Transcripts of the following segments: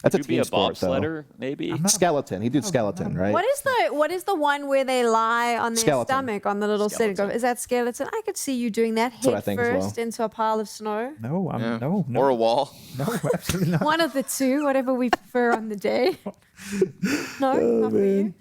That's a Could you be team a sport, though. bobsledder, maybe? Skeleton. He did skeleton, right? What is the one where they lie on their Skeleton. stomach on the little Skeleton. Is that skeleton? I could see you doing that what I head think as first well. into a pile of snow. No, Yeah. no. Or a wall. No, absolutely not. One of the two, whatever we prefer on the day. No, not for you.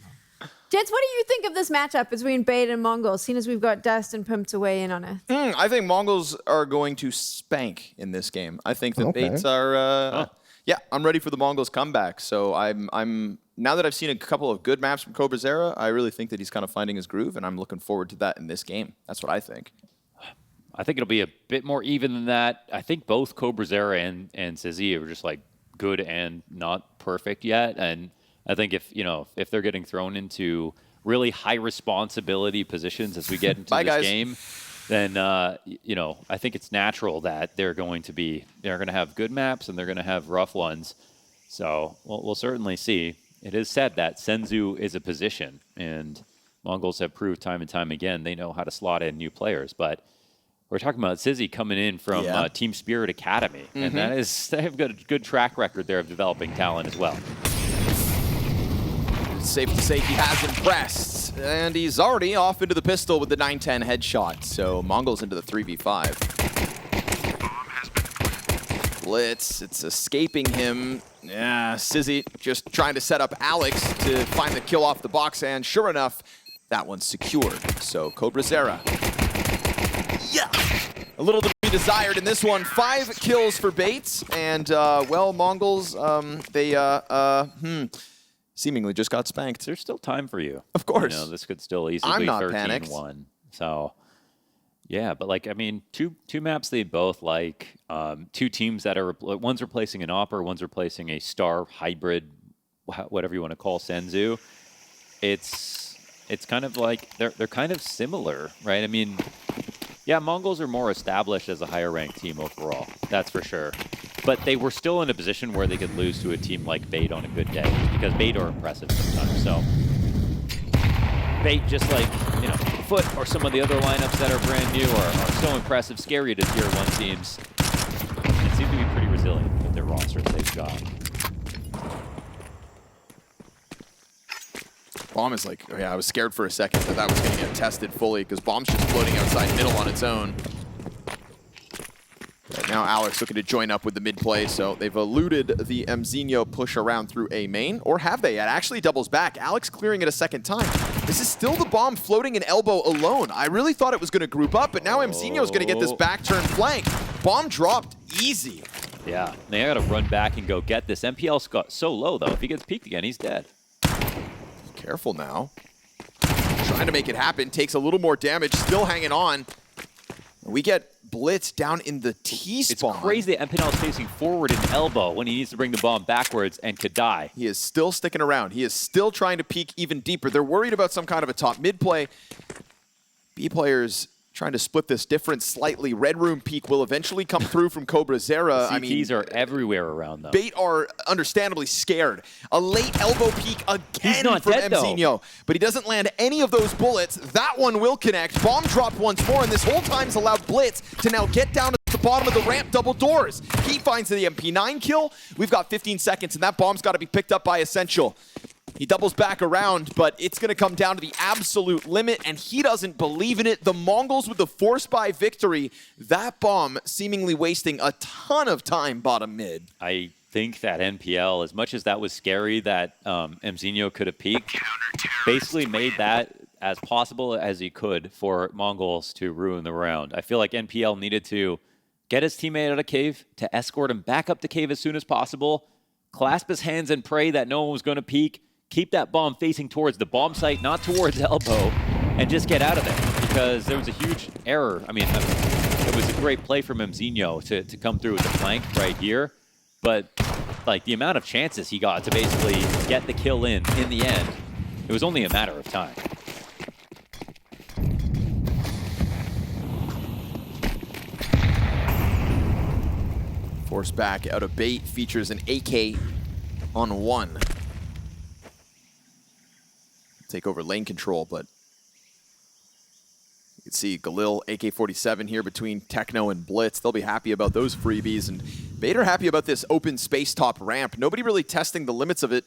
Gents, what do you think of this matchup between Bait and MongolZ, seeing as we've got Dust and Pimp to weigh in on it? I think MongolZ are going to spank in this game. I think the Okay. Baits are. Yeah, I'm ready for the MongolZ comeback. So I'm now that I've seen a couple of good maps from cobrazera, I really think that he's kind of finding his groove, and I'm looking forward to that in this game. That's what I think. I think it'll be a bit more even than that. I think both cobrazera and Sizzy are just like good and not perfect yet. And I think if they're getting thrown into really high responsibility positions as we get into this game, then I think it's natural that they're going to have good maps and they're going to have rough ones. So we'll certainly see. It is said that Senzu is a position, and MongolZ have proved time and time again they know how to slot in new players. But we're talking about Sizzy coming in from Team Spirit Academy, and they have got a good track record there of developing talent as well. It's safe to say he has impressed, and he's already off into the pistol with the 9-10 headshot. So MongolZ into the 3v5. Blitz, it's escaping him. Yeah, Sizzy just trying to set up Alex to find the kill off the box, and sure enough, that one's secured. So cobrazera. Yeah! A little to be desired in this one. 5 kills for Baits, and well, MongolZ, they seemingly just got spanked. There's still time for you. Of course. This could still easily be 13-1. So, yeah, but like, I mean, two maps they both like. Two teams that are, one's replacing an Opper, one's replacing a Star hybrid, whatever you want to call Senzu. It's kind of like, they're kind of similar, right? I mean, yeah, MongolZ are more established as a higher ranked team overall. That's for sure. But they were still in a position where they could lose to a team like Bait on a good day, because Bait are impressive sometimes. So Bait, just like FUT or some of the other lineups that are brand new, are so impressive, scary to tier 1 teams. And seem to be pretty resilient with their roster that they've got. Bomb is like, oh yeah, I was scared for a second that was going to get tested fully, because Bomb's just floating outside middle on its own. Right now, Alex looking to join up with the mid play, so they've eluded the Mzinho push around through A main, or have they? It actually doubles back. Alex clearing it a second time. This is still the Bomb floating an elbow alone. I really thought it was going to group up, but now Mzinho is going to get this back turn flank. Bomb dropped easy. Yeah, they got to run back and go get this. MPL's got so low, though. If he gets peeked again, he's dead. Careful now. Trying to make it happen. Takes a little more damage. Still hanging on. We get Blitz down in the T-spawn. It's crazy that MPL is facing forward in elbow when he needs to bring the bomb backwards and could die. He is still sticking around. He is still trying to peek even deeper. They're worried about some kind of a top mid play. B players trying to split this difference slightly. Red Room peek will eventually come through from cobrazera. I mean, CTs are everywhere around them. Bait are understandably scared. A late elbow peek again from Mzinho, but he doesn't land any of those bullets. That one will connect. Bomb dropped once more, and this whole time has allowed Blitz to now get down to the bottom of the ramp, double doors. He finds the MP9 kill. We've got 15 seconds, and that bomb's got to be picked up by Essential. He doubles back around, but it's going to come down to the absolute limit, and he doesn't believe in it. The MongolZ with the force buy victory. That bomb seemingly wasting a ton of time bottom mid. I think that NPL, as much as that was scary that Mzinho could have peeked, basically made that as possible as he could for MongolZ to ruin the round. I feel like NPL needed to get his teammate out of cave, to escort him back up to cave as soon as possible, clasp his hands and pray that no one was going to peek, keep that bomb facing towards the bomb site, not towards elbow, and just get out of there, because there was a huge error. I mean, it was a great play from Mzinho to come through with the flank right here, but like the amount of chances he got to basically get the kill in the end, it was only a matter of time. Force back out of Bait, features an AK on 1. Take over lane control, but You can see Galil, AK-47 here between Techno and Blitz. They'll be happy about those freebies. And BT are happy about this open space top ramp. Nobody really testing the limits of it.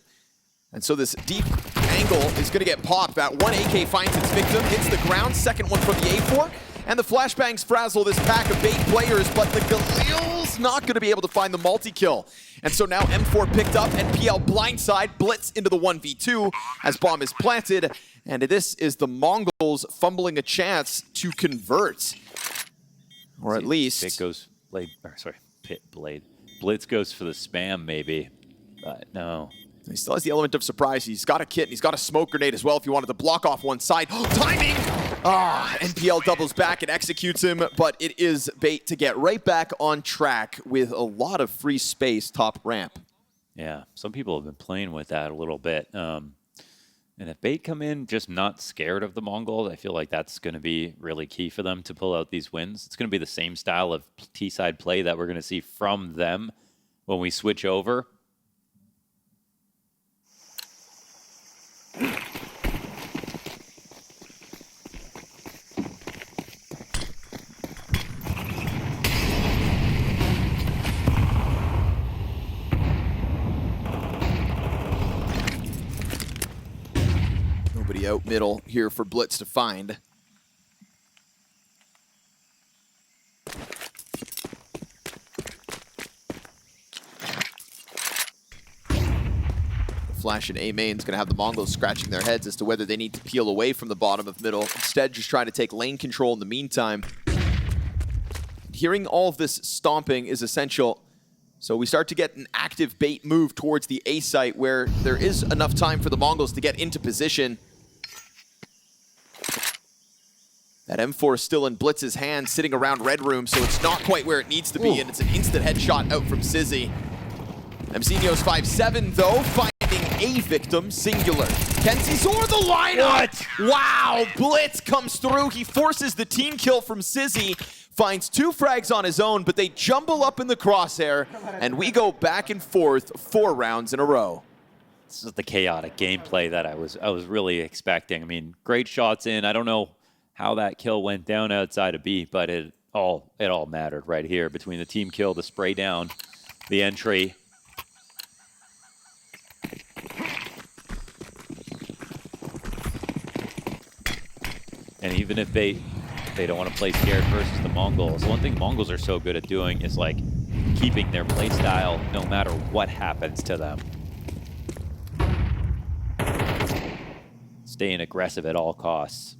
And so this deep angle is going to get popped. That one AK finds its victim, hits the ground. Second one from the A4. And the flashbangs frazzle this pack of BT players, but the Galil's not going to be able to find the multi-kill. And so now M4 picked up, NPL blindside, Blitz into the 1v2 as bomb is planted. And this is the MongolZ fumbling a chance to convert. Or at least... Pit goes blade, or sorry, Pit blade. Blitz goes for the spam maybe, but no. He still has the element of surprise. He's got a kit and he's got a smoke grenade as well if you wanted to block off one side. Timing! NPL doubles back and executes him, but it is BT to get right back on track with a lot of free space top ramp. Yeah, some people have been playing with that a little bit. And if BT come in just not scared of the MongolZ, I feel like that's going to be really key for them to pull out these wins. It's going to be the same style of T-side play that we're going to see from them when we switch over. Nobody out middle here for Blitz to find. Flash and A main is going to have the MongolZ scratching their heads as to whether they need to peel away from the bottom of middle. Instead, just trying to take lane control in the meantime. Hearing all of this stomping is essential. So we start to get an active BT move towards the A site where there is enough time for the MongolZ to get into position. That M4 is still in Blitz's hand, sitting around Red Room, so it's not quite where it needs to be, and it's an instant headshot out from Sizzy. Mzinho's 5-7, though, finding a victim, Singular. Kenzie Zor the lineup! What? Wow, Blitz comes through. He forces the team kill from Sizzy, finds 2 frags on his own, but they jumble up in the crosshair, and we go back and forth 4 rounds in a row. This is the chaotic gameplay that I was really expecting. I mean, great shots in. I don't know how that kill went down outside of B, but it all mattered right here between the team kill, the spray down, the entry. And even if they don't want to play scared versus the MongolZ, one thing MongolZ are so good at doing is like keeping their play style no matter what happens to them. Staying aggressive at all costs.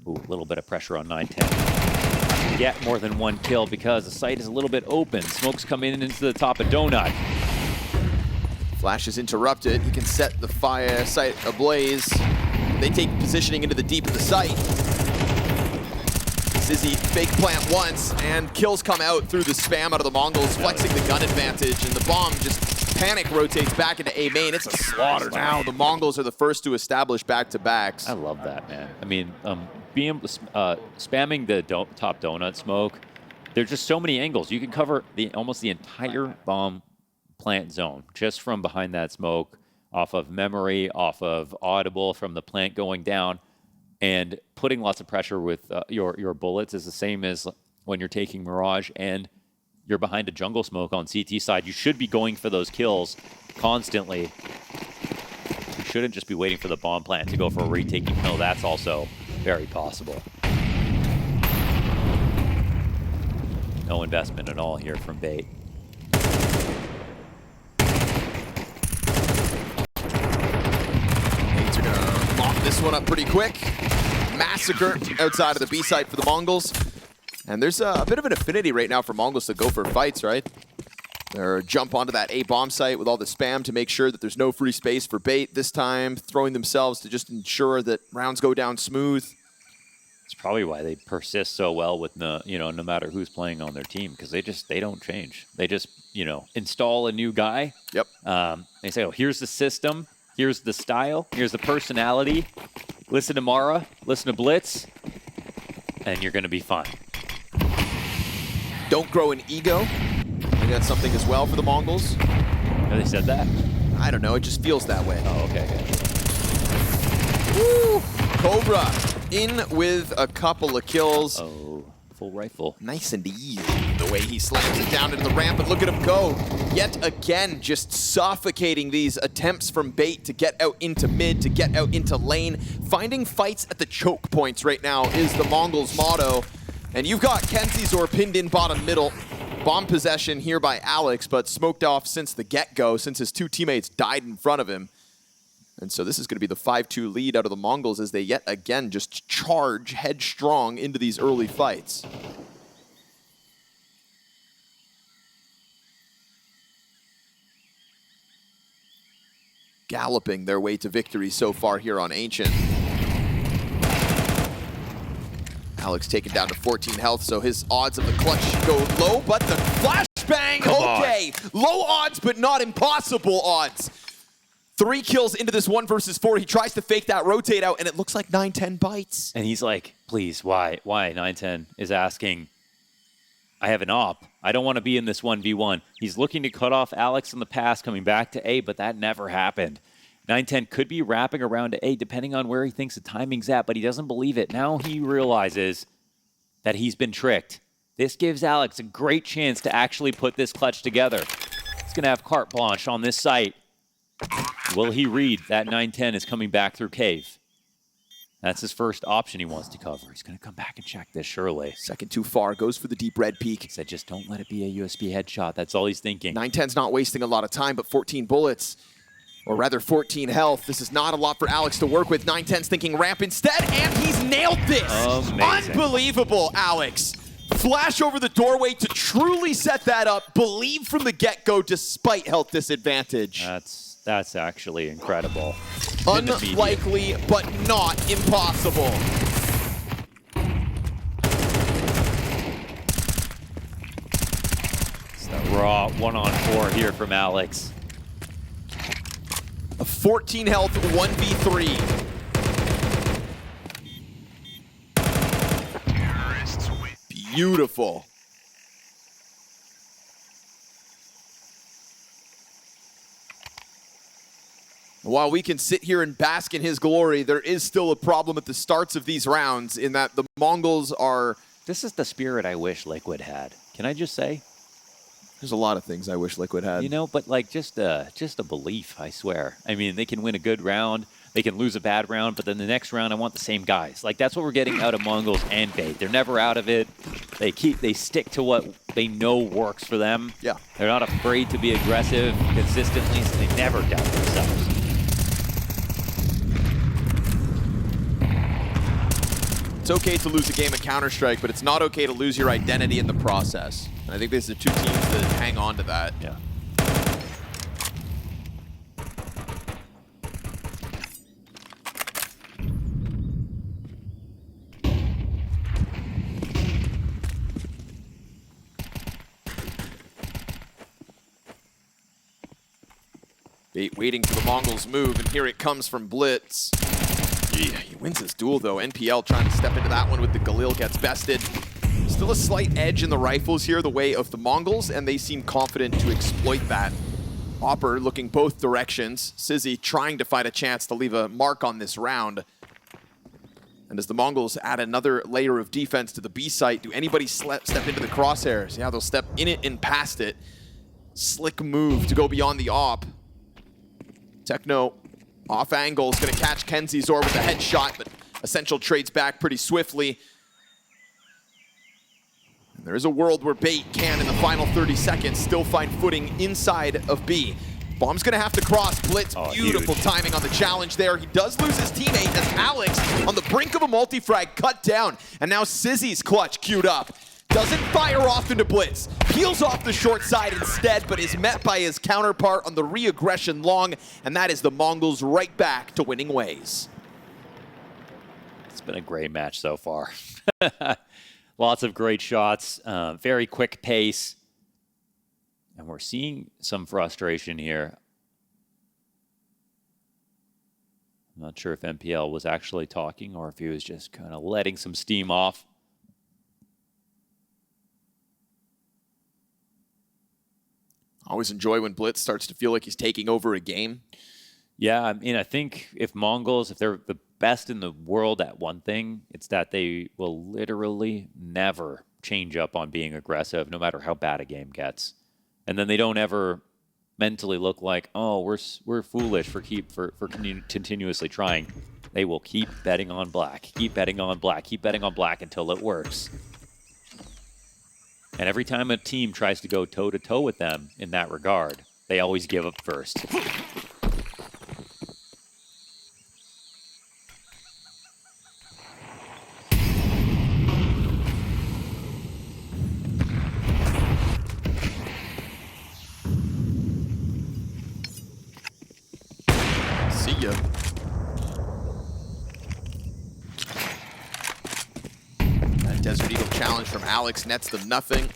Ooh, a little bit of pressure on 9-10. Get more than 1 kill because the site is a little bit open. Smoke's coming in into the top of Donut. Flash is interrupted. He can set the fire site ablaze. They take positioning into the deep of the site. Sizzy fake plant once, and kills come out through the spam out of the MongolZ, flexing the gun advantage, and the bomb just panic rotates back into A main. It's a slaughter now. The MongolZ are the first to establish back-to-backs. I love that, man. I mean, spamming the top donut smoke, there's just so many angles. You can cover almost the entire bomb plant zone just from behind that smoke, off of memory, off of audible from the plant going down, and putting lots of pressure with your bullets is the same as when you're taking Mirage and you're behind a jungle smoke on CT side. You should be going for those kills constantly. You shouldn't just be waiting for the bomb plant to go for a retaking kill. That's also very possible. No investment at all here from BT. Mates are gonna lock this one up pretty quick. Massacre outside of the B site for the MongolZ. And there's a bit of an affinity right now for MongolZ to go for fights, right? They're jump onto that A bomb site with all the spam to make sure that there's no free space for BT this time, throwing themselves to just ensure that rounds go down smooth. It's probably why they persist so well with no matter who's playing on their team, because they don't change. They just install a new guy. Yep. They say, oh, here's the system, here's the style, here's the personality. Listen to Mara, listen to Blitz, and you're going to be fine. Don't grow an ego. I think that's something as well for the MongolZ. Oh, they said that? I don't know, it just feels that way. Oh, okay. Woo! Cobra in with a couple of kills. Oh, full rifle. Nice and easy the way he slams it down into the ramp, and look at him go. Yet again, just suffocating these attempts from Bait to get out into mid, to get out into lane. Finding fights at the choke points right now is the MongolZ motto. And you've got Kenzizor pinned in bottom middle. Bomb possession here by Alex, but smoked off since the get-go, since his two teammates died in front of him. And so this is going to be the 5-2 lead out of the MongolZ as they yet again just charge headstrong into these early fights. Galloping their way to victory so far here on Ancient. Alex taken down to 14 health, so his odds of the clutch go low, but the flashbang, okay. Low odds, but not impossible odds. 3 kills into this 1 versus 4. He tries to fake that rotate out, and it looks like 9-10 bites. And he's like, please, why? 9-10 is asking, I have an op. I don't want to be in this 1v1. He's looking to cut off Alex in the pass, coming back to A, but that never happened. 9-10 could be wrapping around to A, depending on where he thinks the timing's at, but he doesn't believe it. Now he realizes that he's been tricked. This gives Alex a great chance to actually put this clutch together. He's going to have carte blanche on this site. Will he read that 9-10 is coming back through cave? That's his first option he wants to cover. He's going to come back and check this, surely. Second too far, goes for the deep red peak. He said, just don't let it be a USB headshot. That's all he's thinking. 9-10's not wasting a lot of time, but 14 bullets. Or rather 14 health. This is not a lot for Alex to work with. 9-10's thinking ramp instead, and he's nailed this! Amazing. Unbelievable, Alex. Flash over the doorway to truly set that up. Believe from the get-go despite health disadvantage. That's actually incredible. Unlikely, but not impossible. It's the raw 1-on-4 here from Alex. A 14 health 1v3. Beautiful. While we can sit here and bask in his glory, there is still a problem at the starts of these rounds in that the MongolZ are... This is the spirit I wish Liquid had. Can I just say? There's a lot of things I wish Liquid had. You know, but like just a belief, I swear. I mean, they can win a good round, they can lose a bad round, but then the next round I want the same guys. Like that's what we're getting out of MongolZ and Bait. They're never out of it. They stick to what they know works for them. Yeah. They're not afraid to be aggressive consistently, so they never doubt themselves. It's okay to lose a game at Counter-Strike, but it's not okay to lose your identity in the process. And I think these are two teams that hang on to that. Yeah. Bait waiting for the MongolZ move, and here it comes from Blitz. Yeah, he wins this duel, though. NPL trying to step into that one with the Galil, gets bested. Still a slight edge in the rifles here, the way of the MongolZ, and they seem confident to exploit that. Hopper looking both directions. Sizzy trying to find a chance to leave a mark on this round. And as the MongolZ add another layer of defense to the B site, do anybody step into the crosshairs? Yeah, they'll step in it and past it. Slick move to go beyond the op. Techno off angle is going to catch Kenzizor with a headshot, but Essential trades back pretty swiftly. And there is a world where Bait can, in the final 30 seconds, still find footing inside of B. Bomb's going to have to cross. Blitz, beautiful timing on the challenge there. He does lose his teammate as Alex, on the brink of a multi-frag, cut down. And now Sizzy's clutch queued up. Doesn't fire off into Blitz. Peels off the short side instead, but is met by his counterpart on the re-aggression long. And that is the MongolZ right back to winning ways. It's been a great match so far. Lots of great shots, very quick pace. And we're seeing some frustration here. I'm not sure if MPL was actually talking or if he was just kind of letting some steam off. Always enjoy when Blitz starts to feel like he's taking over a game. Yeah, I mean, I think if MongolZ, if they're best in the world at one thing. It's that they will literally never change up on being aggressive, no matter how bad a game gets. And then they don't ever mentally look like, oh, we're foolish for continuously trying. They will keep betting on black, keep betting on black, keep betting on black until it works. And every time a team tries to go toe-to-toe with them in that regard, they always give up first. See ya. That Desert Eagle challenge from Alex nets them nothing.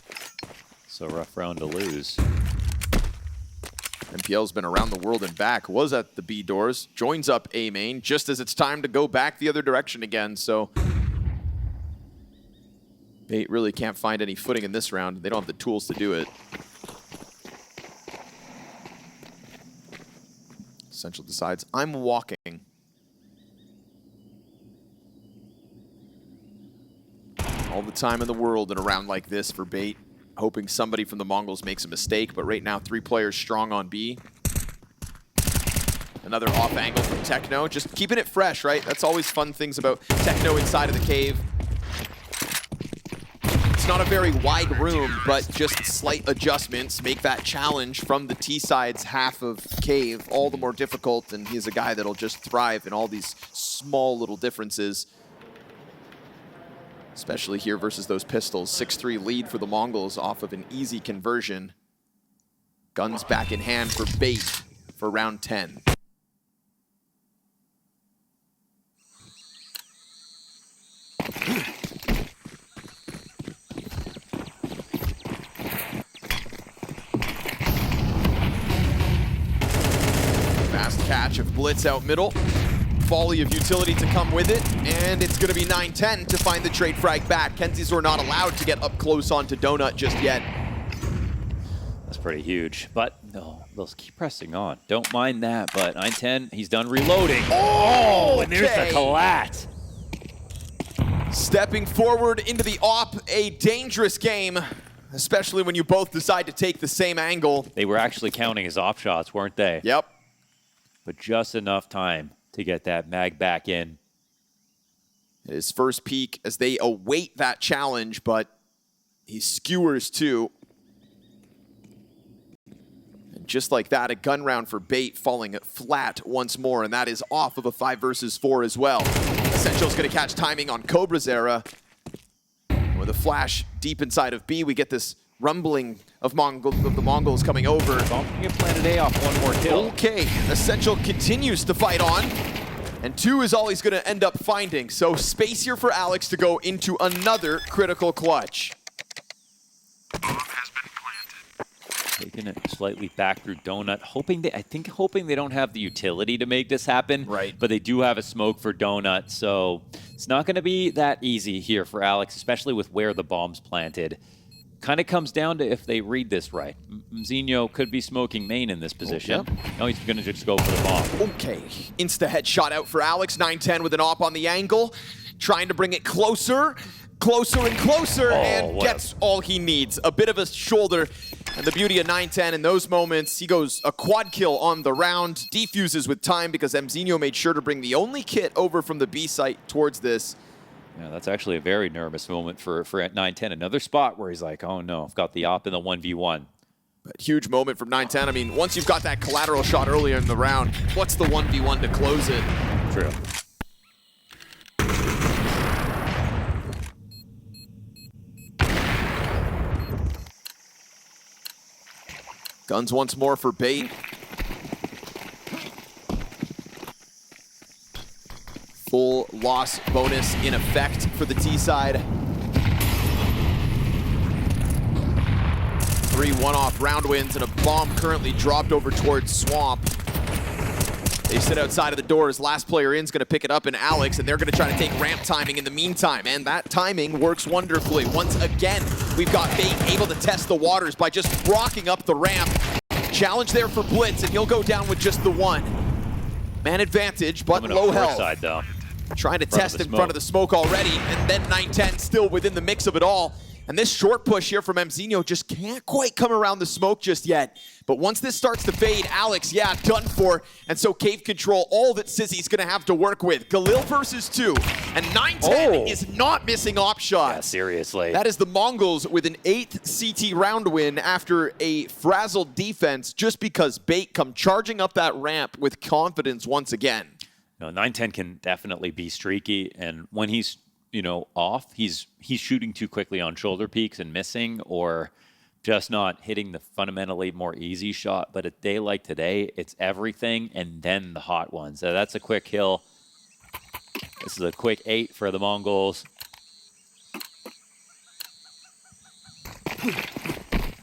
So rough round to lose. MPL's been around the world and back, was at the B doors, joins up A main, just as it's time to go back the other direction again, so Bait really can't find any footing in this round. They don't have the tools to do it. Essential decides, I'm walking. All the time in the world in a round like this for Bait. Hoping somebody from the MongolZ makes a mistake, but right now 3 players strong on B. Another off angle from Techno, just keeping it fresh, right? That's always fun things about Techno inside of the cave. It's not a very wide room, but just slight adjustments make that challenge from the T-side's half of cave all the more difficult, and he's a guy that'll just thrive in all these small little differences. Especially here versus those pistols. 6-3 lead for the MongolZ off of an easy conversion. Guns back in hand for Bait for round 10. Fast catch of Blitz out middle. Volley of utility to come with it, and it's going to be 9-10 to find the trade frag back. Kenzizor not allowed to get up close onto Donut just yet. That's pretty huge, but no, they'll keep pressing on. Don't mind that, but 9-10, he's done reloading. Oh, and there's the collat. Stepping forward into the op, a dangerous game, especially when you both decide to take the same angle. They were actually counting his op shots, weren't they? Yep. But just enough time to get that mag back in. His first peek as they await that challenge, but he skewers too. And just like that, a gun round for Bait falling flat once more, and that is off of a 5 versus 4 as well. Essential's gonna catch timing on cobrazera. With a flash deep inside of B, we get this rumbling of the MongolZ coming over. Bumping a Planet A off one more kill. Okay, Essential continues to fight on, and 2 is all he's going to end up finding. So space here for Alex to go into another critical clutch. Taking it slightly back through Donut, hoping they don't have the utility to make this happen. Right. But they do have a smoke for Donut, so it's not going to be that easy here for Alex, especially with where the bomb's planted. Kind of comes down to if they read this right. MZ could be smoking main in this position. Oh, yeah. No, he's going to just go for the bomb. Okay, insta headshot out for Alex. 9-10 with an op on the angle. Trying to bring it closer, closer and closer, and gets all he needs. A bit of a shoulder. And the beauty of 9-10 in those moments, he goes a quad kill on the round. Defuses with time because MZ made sure to bring the only kit over from the B site towards this. Yeah, that's actually a very nervous moment for 9-10. Another spot where he's like, oh no, I've got the op in the 1v1. But huge moment from 9-10. I mean, once you've got that collateral shot earlier in the round, what's the 1v1 to close it? True. Guns once more for Bait. Full loss bonus in effect for the T side. 3 one-off round wins and a bomb currently dropped over towards Swamp. They sit outside of the doors. Last player in is going to pick it up in Alex, and they're going to try to take ramp timing in the meantime. And that timing works wonderfully. Once again, we've got Bait able to test the waters by just rocking up the ramp. Challenge there for Blitz, and he'll go down with just the 1. Man advantage, but low health. Side, though. Trying to test in front of the smoke already, and then 9-10 still within the mix of it all. And this short push here from MZ just can't quite come around the smoke just yet. But once this starts to fade, Alex, yeah, done for. And so Cave Control, all that Sizzy's going to have to work with. Galil versus 2, and 9-10 is not missing op shots. Yeah, seriously. That is the MongolZ with an 8th CT round win after a frazzled defense, just because Bait come charging up that ramp with confidence once again. No, 9-10 can definitely be streaky, and when he's off, he's shooting too quickly on shoulder peaks and missing, or just not hitting the fundamentally more easy shot. But a day like today, it's everything and then the hot one. So that's a quick kill. This is a quick 8 for the MongolZ.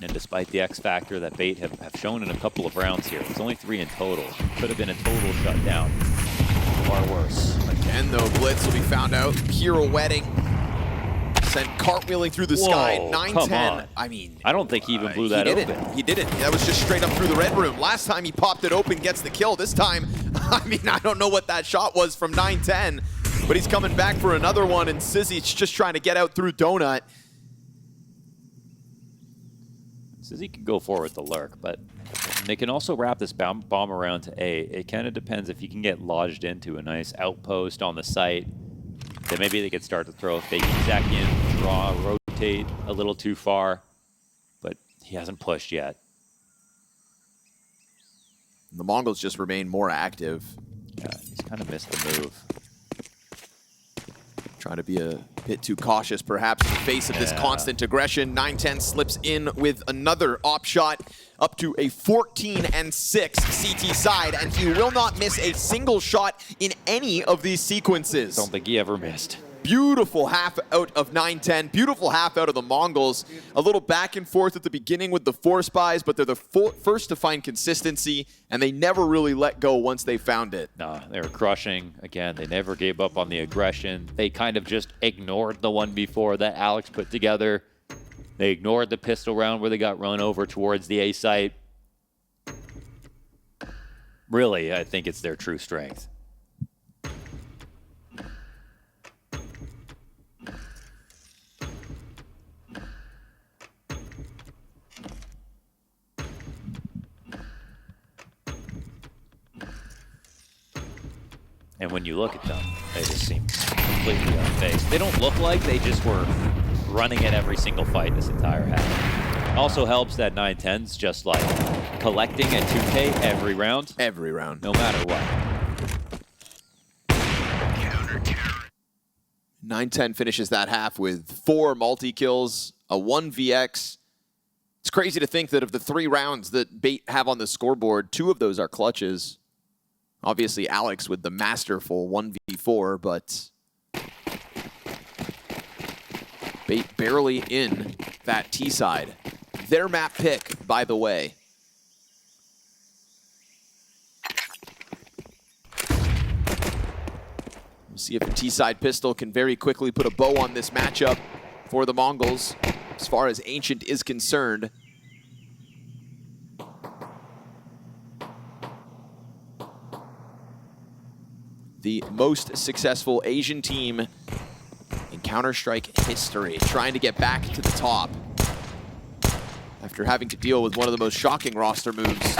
And despite the X factor that Bait have shown in a couple of rounds here, it's only 3 in total. Could have been a total shutdown. Far worse. Again, though, Blitz will be found out pirouetting, sent cartwheeling through the sky. 9-10. I mean, I don't think he even blew that open. He didn't. That was just straight up through the red room. Last time he popped it open, gets the kill. This time, I mean, I don't know what that shot was from 9-10, but he's coming back for another one, and Sizzy's just trying to get out through Donut. Sizzy can go forward with the lurk, but they can also wrap this bomb around to A. It kind of depends if you can get lodged into a nice outpost on the site. Then maybe they could start to throw a fake Zach in, draw, rotate a little too far. But he hasn't pushed yet. The MongolZ just remain more active. Yeah, he's kind of missed the move. Trying to be a bit too cautious, perhaps, in the face of this constant aggression. 9-10 slips in with another op shot, up to a 14-6 CT side, and he will not miss a single shot in any of these sequences. Don't think he ever missed. Beautiful half out of 9-10, beautiful half out of the MongolZ. A little back and forth at the beginning with the force buys, but they're the first to find consistency, and they never really let go once they found it. No, they were crushing. Again, they never gave up on the aggression. They kind of just ignored the one before that Alex put together. They ignored the pistol round where they got run over towards the A site. Really, I think it's their true strength. And when you look at them, they just seem completely unfazed. They don't look like they just were running at every single fight this entire half. Also helps that 9-10's just like collecting at 2K every round. Every round. No matter what. 9-10 finishes that half with 4 multi-kills, a 1 VX. It's crazy to think that of the 3 rounds that Bait have on the scoreboard, 2 of those are clutches. Obviously, Alex with the masterful 1v4, but Bait barely in that T side. Their map pick, by the way. We'll see if the T side pistol can very quickly put a bow on this matchup for the MongolZ, as far as Ancient is concerned. The most successful Asian team in Counter-Strike history, trying to get back to the top after having to deal with one of the most shocking roster moves.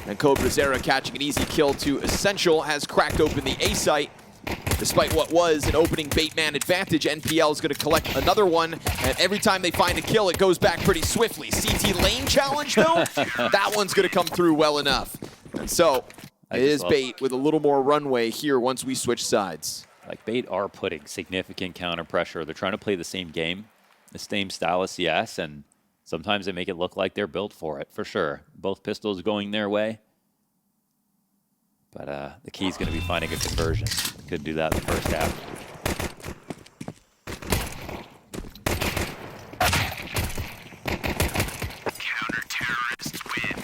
And cobrazera catching an easy kill to Essential has cracked open the A site. Despite what was an opening Bait man advantage, NPL is going to collect another one, and every time they find a kill, it goes back pretty swiftly. CT lane challenge, though, that one's going to come through well enough. And so it is Bait with a little more runway here once we switch sides. Like, Bait are putting significant counter pressure. They're trying to play the same game, the same style as CS, and sometimes they make it look like they're built for it, for sure. Both pistols going their way. But the key is going to be finding a conversion. Couldn't do that in the first half. Counter-terrorists win.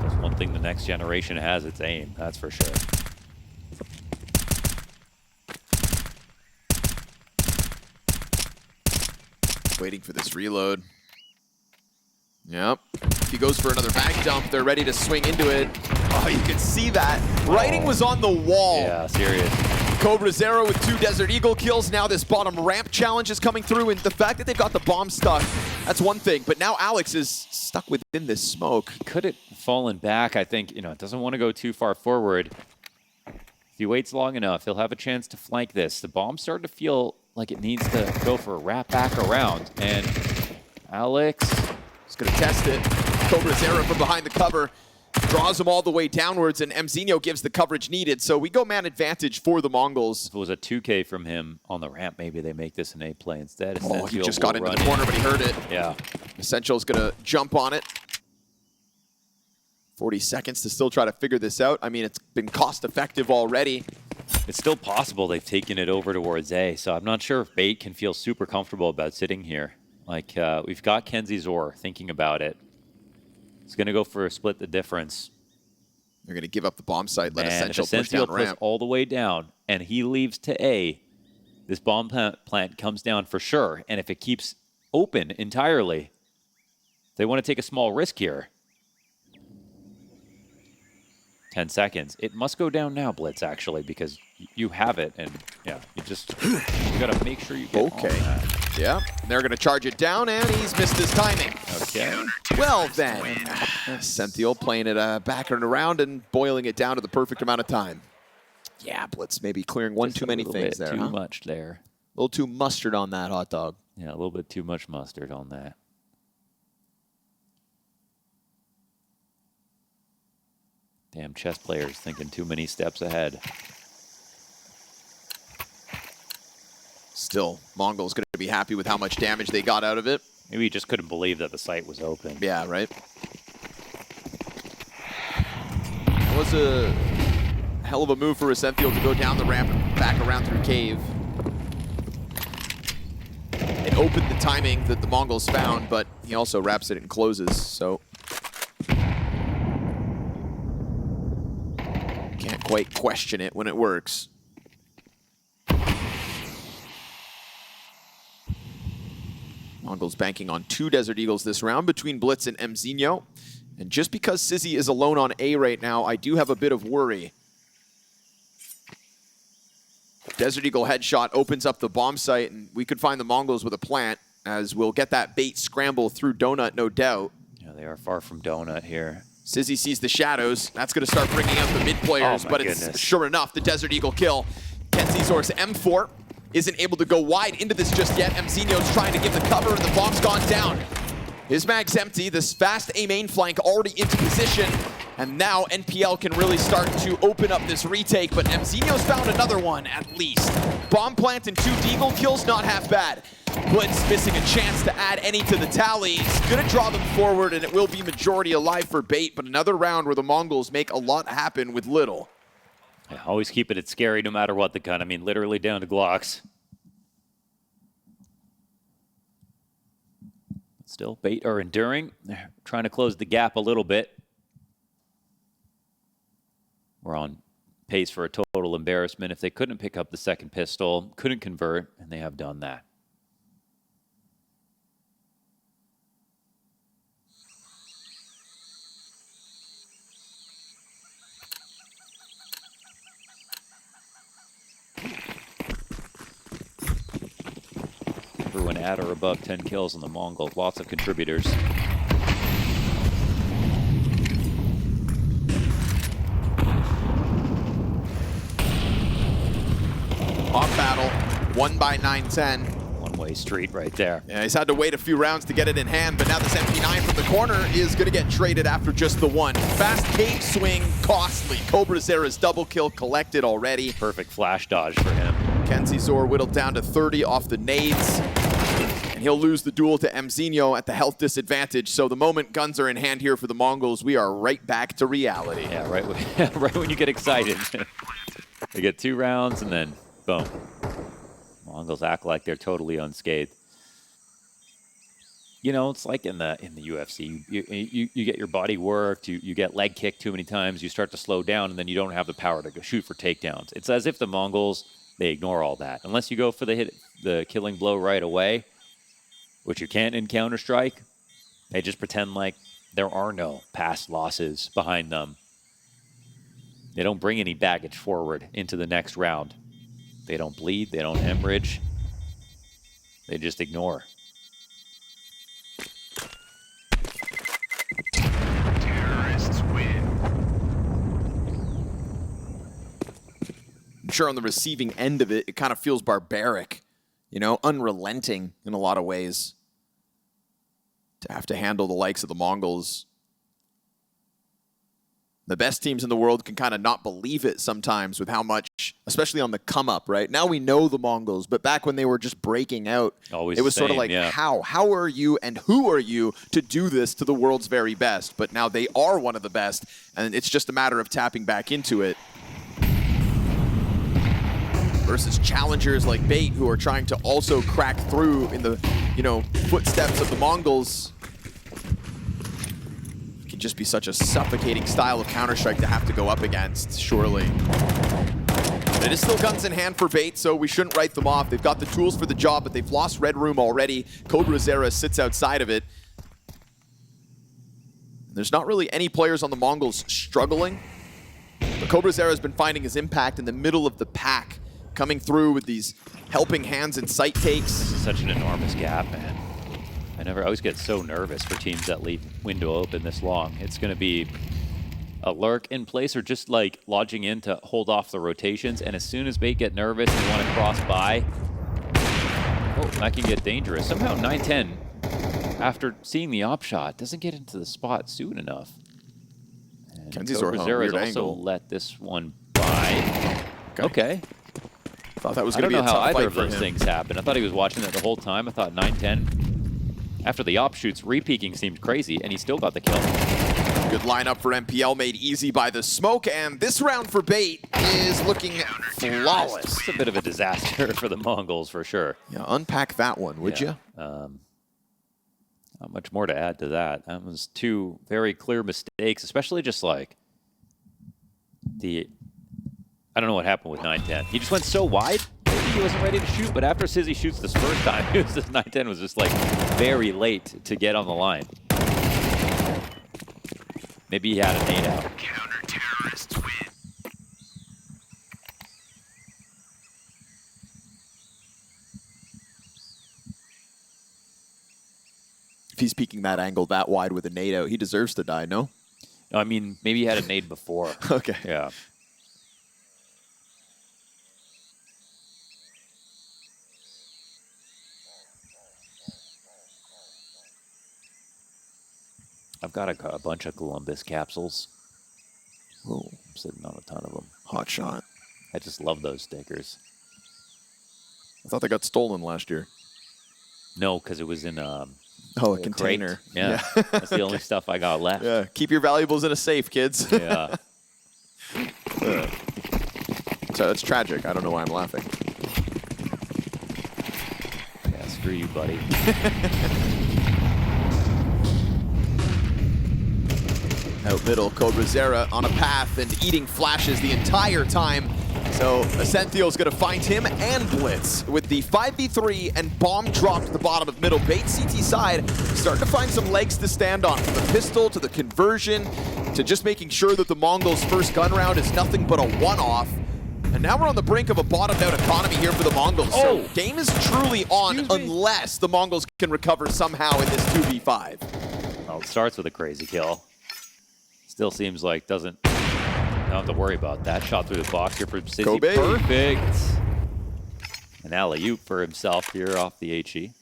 That's one thing the next generation has, it's aim, that's for sure. Waiting for this reload. Yep. He goes for another back dump. They're ready to swing into it. Oh, you can see that. Writing was on the wall. Yeah, serious. cobrazera with 2 Desert Eagle kills. Now this bottom ramp challenge is coming through, and the fact that they've got the bomb stuck, that's one thing. But now Alex is stuck within this smoke. Could it fallen back? I think, you know, it doesn't want to go too far forward. If he waits long enough, he'll have a chance to flank this. The bomb's starting to feel like it needs to go for a wrap back around. And Alex is going to test it. cobrazera from behind the cover draws him all the way downwards, and MZinho gives the coverage needed. So we go man advantage for the MongolZ. If it was a 2K from him on the ramp, maybe they make this an A play instead. Oh, he just got into the corner, but he heard it. Yeah. Essential's going to jump on it. 40 seconds to still try to figure this out. I mean, it's been cost-effective already. It's still possible they've taken it over towards A, so I'm not sure if Bait can feel super comfortable about sitting here. Like, we've got Kenzie Zor thinking about it. He's going to go for a split the difference. They're going to give up the bomb site, let Essential push Essential down ramp. all the way down, and he leaves to A, this bomb plant comes down for sure. And if it keeps open entirely, they want to take a small risk here. 10 seconds. It must go down now, Blitz, actually, because you have it, and yeah, you got to make sure you get on that. Yeah, they're going to charge it down, and he's missed his timing. Okay. Well then, Senthiel playing it back and around and boiling it down to the perfect amount of time. Yeah, Blitz maybe clearing one too many things there. Too much there. A little too mustard on that hot dog. Yeah, a little bit too much mustard on that. Damn chess players thinking too many steps ahead. Still, MongolZ going to be happy with how much damage they got out of it. Maybe he just couldn't believe that the site was open. Yeah, right. It was a hell of a move for Essential to go down the ramp and back around through cave. It opened the timing that the MongolZ found, but he also wraps it and closes, so can't quite question it when it works. MongolZ banking on 2 Desert Eagles this round between Blitz and MZinho. And just because Sizzy is alone on A right now, I do have a bit of worry. Desert Eagle headshot opens up the bomb site, and we could find the MongolZ with a plant, as we'll get that bait scramble through Donut, no doubt. Yeah, they are far from Donut here. Sizzy sees the shadows. That's going to start bringing out the mid players, but it's sure enough the Desert Eagle kill. Kenzie Zor's M4 isn't able to go wide into this just yet. MZinho's trying to give the cover, and the bomb's gone down. His mag's empty. This fast A main flank already into position, and now NPL can really start to open up this retake, but MZinho's found another one at least. Bomb plant and 2 Deagle kills, not half bad. Blitz missing a chance to add any to the tally. He's gonna draw them forward, and it will be majority alive for Bait, but another round where the MongolZ make a lot happen with little. Yeah, always keeping it scary no matter what the gun. I mean, literally down to Glocks. Still, Bait are enduring. They're trying to close the gap a little bit. We're on pace for a total embarrassment. If they couldn't pick up the second pistol, couldn't convert, and they have done that. Everyone at or above 10 kills on the MongolZ. Lots of contributors. Off battle, 1 by 9-10. One-way street right there. Yeah, he's had to wait a few rounds to get it in hand, but now this MP9 from the corner is going to get traded after just the one. Fast cave swing, costly. cobrazera's double kill collected already. Perfect flash dodge for him. Kenzie Zor whittled down to 30 off the nades, and he'll lose the duel to MZinho at the health disadvantage. So the moment guns are in hand here for the MongolZ, we are right back to reality. Yeah, right when you get excited. They get 2 rounds, and then boom. MongolZ act like they're totally unscathed. You know, it's like in the UFC. You get your body worked, you get leg kicked too many times, you start to slow down, and then you don't have the power to go shoot for takedowns. It's as if the MongolZ, they ignore all that. Unless you go for the killing blow right away, which you can't in Counter-Strike, They just pretend like there are no past losses behind them. They don't bring any baggage forward into the next round. They don't bleed, they don't hemorrhage. They just ignore. Terrorists win. I'm sure on the receiving end of it, it kind of feels barbaric, you know, unrelenting in a lot of ways. To have to handle the likes of the MongolZ. The best teams in the world can kind of not believe it sometimes with how much, especially on the come up, right? Now we know the MongolZ, but back when they were just breaking out, Always it was the sort of same, like, yeah. how are you and who are you to do this to the world's very best? But now they are one of the best, and it's just a matter of tapping back into it. Versus challengers like Bait, who are trying to also crack through in the, you know, footsteps of the MongolZ. It can just be such a suffocating style of Counter-Strike to have to go up against, surely. It is still guns in hand for Bait, so we shouldn't write them off. They've got the tools for the job, but they've lost Red Room already. cobrazera sits outside of it. There's not really any players on the MongolZ struggling, but cobrazera has been finding his impact in the middle of the pack, coming through with these helping hands and sight takes. This is such an enormous gap, man. I always get so nervous for teams that leave window open this long. It's going to be a lurk in place or just like lodging in to hold off the rotations. And as soon as Bait get nervous and want to cross by, oh, that can get dangerous. Somehow 9-10, after seeing the op shot, doesn't get into the spot soon enough. And cobrazera has also let this one by. Okay. Thought that was I going don't to be know a how tough either fight of for those him. things happened. I thought he was watching that the whole time. I thought 9-10, after the op shoots, re-peeking seemed crazy, and he still got the kill. Good lineup for MPL, made easy by the smoke, and this round for Bait is looking flawless. It's a bit of a disaster for the MongolZ, for sure. Yeah, unpack that one, would you? Not much more to add to that. That was two very clear mistakes, especially just like the... I don't know what happened with 9-10. He just went so wide. Maybe he wasn't ready to shoot, but after Sizzy shoots this first time, it was just 9-10 was just like very late to get on the line. Maybe he had a nade out. Counter-terrorists win. If he's peeking that angle that wide with a nade out, he deserves to die, no? No, I mean, maybe he had a nade before. Okay. Yeah. I've got a bunch of Columbus capsules. Whoa. I'm sitting on a ton of them. Hot shot. I just love those stickers. I thought they got stolen last year. No, because it was in Oh, a crate. container. Yeah. That's the only stuff I got left. Yeah, keep your valuables in a safe, kids. Yeah. So it's tragic. I don't know why I'm laughing. Yeah, screw you, buddy. Out middle, cobrazera on a path and eating flashes the entire time. So Ascenthio's going to find him and Blitz with the 5v3 and bomb dropped to the bottom of middle. Bait CT side starting to find some legs to stand on, from the pistol to the conversion to just making sure that the MongolZ first gun round is nothing but a one-off. And now we're on the brink of a bottomed out economy here for the MongolZ. Oh. So game is truly on unless the MongolZ can recover somehow in this 2v5. Well, it starts with a crazy kill. Still seems like don't have to worry about that. Shot through the box here for Sizzy. Kobe. Perfect. An alley-oop for himself here off the HE.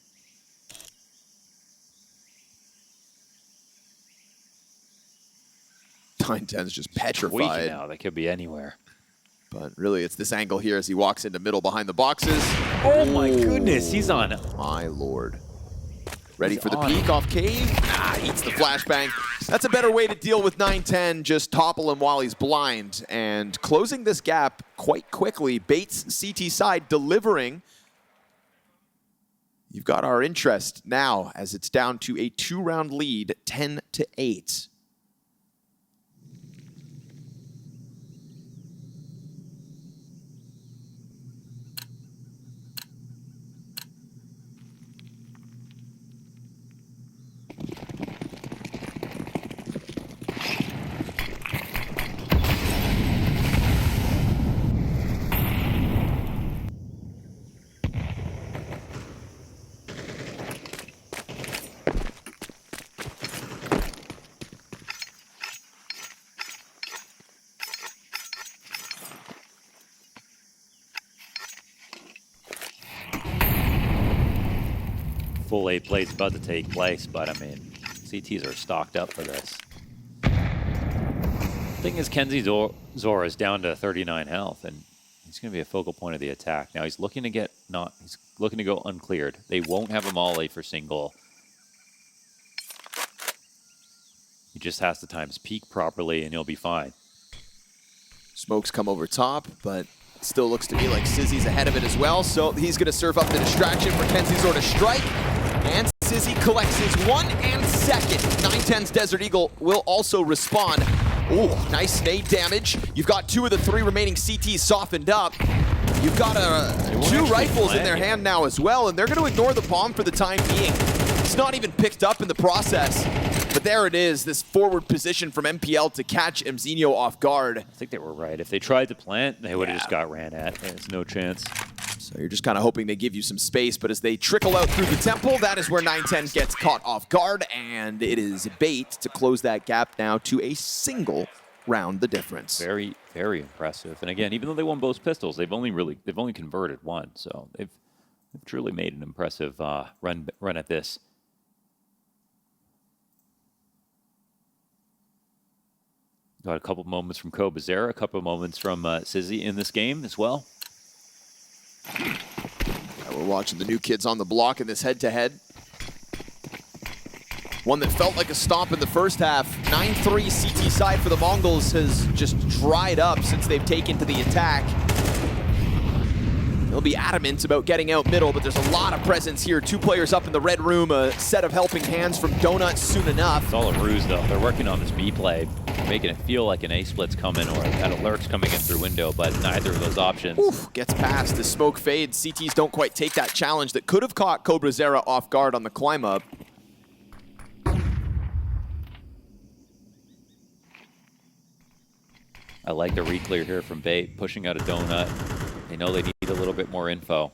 Nine-10's just Squeaky petrified. now. They could be anywhere. But really, it's this angle here as he walks into middle behind the boxes. Oh my goodness, he's on. My lord. Ready He's for the on peek off cave. Eats the flashbang. That's a better way to deal with 9-10. Just topple him while he's blind. And closing this gap quite quickly. Bait's CT side delivering. You've got our interest now as it's down to a 2-round lead, 10-8. full 8 plays about to take place, but I mean, CTs are stocked up for this. The thing is, Kenzie Zora is down to 39 health, and he's going to be a focal point of the attack. Now he's looking to he's looking to go uncleared. They won't have a molly for single. He just has to time his peak properly, and he'll be fine. Smokes come over top, but still looks to me like Sizzy's ahead of it as well, so he's going to serve up the distraction for Kenzie Zora to strike, and Sizzy collects his 1 and 2nd. 910's Desert Eagle will also respond. Ooh, nice nade damage. You've got 2 of the 3 remaining CTs softened up. You've got 2 rifles in their hand now as well, and they're going to ignore the bomb for the time being. It's not even picked up in the process. But there it is, this forward position from MPL to catch MZ off guard. I think they were right. If they tried to plant, they would have just got ran at. There's no chance. So you're just kind of hoping they give you some space, but as they trickle out through the temple, that is where 910 gets caught off guard, and it is bait to close that gap now to a single round the difference. Very, very impressive. And again, even though they won both pistols, they've only converted 1, so they've truly made an impressive run at this. Got a couple moments from cobrazera, a couple moments from Sizzy in this game as well. We're watching the new kids on the block in this head-to-head. One that felt like a stomp in the first half. 9-3 CT side for the MongolZ has just dried up since they've taken to the attack. They'll be adamant about getting out middle, but there's a lot of presence here. 2 players up in the red room, a set of helping hands from Donuts soon enough. It's all a ruse, though. They're working on this B play, making it feel like an A-split's coming or that alert's coming in through window, but neither of those options. Oof, gets past. The smoke fades. CTs don't quite take that challenge that could have caught cobrazera off guard on the climb up. I like the re-clear here from Bait, pushing out a donut. They know they need a little bit more info.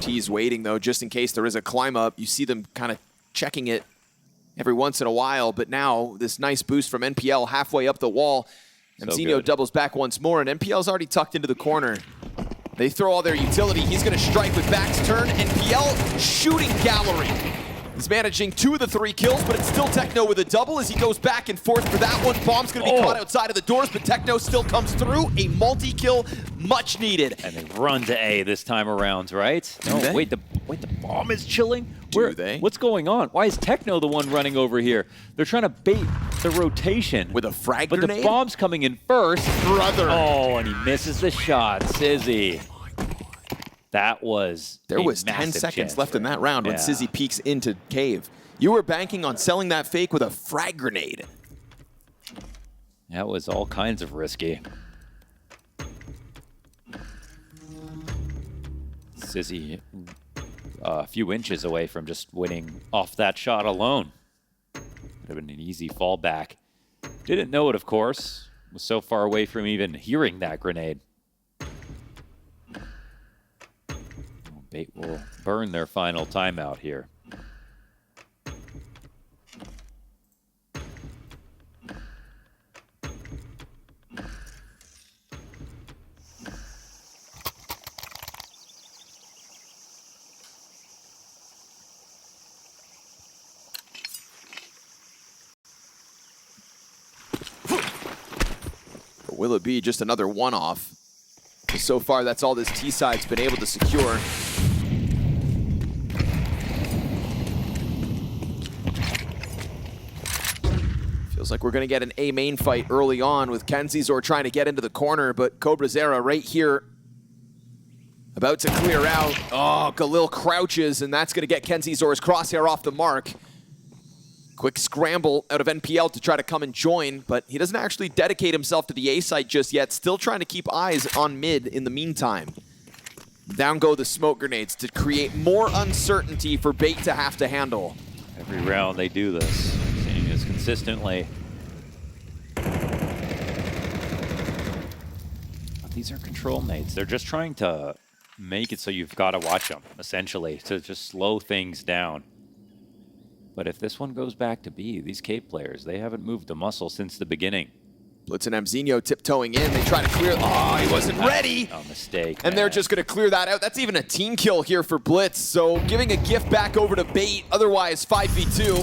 T's waiting, though, just in case there is a climb up. You see them kind of checking it every once in a while, but now this nice boost from NPL halfway up the wall. MZ doubles back once more, and NPL's already tucked into the corner. They throw all their utility. He's going to strike with back's turn. NPL shooting gallery. He's managing 2 of the 3 kills, but it's still Techno with a double as he goes back and forth for that one. Bomb's going to be caught outside of the doors, but Techno still comes through. A multi-kill, much needed. And they run to A this time around, right? No, wait, the bomb is chilling? What's going on? Why is Techno the one running over here? They're trying to bait the rotation. With a frag but grenade? The bomb's coming in first. Brother. Oh, and he misses the shot. Sizzy. That was There was 10 seconds left in that round when Sizzy peeks into cave. You were banking on selling that fake with a frag grenade. That was all kinds of risky. Sizzy a few inches away from just winning off that shot alone. Would have been an easy fallback. Didn't know it, of course. Was so far away from even hearing that grenade. Bait will burn their final timeout here. But will it be just another one-off? So far, that's all this T-side's been able to secure. Feels like we're going to get an A main fight early on with Kenzie Zora trying to get into the corner, but cobrazera right here about to clear out. Oh, Galil crouches, and that's going to get Kenzie Zora's crosshair off the mark. Quick scramble out of NPL to try to come and join, but he doesn't actually dedicate himself to the A site just yet, still trying to keep eyes on mid in the meantime. Down go the smoke grenades to create more uncertainty for Bait to have to handle. Every round they do this, seeing this consistently. But these are control nades. They're just trying to make it so you've got to watch them, essentially, to just slow things down. But if this one goes back to B, these Cape players, they haven't moved a muscle since the beginning. Blitz and MZ tiptoeing in. They try to clear. Oh, he wasn't ready. Oh, mistake. And they're just going to clear that out. That's even a team kill here for Blitz. So giving a gift back over to Bait. Otherwise, 5v2.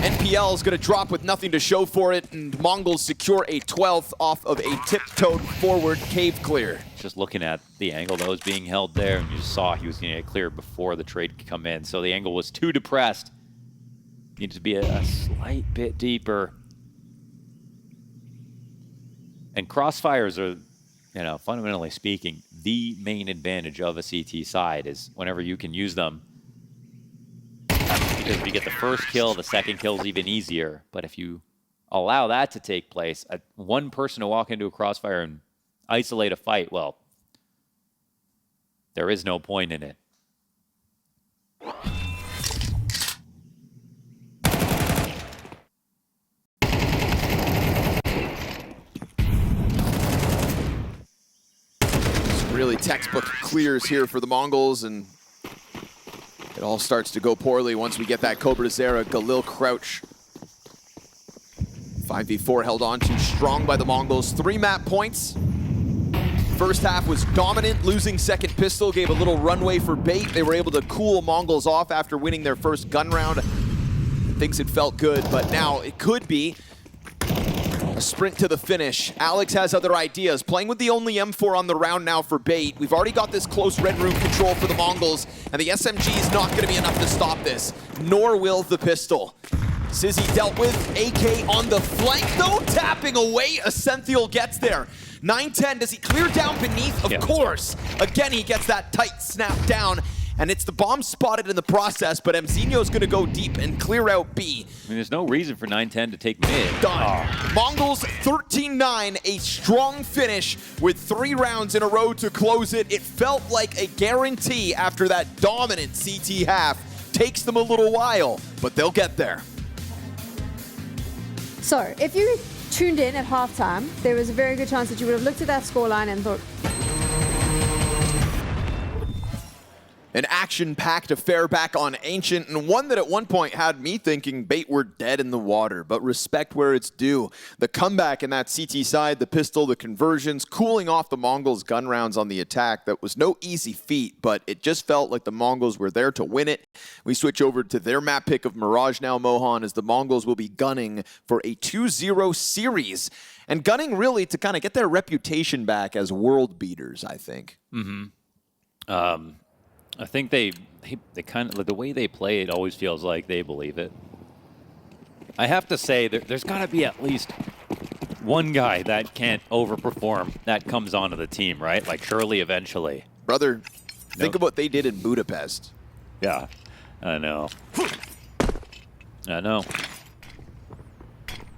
NPL is going to drop with nothing to show for it. And MongolZ secure a 12th off of a tiptoed forward cave clear. Just looking at the angle that was being held there, and you saw he was going to get cleared before the trade could come in. So the angle was too depressed. Needed to be a slight bit deeper. And crossfires are, you know, fundamentally speaking, the main advantage of a CT side is whenever you can use them. Because if you get the first kill, the second kill is even easier. But if you allow that to take place, one person to walk into a crossfire and isolate a fight, well, there is no point in it. Really textbook clears here for the MongolZ, and it all starts to go poorly once we get that cobrazera Galil crouch. 5v4 held on too strong by the MongolZ. 3 map points. First half was dominant, losing second pistol, gave a little runway for Bait. They were able to cool MongolZ off after winning their first gun round. Thinks it felt good, but now it could be a sprint to the finish. Alex has other ideas. Playing with the only M4 on the round now for Bait. We've already got this close red room control for the MongolZ, and the SMG is not going to be enough to stop this, nor will the pistol. Sizzy dealt with. AK on the flank, though, tapping away. Ascenthial gets there. 9-10, does he clear down beneath? Of course. Again, he gets that tight snap down. And it's the bomb spotted in the process, but MZ's going to go deep and clear out B. I mean, there's no reason for 9-10 to take mid. Done. MongolZ 13-9, a strong finish with 3 rounds in a row to close it. It felt like a guarantee after that dominant CT half. Takes them a little while, but they'll get there. So, if you tuned in at halftime, there was a very good chance that you would have looked at that scoreline and thought, An action-packed affair back on Ancient, and one that at one point had me thinking Bait were dead in the water, but respect where it's due. The comeback in that CT side, the pistol, the conversions, cooling off the MongolZ gun rounds on the attack. That was no easy feat, but it just felt like the MongolZ were there to win it. We switch over to their map pick of Mirage now, Mohan, as the MongolZ will be gunning for a 2-0 series. And gunning really to kind of get their reputation back as world beaters, I think. I think they kind of, the way they play, it always feels like they believe it. I have to say, there's got to be at least one guy that can't overperform that comes onto the team, right? Like, surely eventually. Brother, think of what they did in Budapest. Yeah, I know. I know.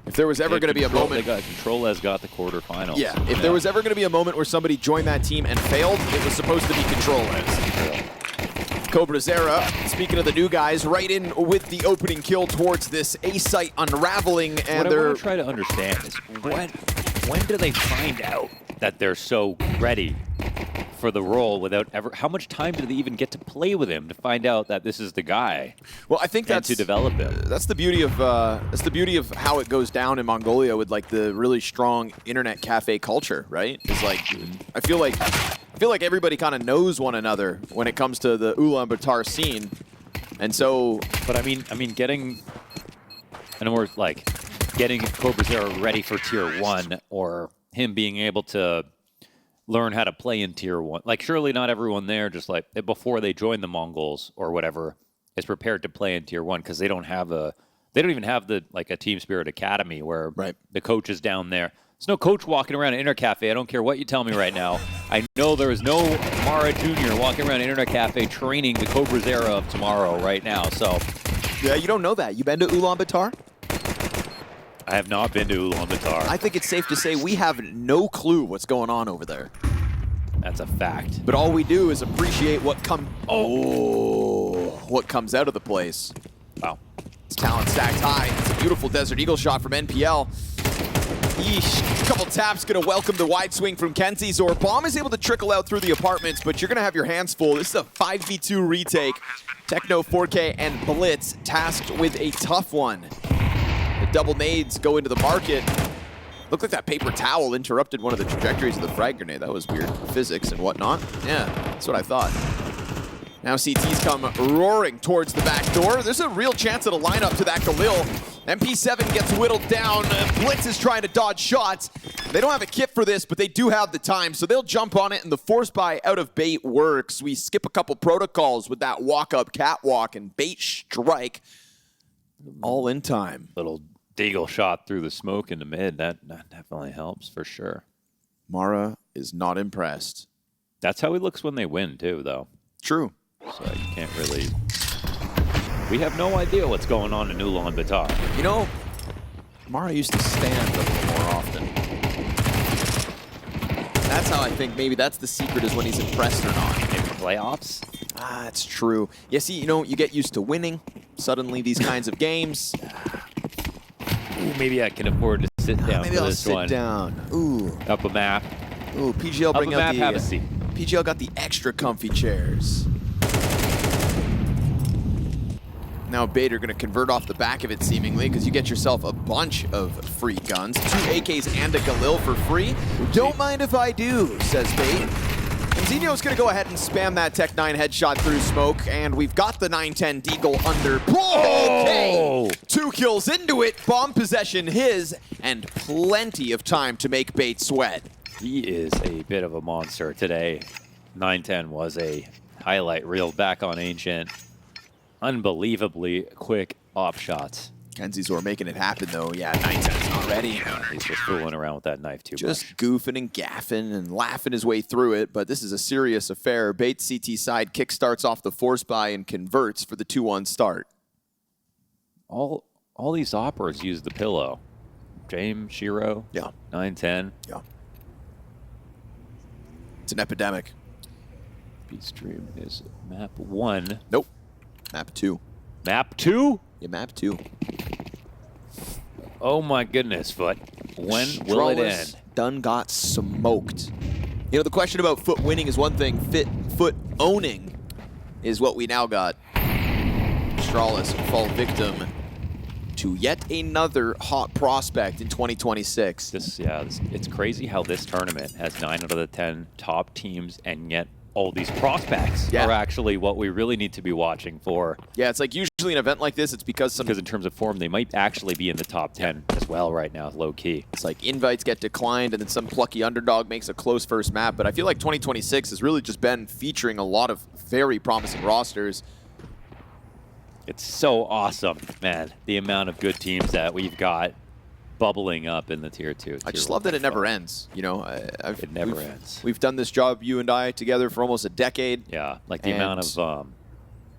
If there was ever going to be a moment... Control has got the quarterfinals. Yeah, if there was ever going to be a moment where somebody joined that team and failed, it was supposed to be Control. cobrazera, speaking of the new guys, right in with the opening kill towards this A site unraveling. And what I want to try to understand is when do they find out that they're so ready for the role without ever... How much time do they even get to play with him to find out that this is the guy? Well, I think that's to develop him. That's the beauty of how it goes down in Mongolia with like the really strong internet cafe culture, right? It's like I feel like everybody kind of knows one another when it comes to the Ulaanbaatar scene, and so. But I mean, getting, in other words, like getting cobrazera ready for Tier 1, or him being able to learn how to play in Tier 1. Like, surely not everyone there, just like before they join the MongolZ or whatever, is prepared to play in Tier 1 because they don't even have the like a Team Spirit Academy where the coach is down there. There's no coach walking around an internet cafe. I don't care what you tell me right now. I know there is no Mara Jr. walking around an internet cafe training the cobrazera of tomorrow right now. So, yeah, you don't know that. You been to Ulaanbaatar? I have not been to Ulaanbaatar. I think it's safe to say we have no clue what's going on over there. That's a fact. But all we do is appreciate what comes out of the place. Wow. It's talent stacked high. It's a beautiful Desert Eagle shot from NPL. Yeesh. Couple taps gonna welcome the wide swing from Kenzie. Zor. Bomb is able to trickle out through the apartments, but you're gonna have your hands full. This is a 5v2 retake. Techno 4K and Blitz tasked with a tough one. The double nades go into the market. Looked like that paper towel interrupted one of the trajectories of the frag grenade. That was weird. Physics and whatnot. Yeah, that's what I thought. Now CT's come roaring towards the back door. There's a real chance at a lineup to that Galil. MP7 gets whittled down. Blitz is trying to dodge shots. They don't have a kit for this, but they do have the time, so they'll jump on it, and the force buy out of bait works. We skip a couple protocols with that walk-up catwalk and bait strike. All in time. Little deagle shot through the smoke in the mid. That definitely helps for sure. Mara is not impressed. That's how he looks when they win, too, though. True. So you can't really... We have no idea what's going on in Ulaanbaatar. You know, Mara used to stand a little more often. That's how I think maybe that's the secret, is when he's impressed or not. Maybe playoffs? Ah, it's true. Yeah, see, you know, you get used to winning. Suddenly, these kinds of games. Ooh, maybe I can afford to sit down maybe for I'll this sit one. down. Ooh. Up a map. Ooh, PGL bring Up a out map, the... have a seat. PGL got the extra comfy chairs. Now Bait are going to convert off the back of it, seemingly, because you get yourself a bunch of free guns. 2 AKs and a Galil for free. Don't mind if I do, says Bait. And Zinio's going to go ahead and spam that Tech 9 headshot through smoke, and we've got the 910 Deagle under. Okay! 2 kills into it, bomb possession his, and plenty of time to make Bait sweat. He is a bit of a monster today. 910 was a highlight reel back on Ancient. Unbelievably quick op shots. Kenzizor making it happen, though. Yeah, 910's not ready. He's just fooling around with that knife too much. Just goofing and gaffing and laughing his way through it, but this is a serious affair. Bait CT side kickstarts off the force buy and converts for the 2-1 start. All these operas use the pillow. James, Shiro, Yeah. 910. Yeah. It's an epidemic. B-Stream is map 1. Nope. Map 2. Map 2? Yeah, map 2. Oh my goodness, FUT. When will it end? Done got smoked. You know, the question about FUT winning is one thing. FUT owning is what we now got. Astralis fall victim to yet another hot prospect in 2026. It's crazy how this tournament has 9 out of the 10 top teams, and yet all these prospects are actually what we really need to be watching for. Yeah, it's like usually an event like this, it's because in terms of form, they might actually be in the top 10 as well right now, low key. It's like invites get declined and then some plucky underdog makes a close first map. But I feel like 2026 has really just been featuring a lot of very promising rosters. It's so awesome, man, the amount of good teams that we've got bubbling up in the tier 2. I just love that it never ends. You know, it never ends. We've done this job, you and I, together for almost a decade. Yeah, like the amount of...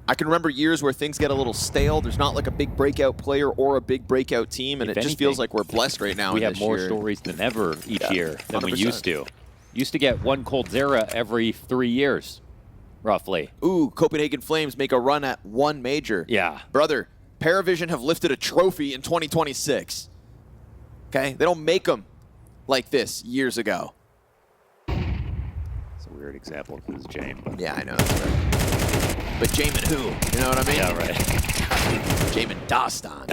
I can remember years where things get a little stale. There's not like a big breakout player or a big breakout team, and it just feels like we're blessed right now. We have more stories than ever each year than 100%. We used to. Used to get one cobrazera every 3 years, roughly. Ooh, Copenhagen Flames make a run at one major. Yeah. Brother, PARIVISION have lifted a trophy in 2026. Okay? They don't make them like this years ago. It's a weird example because it's Jame. But yeah, I know. That's right. But Jamin who? You know what I mean? Yeah, right. Jamin Dastan.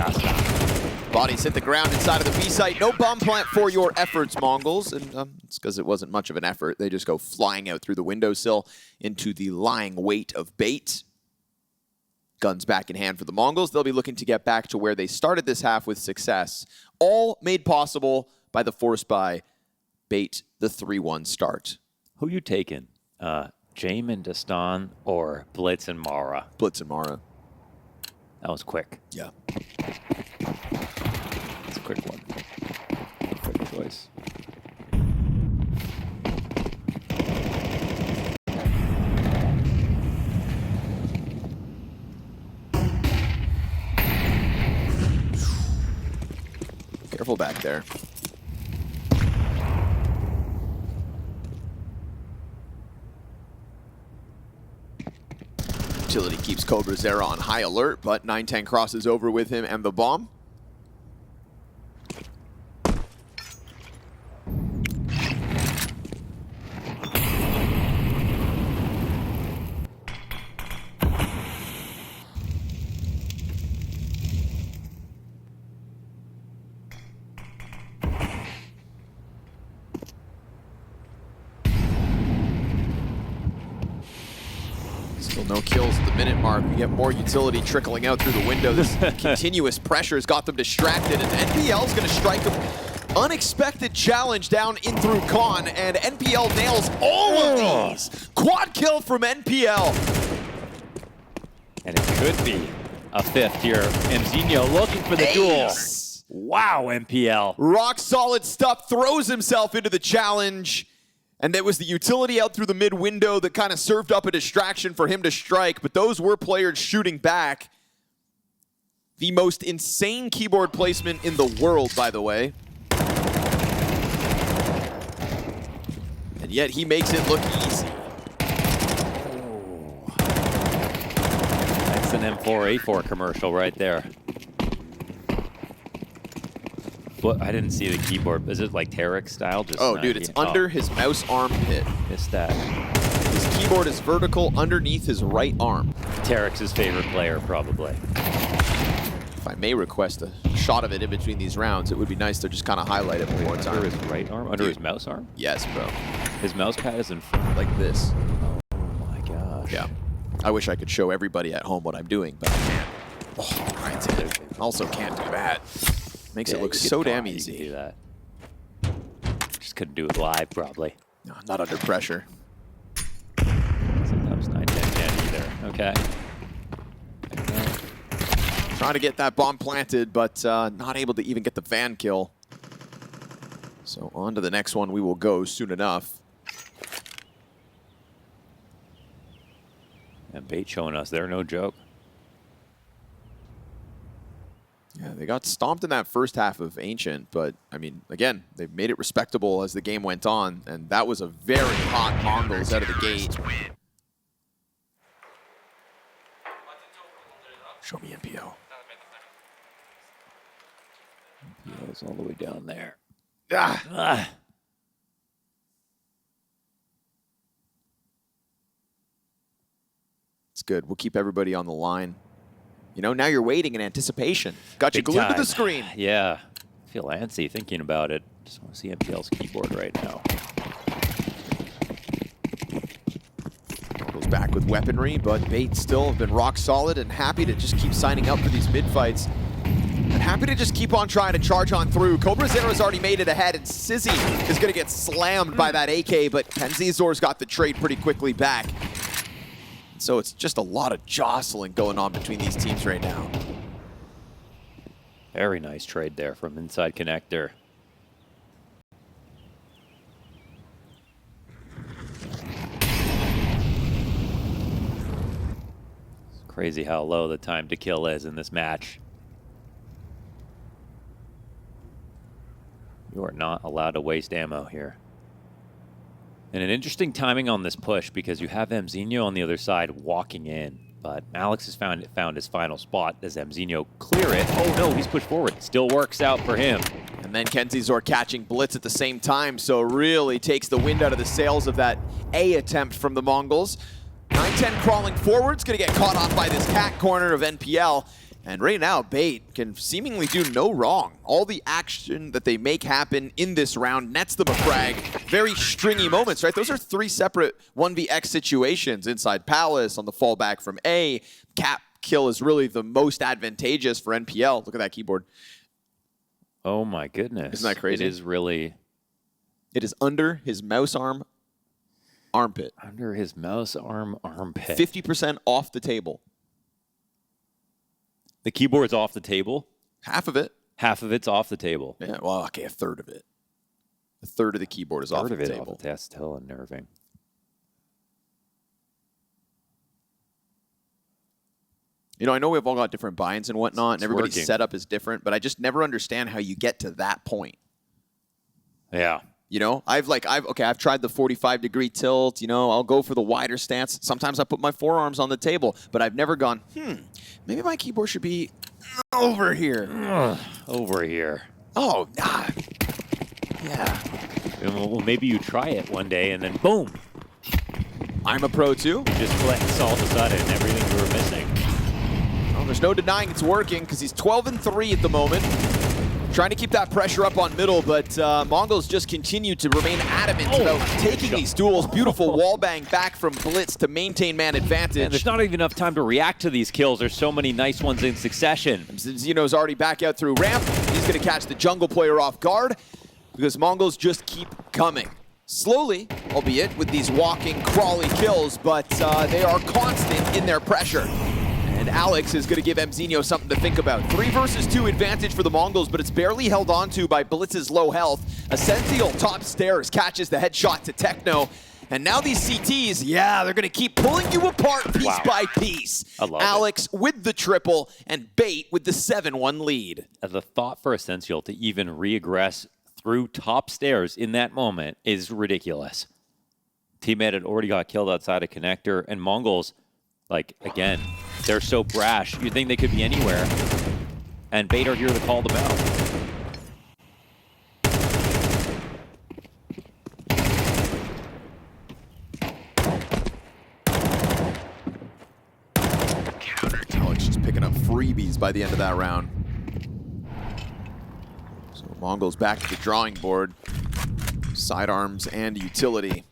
Bodies hit the ground inside of the B site. No bomb plant for your efforts, MongolZ. And it's because it wasn't much of an effort. They just go flying out through the windowsill into the lying weight of Bait. Guns back in hand for the MongolZ. They'll be looking to get back to where they started this half with success. All made possible by the force by Bait, the 3-1 start. Who you taking? Jame and Dastan or Blitz and Mara? Blitz and Mara. That was quick. Yeah. It's a quick one. Quick choice. Careful back there. Utility keeps cobrazera on high alert, but 910 crosses over with him and the bomb. no kills at the minute mark. We get more utility trickling out through the window. This continuous pressure has got them distracted, and NPL's going to strike them. Unexpected challenge down in through Con, and NPL nails all of these. Quad kill from NPL. And it could be a fifth here. MZ looking for the duel. Wow, NPL. Rock solid stuff, throws himself into the challenge. And it was the utility out through the mid window that kind of served up a distraction for him to strike, but those were players shooting back. The most insane keyboard placement in the world, by the way. And yet he makes it look easy. Oh. That's an M4A4 commercial right there. What? I didn't see the keyboard. Is it like Tarek style? Just dude, it's under his mouse armpit. Missed that. His keyboard is vertical underneath his right arm. Tarek's his favorite player, probably. If I may request a shot of it in between these rounds, it would be nice to just kind of highlight it one more time. Under his right arm? Under his mouse arm? Yes, bro. His mouse pad is in front. Like this. Oh my gosh. Yeah. I wish I could show everybody at home what I'm doing, but I can't. Oh, right. Also can't do that. Makes it look so damn easy. You can do that. Just couldn't do it live, probably. No, not under pressure. Sometimes 9-10 can't either. Okay. Trying to get that bomb planted, but not able to even get the van kill. So on to the next one we will go soon enough. And bait showing us they're no joke. Yeah, they got stomped in that first half of Ancient, but, I mean, again, they made it respectable as the game went on, and that was a very hot MongolZ out of the gate. Show me NPO. NPO's all the way down there. Ah. It's good. We'll keep everybody on the line. You know, now you're waiting in anticipation. Got you glued to the screen. Yeah. I feel antsy thinking about it. Just want to see NPL's keyboard right now. Goes back with weaponry, but Bait still have been rock solid and happy to just keep signing up for these mid fights. And happy to just keep on trying to charge on through. cobrazera's already made it ahead, and Sizzy is going to get slammed by that AK, but Penzizor's got the trade pretty quickly back. So it's just a lot of jostling going on between these teams right now. Very nice trade there from inside connector. It's crazy how low the time to kill is in this match. You are not allowed to waste ammo here. And an interesting timing on this push because you have MZ on the other side walking in, but Alex has found his final spot as MZ clear it. Oh no, he's pushed forward. Still works out for him. And then Kenzizor catching Blitz at the same time, so really takes the wind out of the sails of that A attempt from the MongolZ. 9-10 crawling forwards, gonna get caught off by this cat corner of NPL. And right now, Bait can seemingly do no wrong. All the action that they make happen in this round nets them a frag. Very stringy moments, right? Those are 3 separate 1vx situations. Inside Palace, on the fallback from A. Cap kill is really the most advantageous for NPL. Look at that keyboard. Oh my goodness. Isn't that crazy? It is really... It is under his mouse arm armpit. Under his mouse arm armpit. 50% off the table. The keyboard's off the table? Half of it. Half of it's off the table. Yeah, well, okay, a third of it. A third of the keyboard is off the table. That's still unnerving. You know, I know we've all got different binds and whatnot, and everybody's setup is different, but I just never understand how you get to that point. Yeah. You know, I've tried the 45-degree tilt, you know, I'll go for the wider stance. Sometimes I put my forearms on the table, but I've never gone, maybe my keyboard should be over here. Over here. Oh, nah. Yeah. Well, maybe you try it one day and then boom. I'm a pro too. Just flex all of a sudden everything you were missing. Well, there's no denying it's working because he's 12-3 at the moment. Trying to keep that pressure up on middle, but MongolZ just continue to remain adamant about taking these duels. Beautiful wall bang back from Blitz to maintain man advantage. Man, there's not even enough time to react to these kills. There's so many nice ones in succession. Zeno's already back out through ramp. He's going to catch the jungle player off guard because MongolZ just keep coming. Slowly, albeit with these walking, crawly kills, but they are constant in their pressure. And Alex is going to give Mzinho something to think about. 3 versus 2 advantage for the MongolZ, but it's barely held on to by Blitz's low health. Essential top stairs catches the headshot to Techno. And now these CTs, yeah, they're going to keep pulling you apart piece by piece. I love Alex with the triple and Bait with the 7-1 lead. The thought for Essential to even re-aggress through top stairs in that moment is ridiculous. Teammate had already got killed outside a connector, and MongolZ, like, again, they're so brash. You'd think they could be anywhere. And Bait are here to call them out. Alex just picking up freebies by the end of that round. So MongolZ back to the drawing board. Sidearms and utility.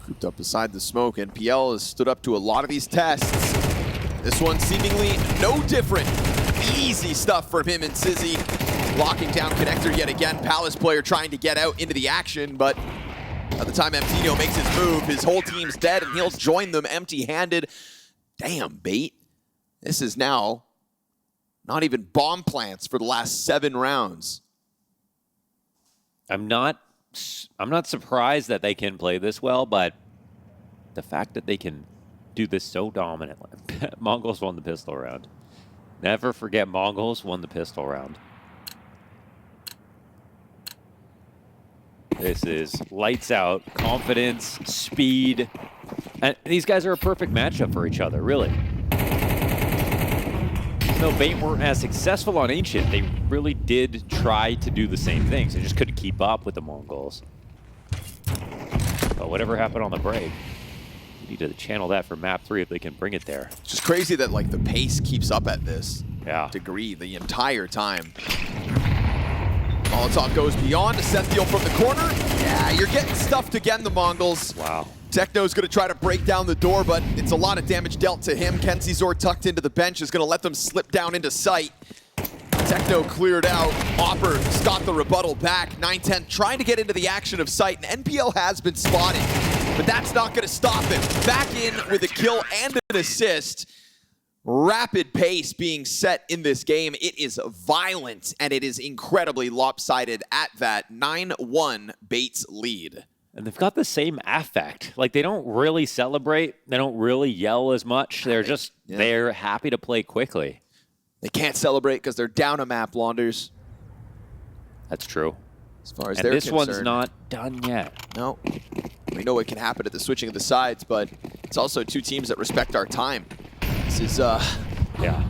Grouped up beside the smoke, NPL has stood up to a lot of these tests. This one seemingly no different. Easy stuff from him and Sizzy. Locking down connector yet again. Palace player trying to get out into the action, but by the time Mzinho makes his move, his whole team's dead and he'll join them empty-handed. Damn, Bait. This is now not even bomb plants for the last 7 rounds. I'm not surprised that they can play this well, but the fact that they can do this so dominantly. MongolZ won the pistol round. Never forget MongolZ won the pistol round. This is lights out, confidence, speed. And these guys are a perfect matchup for each other, really. No, Bait weren't as successful on Ancient. They really did try to do the same things. They just couldn't keep up with the MongolZ. But whatever happened on the break, you need to channel that for map 3 if they can bring it there. It's just crazy that like the pace keeps up at this degree the entire time. Molotov goes beyond to Senthiel from the corner. Yeah, you're getting stuffed again, the MongolZ. Wow. Techno's going to try to break down the door, but it's a lot of damage dealt to him. Kenzizor tucked into the bench is going to let them slip down into sight. Techno cleared out. Opper's got the rebuttal back. 9-10 trying to get into the action of sight, and NPL has been spotted, but that's not going to stop him. Back in with a kill and an assist. Rapid pace being set in this game. It is violent, and it is incredibly lopsided at that. 9-1 Bait's lead. And they've got the same affect. Like, they don't really celebrate. They don't really yell as much. They're just, they're happy to play quickly. They can't celebrate because they're down a map, Launders. That's true. As far as and they're this concerned. one's not done yet. No. We know what can happen at the switching of the sides, but it's also 2 teams that respect our time. This is, yeah.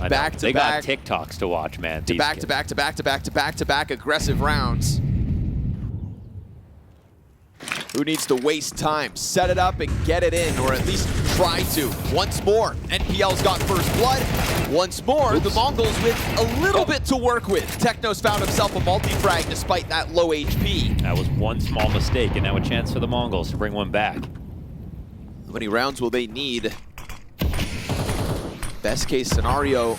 back to they back. They got TikToks to watch, man. Back to back aggressive rounds. Who needs to waste time? Set it up and get it in, or at least try to. Once more, NPL's got first blood. Once more, the MongolZ with a little bit to work with. Techno's found himself a multi-frag despite that low HP. That was one small mistake, and now a chance for the MongolZ to bring one back. How many rounds will they need? Best case scenario,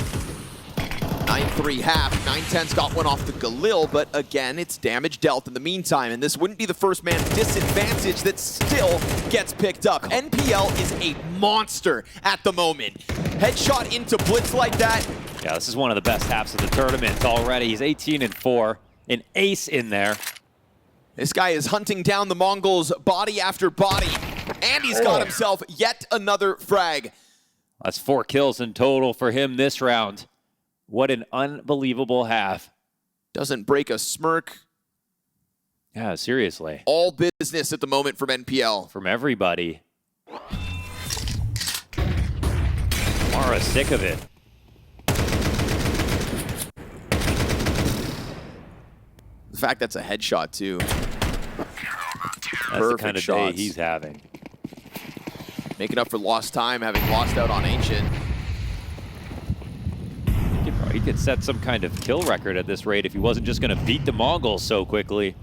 9-3 half. 9-10's got one off the Galil, but again, it's damage dealt in the meantime, and this wouldn't be the first man disadvantage that still gets picked up. NPL is a monster at the moment. Headshot into Blitz like that. Yeah, this is one of the best halves of the tournament already. He's 18-4, an ace in there. This guy is hunting down the MongolZ body after body, and he's got himself yet another frag. That's 4 kills in total for him this round. What an unbelievable half. Doesn't break a smirk. Yeah, seriously. All business at the moment from NPL. From everybody. Mara's sick of it. The fact that's a headshot, too. That's the kind of day he's having. Making up for lost time, having lost out on Ancient. He could set some kind of kill record at this rate if he wasn't just going to beat the MongolZ so quickly.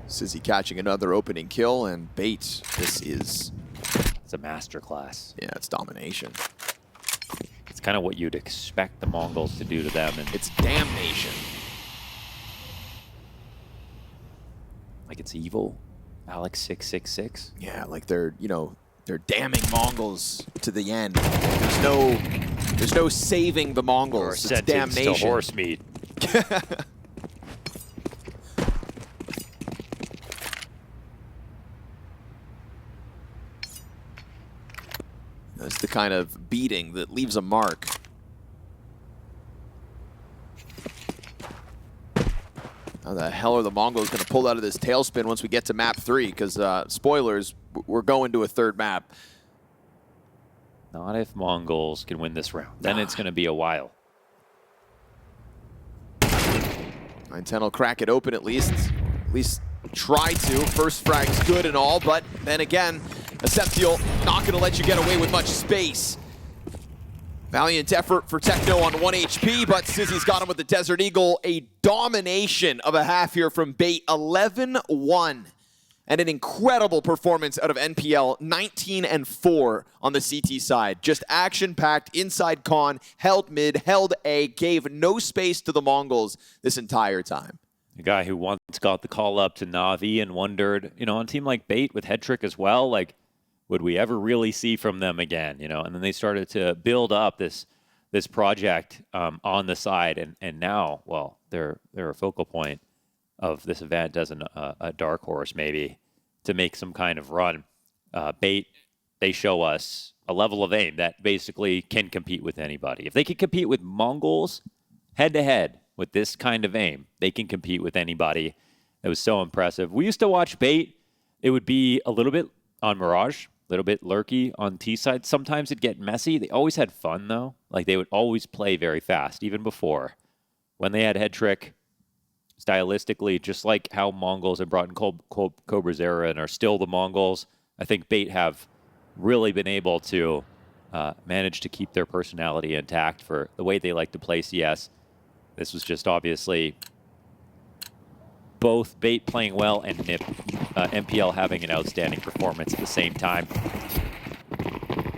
Sizzy catching another opening kill, and Bait, this is... It's a masterclass. Yeah, it's domination. It's kind of what you'd expect the MongolZ to do to them. And it's damnation. Like it's evil. Alex 666. Yeah, like they're, you know, they're damning MongolZ to the end. There's no saving the MongolZ. It's damnation. To horse meat. That's the kind of beating that leaves a mark. How the hell are the MongolZ going to pull out of this tailspin once we get to map 3? Because, spoilers, we're going to a third map. Not if MongolZ can win this round. Then it's going to be a while. 9-10 will crack it open at least. At least try to. First frag's good and all, but then again, Aseptial not going to let you get away with much space. Valiant effort for Techno on 1 HP, but Sizzy's got him with the Desert Eagle. A domination of a half here from Bait, 11-1. And an incredible performance out of NPL, 19-4 on the CT side. Just action-packed, inside con, held mid, held A, gave no space to the MongolZ this entire time. The guy who once got the call up to Na'Vi and wondered, you know, on a team like Bait with Headtrick as well, like, would we ever really see from them again, you know? And then they started to build up this project on the side, and now, well, they're a focal point of this event as a dark horse maybe to make some kind of run. Bait, they show us a level of aim that basically can compete with anybody. If they can compete with MongolZ head-to-head with this kind of aim, they can compete with anybody. It was so impressive. We used to watch Bait. It would be a little bit on Mirage, a little bit lurky on T side. Sometimes it'd get messy. They always had fun, though. Like, they would always play very fast, even before. When they had Headtrick, stylistically, just like how MongolZ have brought in cobrazera and are still the MongolZ, I think Bait have really been able to manage to keep their personality intact for the way they like to play CS. This was just obviously both Bait playing well and MPL having an outstanding performance at the same time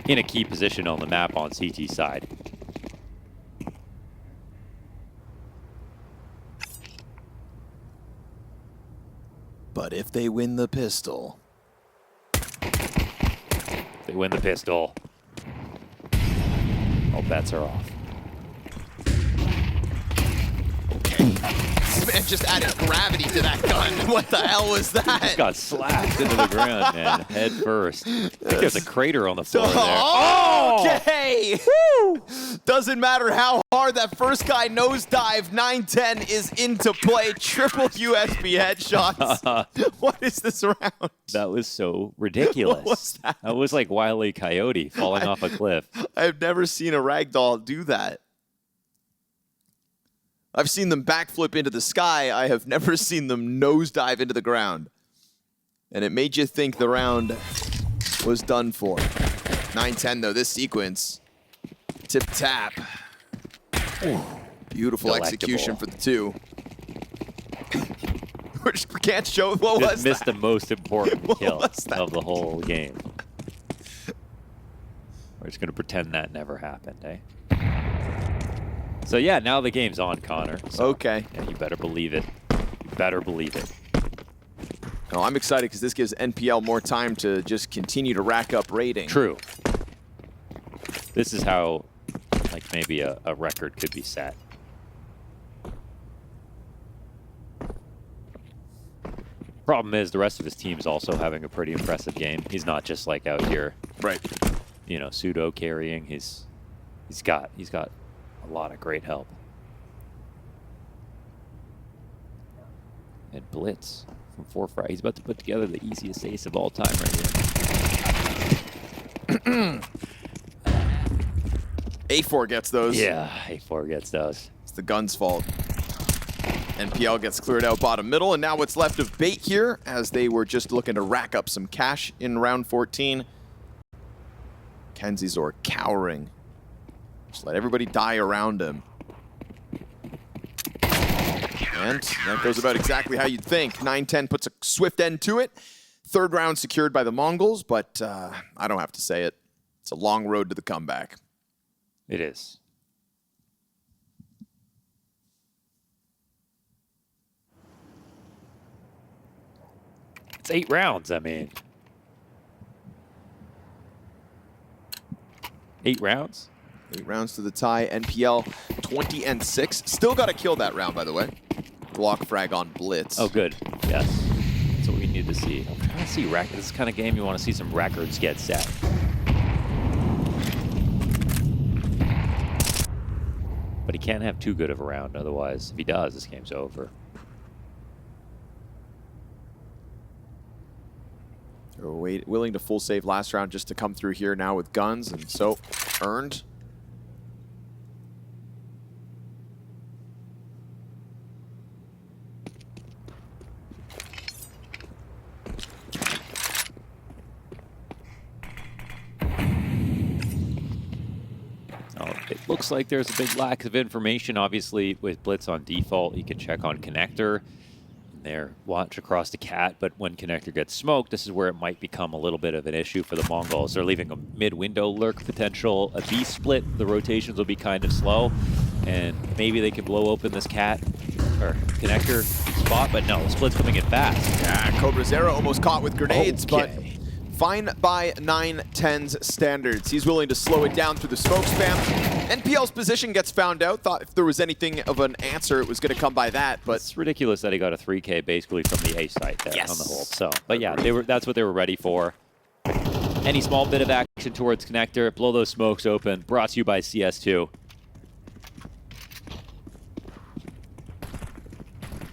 in a key position on the map on CT side. But if they win the pistol... They win the pistol. All bets are off. Okay. This man just added gravity to that gun. What the hell was that? Just got slashed into the ground, man. Head first. I think there's a crater on the floor there. Oh, okay. Woo! Doesn't matter how hard that first guy nosedive, 9-10 is into play. Triple USB headshots. What is this round? That was so ridiculous. What was that? That was like Wile E. Coyote falling off a cliff. I've never seen a ragdoll do that. I've seen them backflip into the sky. I have never seen them nosedive into the ground. And it made you think the round was done for. 9-10 though, this sequence. Tip-tap. Beautiful execution for the two. We can't show, what was that? Missed the most important kill of the whole game. We're just going to pretend that never happened, eh? So yeah, now the game's on, Connor. So, okay. Yeah, you better believe it. You better believe it. Oh, I'm excited because this gives NPL more time to just continue to rack up rating. True. This is how, like, maybe a record could be set. Problem is, the rest of his team's also having a pretty impressive game. He's not just like out here, right? You know, pseudo carrying. He's got A lot of great help. And Blitz from 4-Fry. He's about to put together the easiest ace of all time right here. A4 gets those. Yeah, A4 gets those. It's the gun's fault. NPL gets cleared out bottom middle, and now what's left of Bait here, as they were just looking to rack up some cash in round 14. Kenzizor cowering. Just let everybody die around him. And that goes about exactly how you'd think. 9-10 puts a swift end to it. Third round secured by the Mongols, but I don't have to say it. It's a long road to the comeback. It is. It's 8 rounds, I mean. 8 rounds? 8 rounds to the tie. NPL 20-6. Still got to kill that round, by the way. Block frag on Blitz. Oh, good. Yes. That's what we need to see. I'm trying to see records. This is the kind of game you want to see some records get set. But he can't have too good of a round, otherwise, if he does, this game's over. They're willing to full save last round just to come through here now with guns, and so earned. It looks like there's a big lack of information. Obviously, with Blitz on default, you can check on connector. There, watch across the cat, but when connector gets smoked, this is where it might become a little bit of an issue for the Mongols. They're leaving a mid-window lurk potential. A B split, the rotations will be kind of slow, and maybe they can blow open this cat or connector spot, but no, split's coming in fast. Yeah, cobrazera almost caught with grenades, but fine by 9-10's standards. He's willing to slow it down through the smoke spam. NPL's position gets found out. Thought if there was anything of an answer, it was going to come by that. But it's ridiculous that he got a 3K basically from the A site there on the hold. So, but yeah, that's what they were ready for. Any small bit of action towards connector, blow those smokes open. Brought to you by CS2.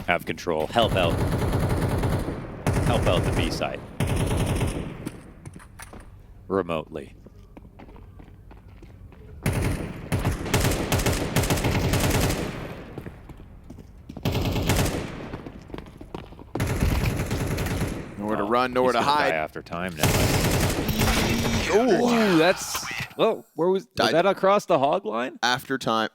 Have control. Help out. Help out the B site. Remotely. Nowhere to run, nowhere to hide. After time now. Ooh, that's. Well, where was that across the hog line? After time.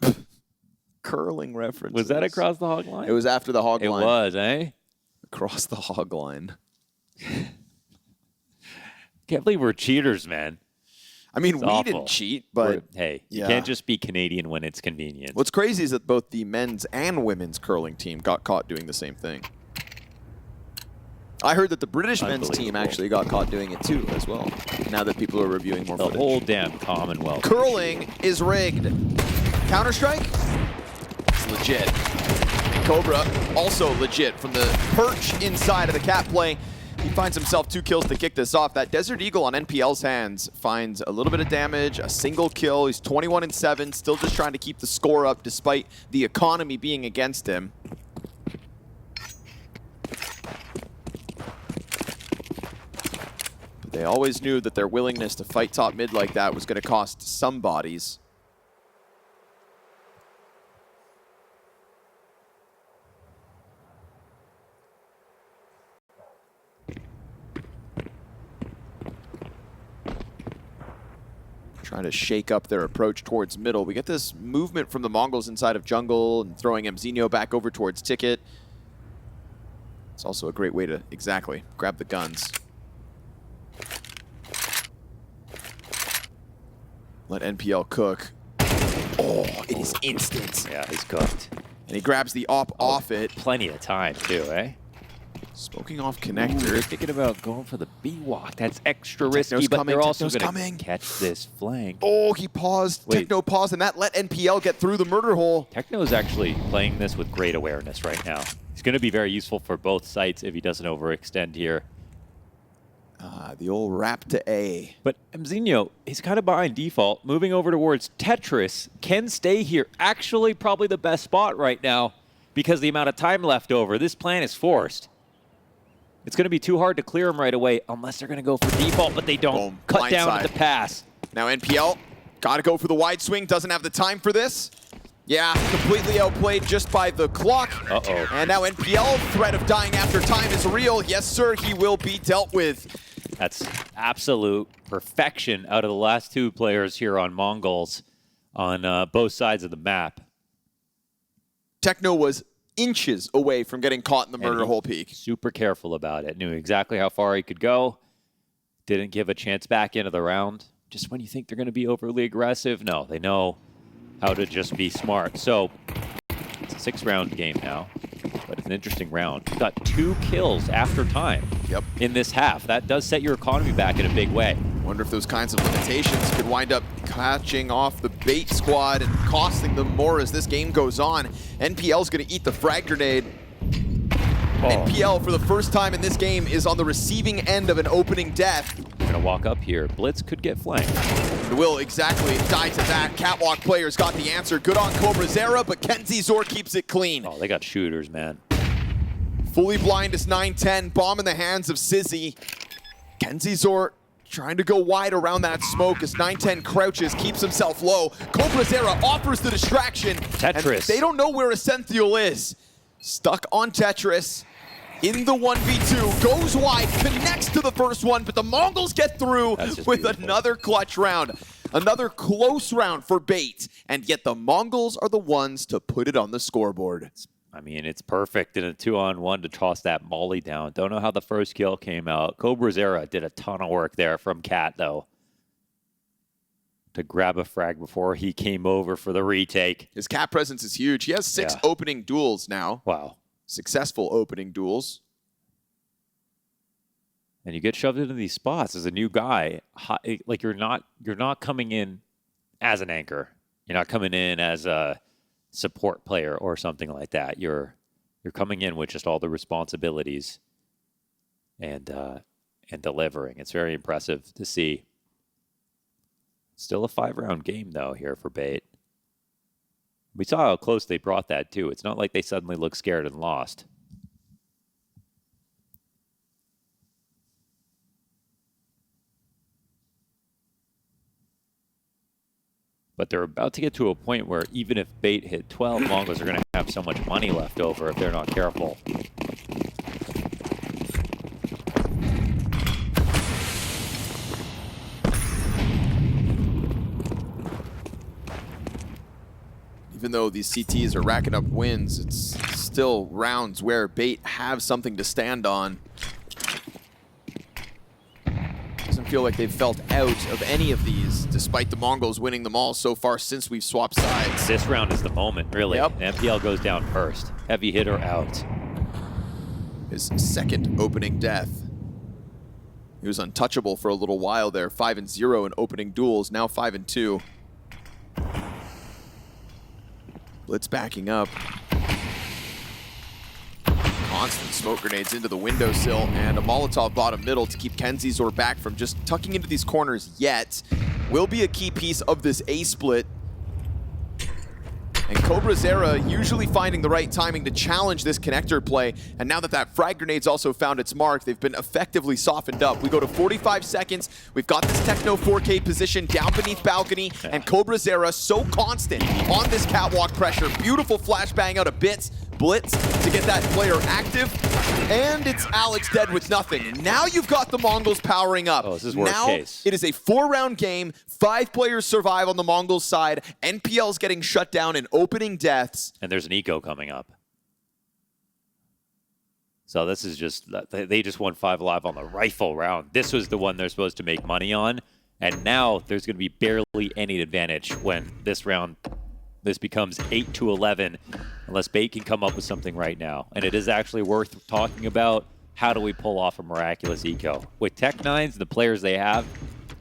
Curling reference. Was that across the hog line? It was after the hog line. It was, eh? Across the hog line. Can't believe we're cheaters, man. I mean, we didn't cheat, but hey, you can't just be Canadian when it's convenient. What's crazy is that both the men's and women's curling team got caught doing the same thing. I heard that the British men's team actually got caught doing it too, as well. Now that people are reviewing more footage. The whole damn Commonwealth. Curling is rigged. Counter-Strike? It's legit. Cobra, also legit from the perch inside of the cat play. He finds himself 2 kills to kick this off. That Desert Eagle on NPL's hands finds a little bit of damage, a single kill. He's 21-7, still just trying to keep the score up despite the economy being against him. But they always knew that their willingness to fight top mid like that was going to cost some bodies. Trying to shake up their approach towards middle. We get this movement from the Mongols inside of jungle and throwing Mzinho back over towards Ticket. It's also a great way to, grab the guns. Let NPL cook. Oh, it is instant. Yeah, he's cooked. And he grabs the op off it. Plenty of time, too, eh? Smoking off connector. Ooh, they're thinking about going for the B walk. That's extra risky, but they're also going to catch this flank. Oh, he paused. Wait. Techno paused, and that let NPL get through the murder hole. Techno is actually playing this with great awareness right now. He's going to be very useful for both sites if he doesn't overextend here. The old wrap to A. But MZ, he's kind of behind default. Moving over towards Tetris, can stay here. Actually, probably the best spot right now because the amount of time left over. This plan is forced. It's going to be too hard to clear him right away unless they're going to go for default, but they don't. Boom. Cut down Blindside. at the pass. Now NPL, got to go for the wide swing. Doesn't have the time for this. Yeah, completely outplayed just by the clock. Uh-oh. And now NPL, threat of dying after time is real. Yes, sir, he will be dealt with. That's absolute perfection out of the last two players here on MongolZ on both sides of the map. Techno was inches away from getting caught in the murder hole peak. Super careful about it. Knew exactly how far he could go. Didn't give a chance back into the round. Just when you think they're going to be overly aggressive, no, they know how to just be smart. So it's a 6-round game now, but it's an interesting round. You've got 2 kills after time in this half. That does set your economy back in a big way. Wonder if those kinds of limitations could wind up catching off the bait squad and costing them more as this game goes on. NPL's going to eat the frag grenade. NPL, for the first time in this game, is on the receiving end of an opening death. We're going to walk up here. Blitz could get flanked. Will exactly die to that. Catwalk players got the answer. Good on cobrazera, but KenZor keeps it clean. Oh, they got shooters, man. Fully blind is 9-10. Bomb in the hands of Sizzy. KenZor trying to go wide around that smoke as 9-10 crouches, keeps himself low. cobrazera offers the distraction. Tetris. And they don't know where Essential is. Stuck on Tetris. In the 1v2, goes wide, connects to the first one, but the MongolZ get through with another clutch round. Another close round for bait, and yet the MongolZ are the ones to put it on the scoreboard. I mean, it's perfect in a 2-on-1 to toss that molly down. Don't know how the first kill came out. cobrazera did a ton of work there from Cat, though, to grab a frag before he came over for the retake. His Cat presence is huge. He has 6 opening duels now. Wow. Successful opening duels. And you get shoved into these spots as a new guy. Like you're not coming in as an anchor. You're not coming in as a support player or something like that. You're coming in with just all the responsibilities and delivering. It's very impressive to see. Still a 5-round game though here for bait. We saw how close they brought that, too. It's not like they suddenly looked scared and lost. But they're about to get to a point where even if bait hit 12, MongolZ are going to have so much money left over if they're not careful. Even though these CTs are racking up wins, it's still rounds where bait have something to stand on. Doesn't feel like they've felt out of any of these, despite the MongolZ winning them all so far since we've swapped sides. This round is the moment, really. Yep. MPL goes down first. Heavy hitter out. His second opening death. He was untouchable for a little while there. 5-0 in opening duels, now 5-2. Blitz backing up. Constant smoke grenades into the windowsill and a Molotov bottom middle to keep KenZor back from just tucking into these corners yet. Will be a key piece of this A split. And cobrazera usually finding the right timing to challenge this connector play. And now that that frag grenade's also found its mark, they've been effectively softened up. We go to 45 seconds. We've got this Techno 4K position down beneath balcony, and cobrazera so constant on this catwalk pressure. Beautiful flashbang out of bits. Blitz to get that player active, and it's Alex dead with nothing. And now you've got the MongolZ powering up. Oh, this is worst now case. It is a 4-round game. 5 players survive on the MongolZ side. NPL's getting shut down in opening deaths. And there's an eco coming up. So this is just, they just won 5 alive on the rifle round. This was the one they're supposed to make money on. And now there's going to be barely any advantage when this round, this becomes 8-11, unless bait can come up with something right now. And it is actually worth talking about, how do we pull off a miraculous eco? With Tech9s, the players they have,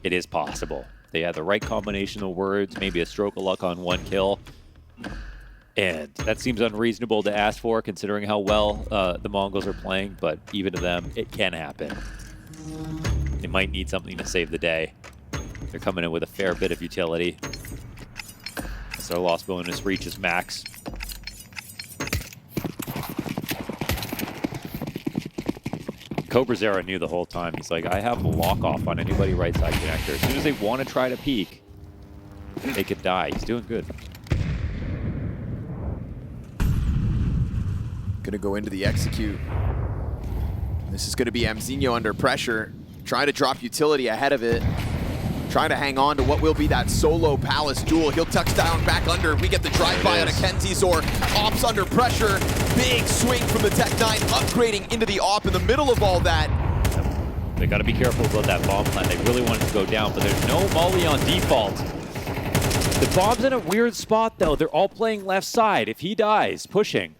it is possible. They have the right combination of words, maybe a stroke of luck on 1 kill. And that seems unreasonable to ask for, considering how well the MongolZ are playing, but even to them, it can happen. They might need something to save the day. They're coming in with a fair bit of utility. As their loss bonus reaches max. cobrazera knew the whole time. He's like, I have a lock off on anybody right side connector. As soon as they want to try to peek, they could die. He's doing good. Gonna go into the execute. This is gonna be MZ under pressure. Trying to drop utility ahead of it. Trying to hang on to what will be that solo Palace duel. He'll touch down back under. We get the drive-by on a Kenzizor. Ops under pressure. Big swing from the Tech-9, upgrading into the op in the middle of all that. They got to be careful about that bomb plant. They really want it to go down, but there's no molly on default. The bomb's in a weird spot, though. They're all playing left side. If he dies, pushing.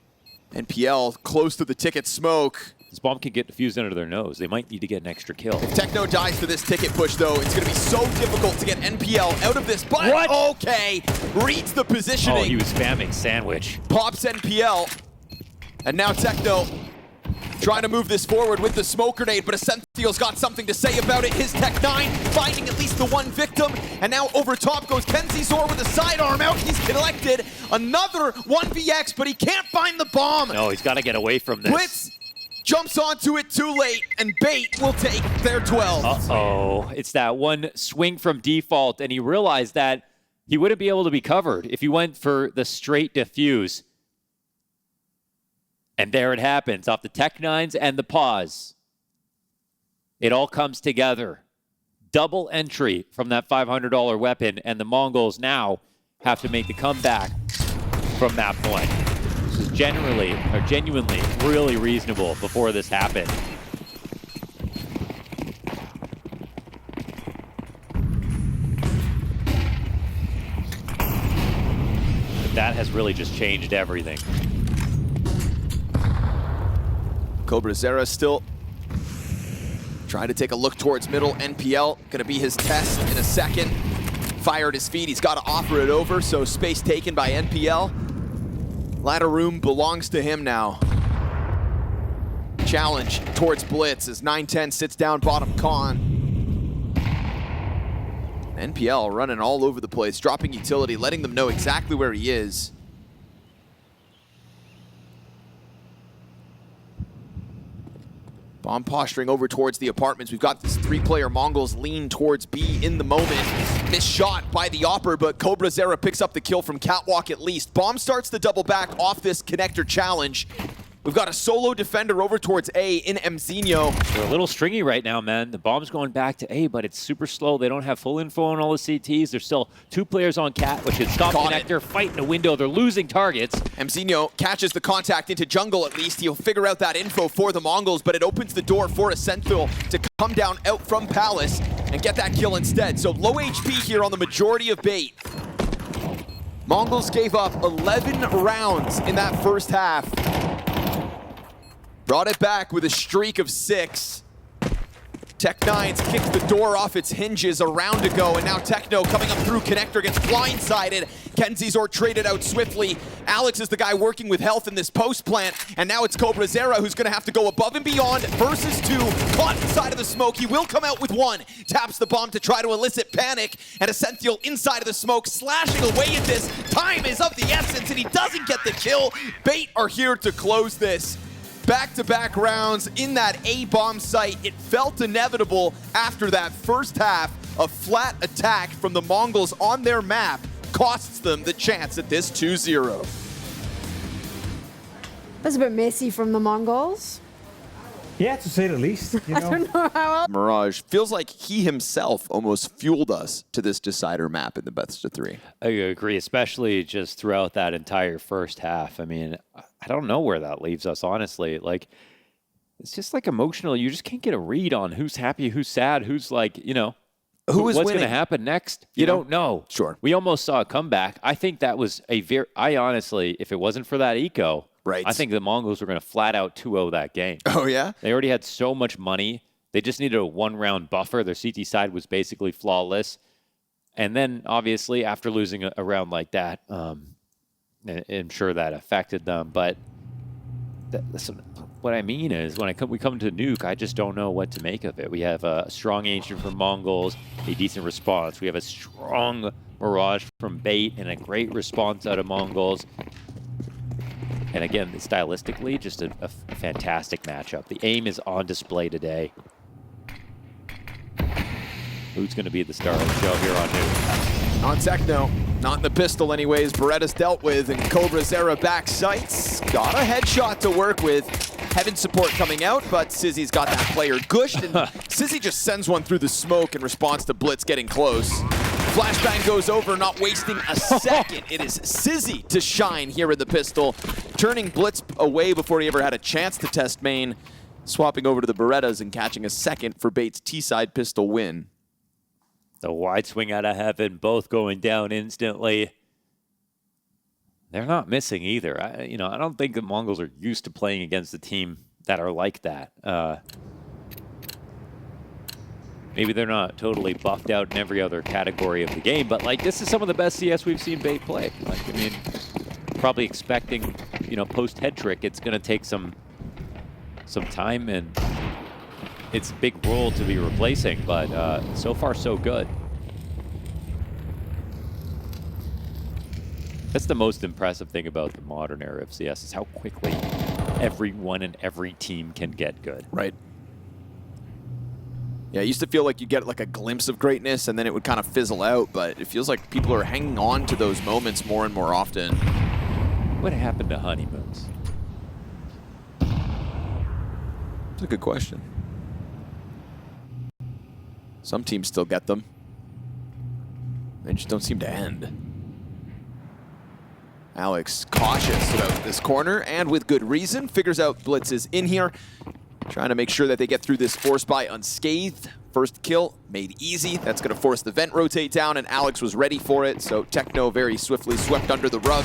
NPL close to the ticket smoke. This bomb can get diffused under their nose. They might need to get an extra kill. If Techno dies to this ticket push, though, it's going to be so difficult to get NPL out of this. But what? Okay, reads the positioning. Oh, he was spamming sandwich. Pops NPL. And now Techno trying to move this forward with the smoke grenade, but Essential's got something to say about it. His Tech-9 finding at least the one victim. And now over top goes Kenzizor with a sidearm out. He's collected another 1vx, but he can't find the bomb. No, he's got to get away from this. Blitz jumps onto it too late, and Bait will take their 12. Uh-oh. It's that one swing from default, and he realized that he wouldn't be able to be covered if he went for the straight diffuse. And there it happens, off the Tech-9s and the pause. It all comes together. Double entry from that $500 weapon, and the MongolZ now have to make the comeback from that point. This is genuinely really reasonable before this happened. But that has really just changed everything. cobrazera still trying to take a look towards middle. NPL gonna be his test in a second. Fired his feet, he's got to offer it over, so space taken by NPL. Ladder room belongs to him now. Challenge towards Blitz as 9-10 sits down bottom con. NPL running all over the place, dropping utility, letting them know exactly where he is. Bomb posturing over towards the apartments. We've got this three-player MongolZ lean towards B in the moment. Missed shot by the Opper, but cobrazera picks up the kill from Catwalk at least. Bomb starts to double back off this connector challenge. We've got a solo defender over towards A in MZinho. They're a little stringy right now, man. The bomb's going back to A, but it's super slow. They don't have full info on all the CTs. There's still two players on Cat, which should stop connector, fighting a window. They're losing targets. MZinho catches the contact into jungle at least. He'll figure out that info for the MongolZ, but it opens the door for Essential to come down out from Palace and get that kill instead. So low HP here on the majority of Bait. MongolZ gave up 11 rounds in that first half. Brought it back with a streak of 6. Tech-9's kicked the door off its hinges a round ago, and now Techno coming up through connector gets blindsided. Kenzizor traded out swiftly. Alex is the guy working with health in this post plant, and now it's cobrazera who's gonna have to go above and beyond versus 2. Caught inside of the smoke, he will come out with 1. Taps the bomb to try to elicit panic, and Essential inside of the smoke, slashing away at this. Time is of the essence, and he doesn't get the kill. Bait are here to close this. Back-to-back rounds in that A-bomb site. It felt inevitable after that first half. A flat attack from the MongolZ on their map costs them the chance at this 2-0. That's a bit messy from the MongolZ. Yeah, to say the least. You know. I don't know how else. Mirage feels like he himself almost fueled us to this decider map in the best of 3. I agree, especially just throughout that entire first half. I mean, I don't know where that leaves us, honestly. Like, it's just like emotional. You just can't get a read on who's happy, who's sad, who's like, you know, who is what's winning? going to happen next. You don't know. Sure. We almost saw a comeback. I think that was I honestly, if it wasn't for that eco, right, I think the MongolZ were going to flat out 2-0 that game. Oh, yeah? They already had so much money. They just needed a 1-round buffer. Their CT side was basically flawless. And then, obviously, after losing a round like that, I'm sure that affected them. But listen, what I mean is, when we come to Nuke, I just don't know what to make of it. We have a strong Ancient from MongolZ, a decent response. We have a strong Mirage from Bait, and a great response out of MongolZ. And again, stylistically, just a fantastic matchup. The aim is on display today. Who's going to be the star of the show here on Nuke? On Techno, not in the pistol anyways. Beretta's dealt with, and cobrazera back sights. Got a headshot to work with. Heaven support coming out, but Sizzy's got that player gushed, and Sizzy just sends one through the smoke in response to Blitz getting close. Flashbang goes over, not wasting a second. It is Sizzy to shine here in the pistol, turning Blitz away before he ever had a chance to test main, swapping over to the Berettas and catching a second for Bait's T-side pistol win. The wide swing out of Heaven, both going down instantly. They're not missing either. I don't think the MongolZ are used to playing against a team that are like that. Maybe they're not totally buffed out in every other category of the game, but like this is some of the best CS we've seen Bait play. Like, I mean, probably expecting, post head trick, it's going to take some time, and it's a big role to be replacing, but so far so good. That's the most impressive thing about the modern era of CS, is how quickly everyone and every team can get good. Right. Yeah, it used to feel like you get like a glimpse of greatness and then it would kind of fizzle out, but it feels like people are hanging on to those moments more and more often. What happened to honeymoons? That's a good question. Some teams still get them. They just don't seem to end. Alex cautious about this corner, and with good reason. Figures out Blitz is in here, trying to make sure that they get through this force buy unscathed. First kill made easy. That's going to force the vent rotate down, and Alex was ready for it, so Techno very swiftly swept under the rug.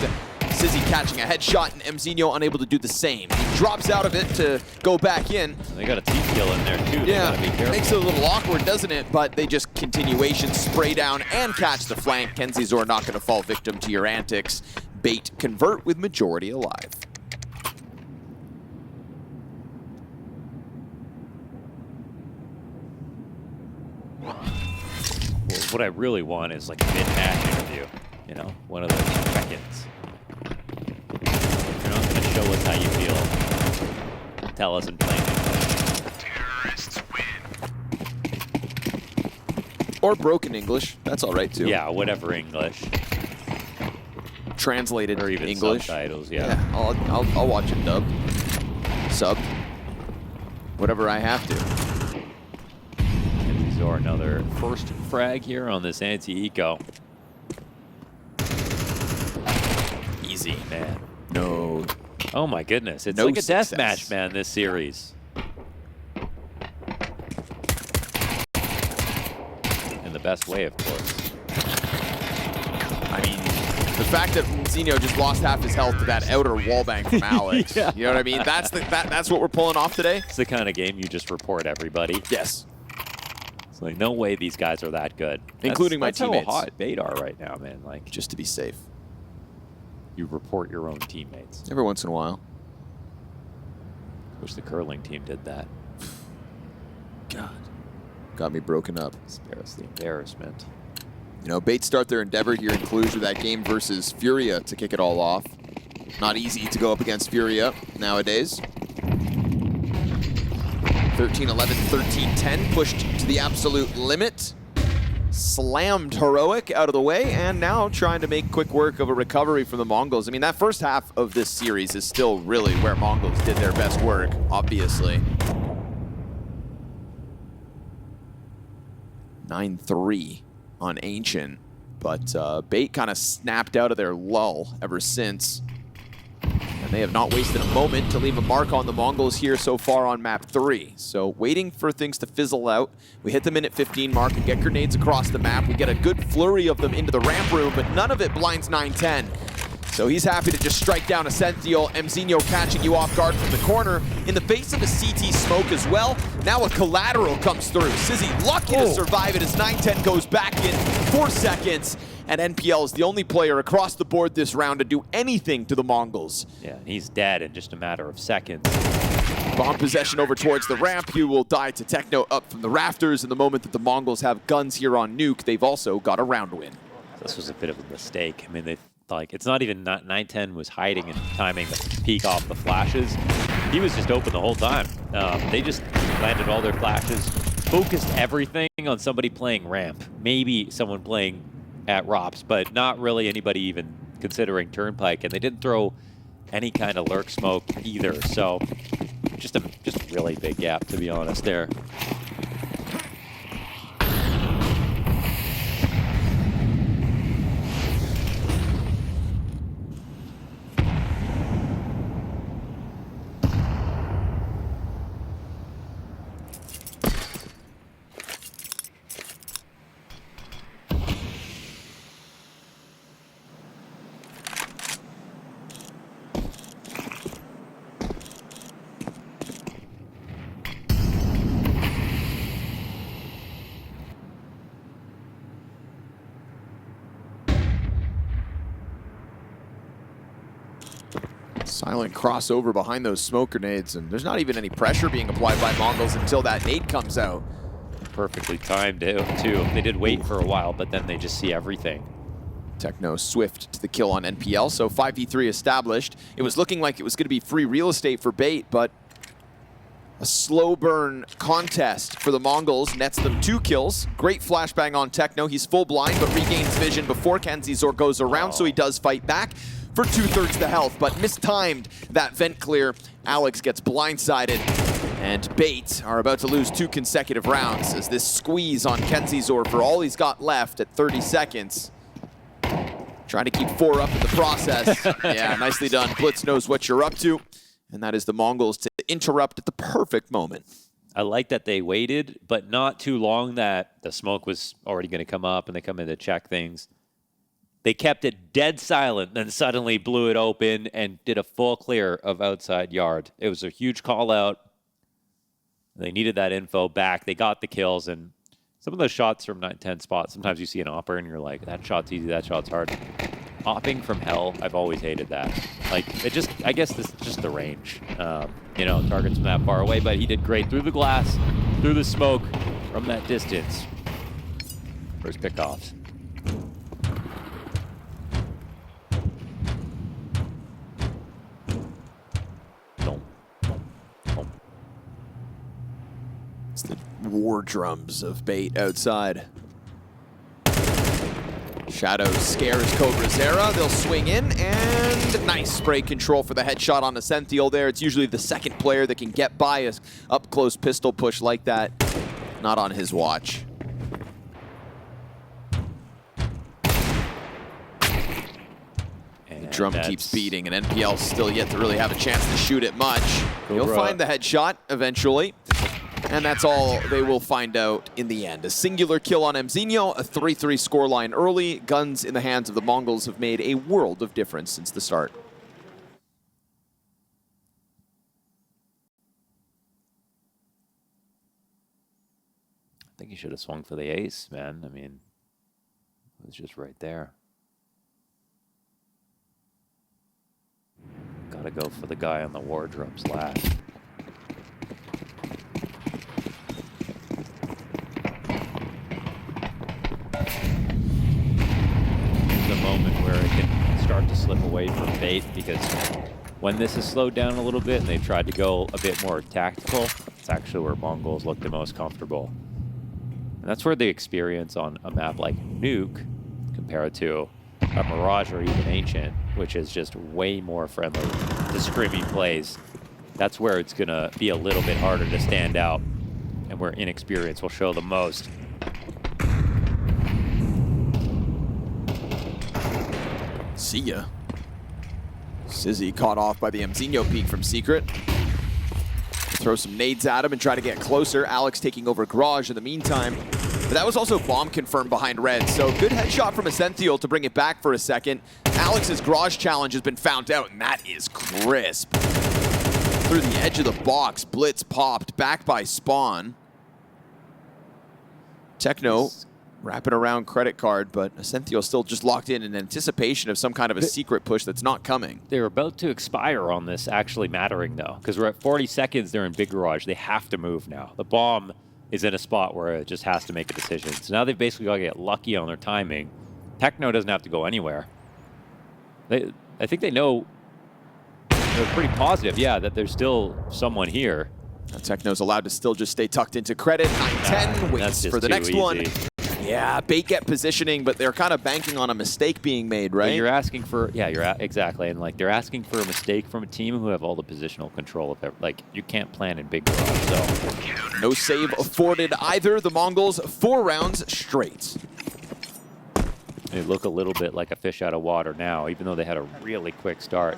Sizzy catching a headshot, and MZinho unable to do the same. He drops out of it to go back in. They got a T-kill in there too. Yeah, they gotta be careful. Makes it a little awkward, doesn't it? But they just continuation, spray down, and catch the flank. Kenzizor not going to fall victim to your antics. Bait convert with majority alive. Well, what I really want is like a mid-match interview, one of those check-ins. You're not going to show us how you feel. Tell us in plain English. Terrorists win. Or broken English. That's all right too. Yeah, whatever English. Translated or even English. Subtitles, yeah. I'll watch it dub. Sub. Whatever I have to. Kenzizor, another first frag here on this anti-eco. Easy, man. No. Oh my goodness, it's No like a success. deathmatch, man, this series. In the best way, of course. I mean, the fact that Zeno just lost half his health to that outer wallbang from Alex. Yeah. You know what I mean? That's what we're pulling off today. It's the kind of game you just report everybody. Yes. It's like, no way these guys are that good. Including my that's teammates. how hot Bait are right now, man. Like, Just to be safe. you report your own teammates. Every once in a while. Wish the curling team did that. God. Got me broken up. Spares the embarrassment. Bait start their endeavor here in Cluj with that game versus FURIA to kick it all off. Not easy to go up against FURIA nowadays. 13-11, 13-10, pushed to the absolute limit. Slammed Heroic out of the way, and now trying to make quick work of a recovery from the MongolZ. I mean, that first half of this series is still really where MongolZ did their best work, obviously. 9-3 on Ancient, but Bait kind of snapped out of their lull ever since. And they have not wasted a moment to leave a mark on the MongolZ here so far on map 3. So waiting for things to fizzle out. We hit the minute 15 mark and get grenades across the map. We get a good flurry of them into the ramp room, but none of it blinds 9-10. So he's happy to just strike down a Sentinel. MZinho catching you off guard from the corner in the face of a CT smoke as well. Now a collateral comes through. Sizzy lucky to survive it as 9-10 goes back in 4 seconds. And NPL is the only player across the board this round to do anything to the MongolZ. Yeah, he's dead in just a matter of seconds. Bomb possession over towards the ramp. You will die to Techno up from the rafters. In the moment that the Mongols have guns here on Nuke, they've also got a round win. This was a bit of a mistake. I mean, they like it's not even 910 was hiding and timing the peek off the flashes. He was just open the whole time. They just landed all their flashes, focused everything on somebody playing ramp, maybe someone playing at ROPS, but not really anybody even considering Turnpike, and they didn't throw any kind of lurk smoke either. So just a really big gap, to be honest, there. Silent crossover behind those smoke grenades, and there's not even any pressure being applied by MongolZ until that nade comes out. Perfectly timed, too. They did wait for a while, but then they just see everything. Techno swift to the kill on NPL, so 5v3 established. It was looking like it was going to be free real estate for Bait, but a slow burn contest for the MongolZ nets them 2 kills. Great flashbang on Techno. He's full blind, but regains vision before KenZor goes around, so he does fight back for 2/3 the health, but mistimed that vent clear. Alex gets blindsided, and Bait are about to lose 2 consecutive rounds as this squeeze on KenZor for all he's got left at 30 seconds. Trying to keep 4 up in the process. Yeah, nicely done. Blitz knows what you're up to, and that is the MongolZ to interrupt at the perfect moment. I like that they waited, but not too long that the smoke was already going to come up and they come in to check things. They kept it dead silent, then suddenly blew it open and did a full clear of outside yard. It was a huge call out. They needed that info back. They got the kills, and some of those shots from 9-10 spots, sometimes you see an opper and you're like, that shot's easy, that shot's hard. Opping from hell, I've always hated that. Like, it just, I guess this is just the range. You know, targets from that far away, but he did great through the glass, through the smoke, from that distance. First pickoffs. It's the war drums of Bait outside. Shadow scares cobrazera. They'll swing in, and nice spray control for the headshot on Ascenthiel there. It's usually the second player that can get by a up-close pistol push like that. Not on his watch. The drum keeps beating, and NPL still yet to really have a chance to shoot it much. He'll find the headshot eventually. And that's all they will find out in the end. A singular kill on MZ, a 3-3 scoreline early. Guns in the hands of the MongolZ have made a world of difference since the start. I think he should have swung for the ace, man. I mean, it was just right there. Gotta go for the guy on the war drums last. Moment where it can start to slip away from Bait, because when this is slowed down a little bit and they've tried to go a bit more tactical, it's actually where MongolZ look the most comfortable. And that's where the experience on a map like Nuke compared to a Mirage or even Ancient, which is just way more friendly to scrimmy plays. That's where it's going to be a little bit harder to stand out and where inexperience will show the most. See ya. Sizzy caught off by the MZ peek from Secret. Throw some nades at him and try to get closer. Alex taking over Garage in the meantime. But that was also bomb confirmed behind Red. So good headshot from Ascenthiel to bring it back for a second. Alex's Garage challenge has been found out, and that is crisp. Through the edge of the box, Blitz popped, back by Spawn. Techno wrapping around credit card, but Ascencio still just locked in anticipation of some kind of a secret push that's not coming. They're about to expire on this actually mattering, though, because we're at 40 seconds. They're in Big Garage. They have to move now. The bomb is in a spot where it just has to make a decision. So now they've basically got to get lucky on their timing. Techno doesn't have to go anywhere. I think they know, they're pretty positive, yeah, that there's still someone here. Techno's allowed to still just stay tucked into credit. 9-10, waits for the next one. Yeah, bait get positioning, but they're kind of banking on a mistake being made, right? But you're asking for, yeah, exactly. And like, they're asking for a mistake from a team who have all the positional control of it. Like, you can't plan in Big Garage, so. No save afforded either. The Mongols 4 rounds straight. They look a little bit like a fish out of water now, even though they had a really quick start.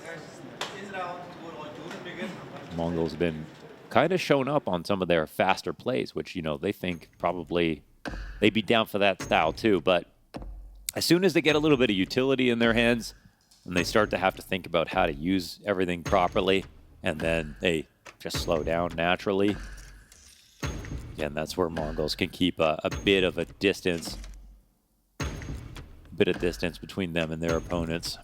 Mongols have been kind of shown up on some of their faster plays, which, you know, they think probably they'd be down for that style too. But as soon as they get a little bit of utility in their hands and they start to have to think about how to use everything properly, and then they just slow down naturally, and that's where Mongols can keep a bit of a distance, between them and their opponents.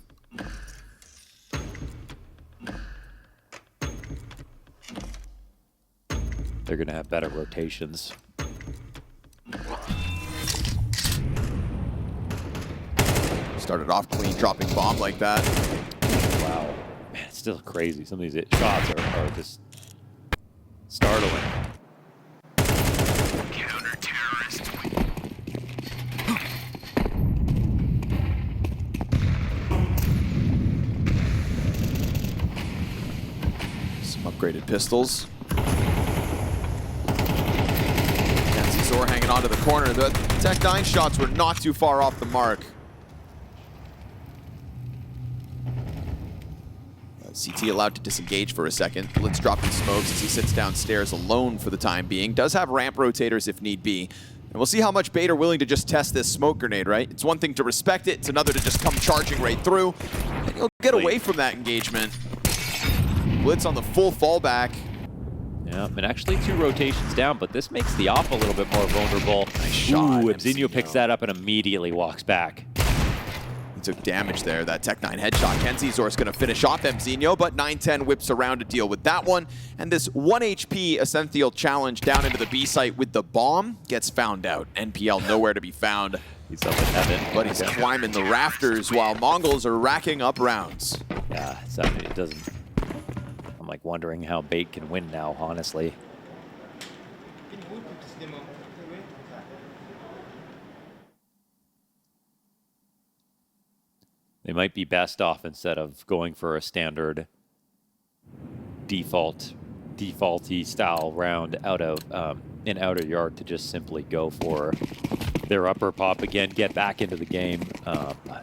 They're going to have better rotations. Started off clean, dropping bomb like that. Wow. Man, it's still crazy. Some of these shots are just startling. Counter-terrorist. Some upgraded pistols. Zor hanging onto the corner. The Tech 9 shots were not too far off the mark. CT allowed to disengage for a second. Blitz dropping smokes as he sits downstairs alone for the time being. Does have ramp rotators if need be. And we'll see how much Bait are willing to just test this smoke grenade, right? It's one thing to respect it. It's another to just come charging right through. And he'll get away from that engagement. Blitz on the full fallback. Yeah, and actually 2 rotations down, but this makes the off a little bit more vulnerable. Nice shot. Ooh, Abzinho picks that up and immediately walks back. He took damage there, that Tech 9 headshot. Kenzizor's going to finish off Abzinho, but 9-10 whips around to deal with that one. And this 1 HP Ascencio challenge down into the B site with the bomb gets found out. NPL nowhere to be found. He's up in heaven. But he's climbing the rafters while Mongols are racking up rounds. Yeah, so it doesn't... I'm like wondering how Bait can win now, honestly. They might be best off, instead of going for a standard defaulty style round out of in outer yard, to just simply go for their upper pop again, get back into the game.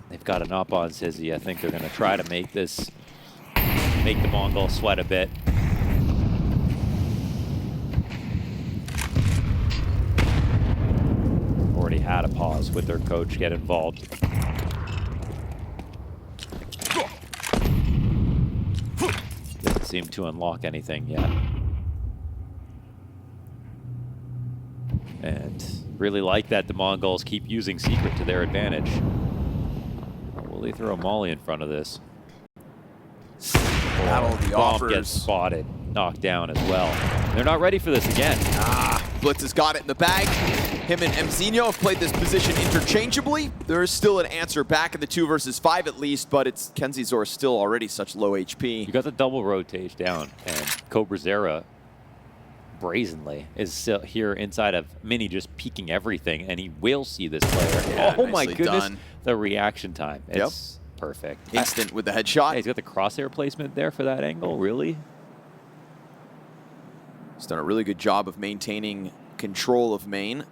They've got an up on Sizzy. I think they're going to try to make this, make the Mongol sweat a bit. Already had a pause with their coach get involved. Didn't seem to unlock anything yet. And really like that the Mongols keep using Secret to their advantage. Will they throw a molly in front of this? Battle of the Bomb offers. gets spotted, knocked down as well. They're not ready for this again. Blitz has got it in the bag. Him and Abzinho have played this position interchangeably. There is still an answer back in the 2 versus 5 at least, but it's Kenzizor still already such low HP. You got the double rotate down, and cobrazera brazenly is still here inside of Mini, just peeking everything, and he will see this player. Yeah, oh my nicely goodness, done. The reaction time. It's perfect. Instant with the headshot. Yeah, he's got the crosshair placement there for that angle, really? He's done a really good job of maintaining control of main.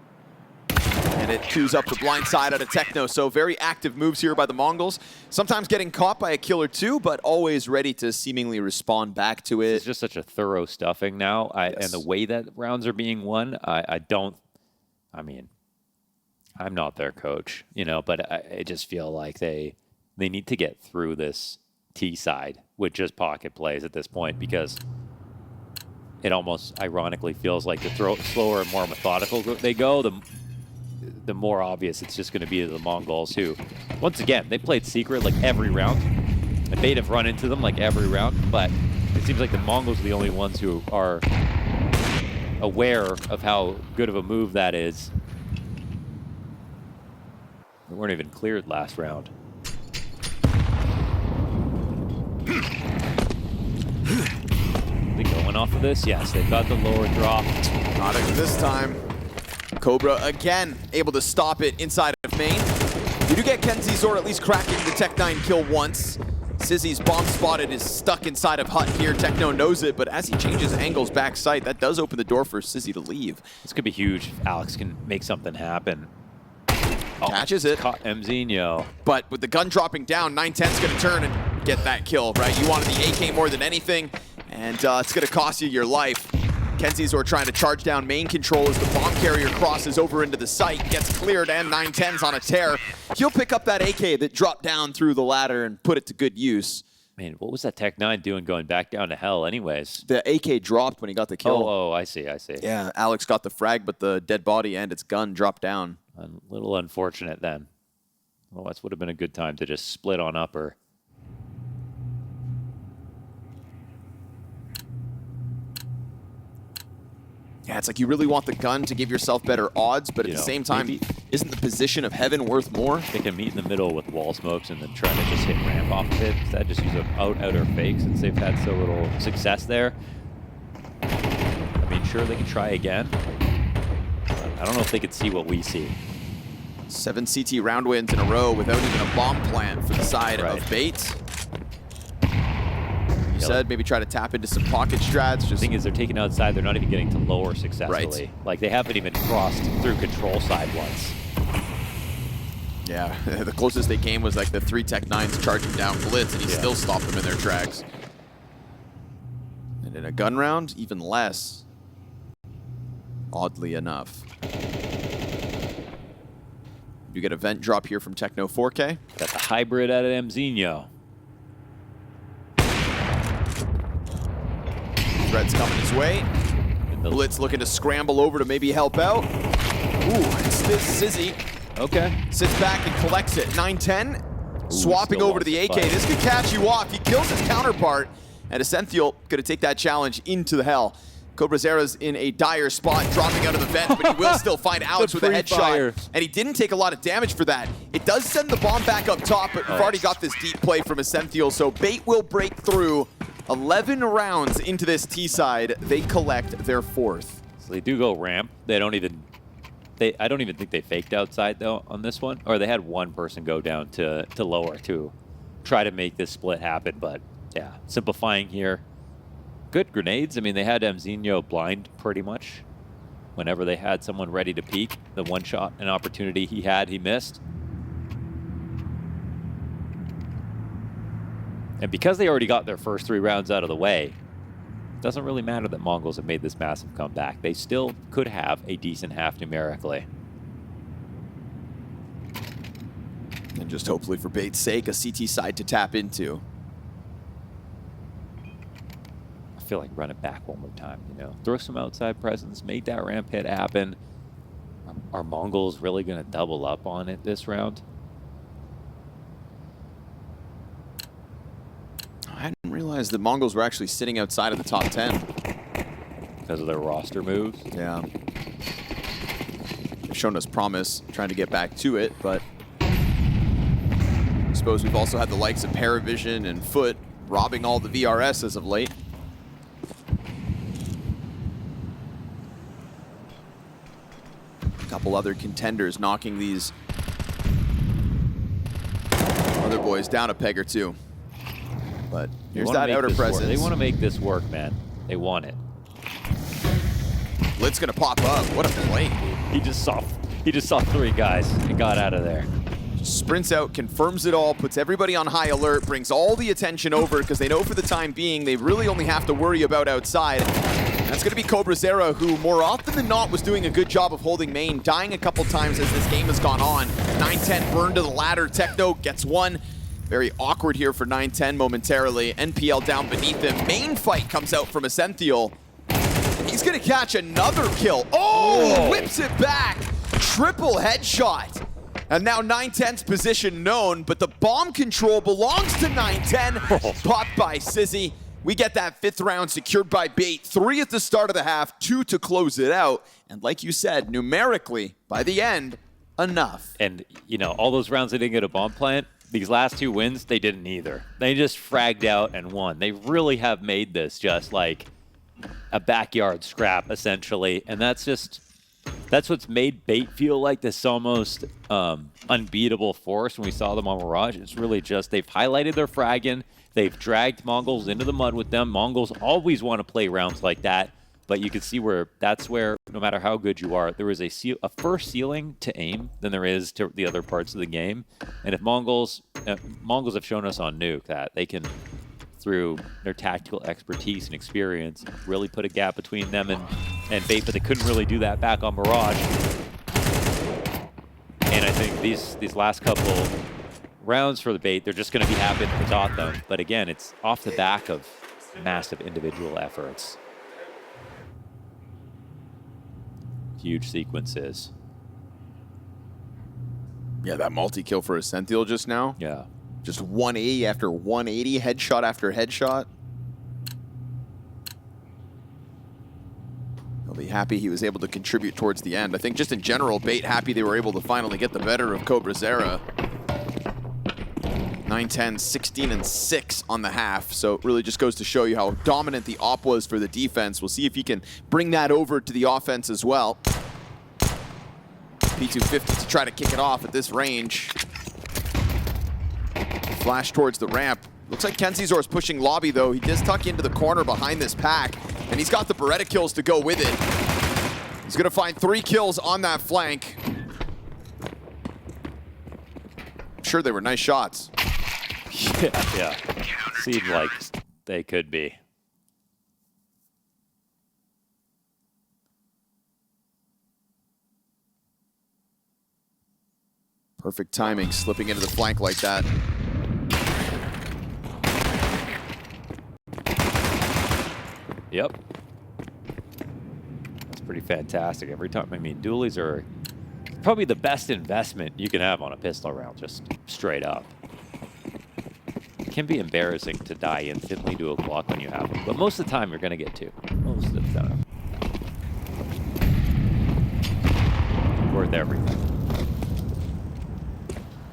And it queues up the blind side out of Techno. So very active moves here by the Mongols. Sometimes getting caught by a kill or two, but always ready to seemingly respond back to it. It's just such a thorough stuffing now. And the way that rounds are being won, I mean, I'm not their coach, you know, but I just feel like they need to get through this T side with just pocket plays at this point, because it almost ironically feels like the slower and more methodical they go, the more obvious it's just going to be the MongolZ, who, once again, they played secret like every round. And Bait have run into them like every round, but it seems like the MongolZ are the only ones who are aware of how good of a move that is. They weren't even cleared last round. They going off of this? Yes, they've got the lower drop. Not this time. Cobra again able to stop it inside of main. You do get Zor at least cracking the Tech9 kill once. Sizzy's bomb spotted is stuck inside of Hut here. Techno knows it, but as he changes angles back sight, that does open the door for Sizzy to leave. This could be huge if Alex can make something happen. Oh, catches it. Caught MZinho. But with the gun dropping down, 910's going to turn and get that kill, right? You wanted the AK more than anything, and it's going to cost you your life. Zor trying to charge down main control as the bomb carrier crosses over into the site, gets cleared, and 910's on a tear. He'll pick up that AK that dropped down through the ladder and put it to good use. Man, what was that Tech9 doing going back down to hell anyways? The AK dropped when he got the kill. Oh, I see. Yeah, Alex got the frag, but the dead body and its gun dropped down. A little unfortunate then. Well, that would have been a good time to just split on upper. Yeah, it's like you really want the gun to give yourself better odds, but at the same time, isn't the position of heaven worth more? They can meet in the middle with wall smokes and then try to just hit ramp off of it. Instead, just use outer fake since they've had so little success there. I mean, sure, they can try again. I don't know if they could see what we see. 7 CT round wins in a row without even a bomb plant for the side of Bait. You said maybe try to tap into some pocket strats. The thing is, they're taking outside. They're not even getting to lower successfully. Right. Like, they haven't even crossed through control side once. Yeah, the closest they came was like the 3 Tech9s charging down Blitz, and he still stopped them in their tracks. And in a gun round, even less. Oddly enough. You get a vent drop here from Techno 4K. Got the hybrid out of MZinho. Threat's coming his way. Blitz looking to scramble over to maybe help out. Ooh, it's this Sizzy. Okay. Sits back and collects it. 910, swapping over to the AK. This could catch you off. He kills his counterpart, and Essential going to take that challenge into the hell. cobrazera's in a dire spot, dropping out of the vent, but he will still find Alex with a headshot. And he didn't take a lot of damage for that. It does send the bomb back up top, but we've already got this deep play from Essential, so Bait will break through. 11 rounds into this T side, they collect their 4th. So they do go ramp. They don't even... I don't even think they faked outside, though, on this one. Or they had one person go down to lower to try to make this split happen. But, yeah, simplifying here. Good grenades. I mean, they had MZinho blind pretty much. Whenever they had someone ready to peek, the one shot, an opportunity he had, he missed. And because they already got their first 3 rounds out of the way, it doesn't really matter that MongolZ have made this massive comeback. They still could have a decent half numerically. And just hopefully for Bait's sake, a CT side to tap into. I feel like run it back one more time, you know. Throw some outside presence, make that ramp hit happen. Are MongolZ really going to double up on it this round? I didn't realize that MongolZ were actually sitting outside of the top 10. Because of their roster moves? Yeah. They've shown us promise, trying to get back to it, but I suppose we've also had the likes of PARIVISION and FUT robbing all the VRS as of late. A couple other contenders knocking these other boys down a peg or two. But here's that outer presence. They want to make this work, man. They want it. Blitz gonna pop up. What a play. He just saw 3 guys and got out of there. Sprints out, confirms it all, puts everybody on high alert, brings all the attention over because they know for the time being they really only have to worry about outside. That's going to be cobrazera, who more often than not was doing a good job of holding main, dying a couple times as this game has gone on. 910 burned to the ladder. Techno gets one. Very awkward here for 910 momentarily. NPL down beneath him. Main fight comes out from Essential. He's going to catch another kill. Oh, whips it back. triple headshot. And now 910's position known, but the bomb control belongs to 910. Popped by Sizzy. We get that 5th round secured by Bait. 3 at the start of the half, 2 to close it out. And like you said, numerically, by the end, enough. And, you know, all those rounds they didn't get a bomb plant, these last 2 wins, they didn't either. They just fragged out and won. They really have made this just like a backyard scrap, essentially. And that's what's made Bait feel like this almost unbeatable force when we saw them on Mirage. It's really just they've highlighted their fragging. They've dragged MongolZ into the mud with them. MongolZ always want to play rounds like that, but you can see where that's where, no matter how good you are, there is a first ceiling to aim than there is to the other parts of the game. And if MongolZ have shown us on Nuke that they can, through their tactical expertise and experience, really put a gap between them and Bait, but they couldn't really do that back on Mirage. And I think these last couple rounds for the Bait, they're just going to be happy that we taught them. But again, it's off the back of massive individual efforts. Huge sequences. Yeah, that multi-kill for Essential just now. Yeah. Just 180 after 180, headshot after headshot. He'll be happy he was able to contribute towards the end. I think just in general, Bait happy they were able to finally get the better of cobrazera. 910, 16 and 6 on the half. So it really just goes to show you how dominant the op was for the defense. We'll see if he can bring that over to the offense as well. P250 to try to kick it off at this range. Flash towards the ramp. Looks like Kenzizor's pushing lobby though. He does tuck into the corner behind this pack, and he's got the Beretta kills to go with it. He's gonna find 3 kills on that flank. I'm sure they were nice shots. Yeah. Seemed like they could be. Perfect timing, slipping into the flank like that. Yep. That's pretty fantastic. Every time, I mean, dualies are probably the best investment you can have on a pistol round, just straight up. It can be embarrassing to die instantly to a Glock when you have them, but most of the time you're going to get 2. Most of the time. Worth everything.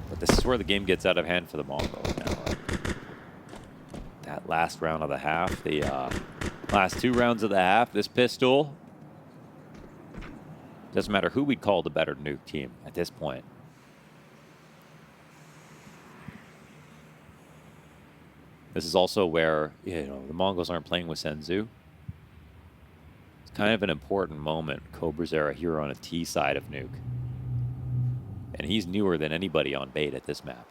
But this is where the game gets out of hand for the MongolZ now. That last round of the half, the last 2 rounds of the half, this pistol, doesn't matter who we'd call the better Nuke team at this point. This is also where, you know, the MongolZ aren't playing with Senzu. It's kind of an important moment. cobrazera here on a T side of Nuke. And he's newer than anybody on Bait at this map.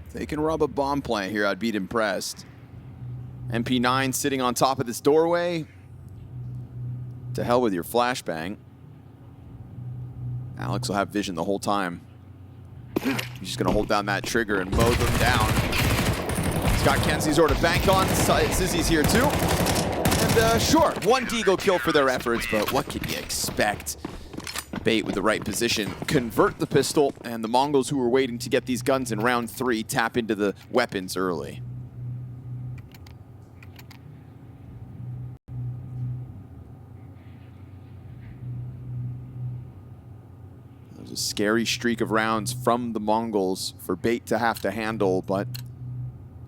If they can rub a bomb plant here, I'd be impressed. MP9 sitting on top of this doorway. To hell with your flashbang. Alex will have vision the whole time. He's just going to hold down that trigger and mow them down. He's got Kenzizor to bank on. Zizzy's here too. And sure, 1 Deagle kill for their efforts, but what can you expect? Bait with the right position, convert the pistol, and the MongolZ who were waiting to get these guns in round 3 tap into the weapons early. There's a scary streak of rounds from the MongolZ for Bait to have to handle, but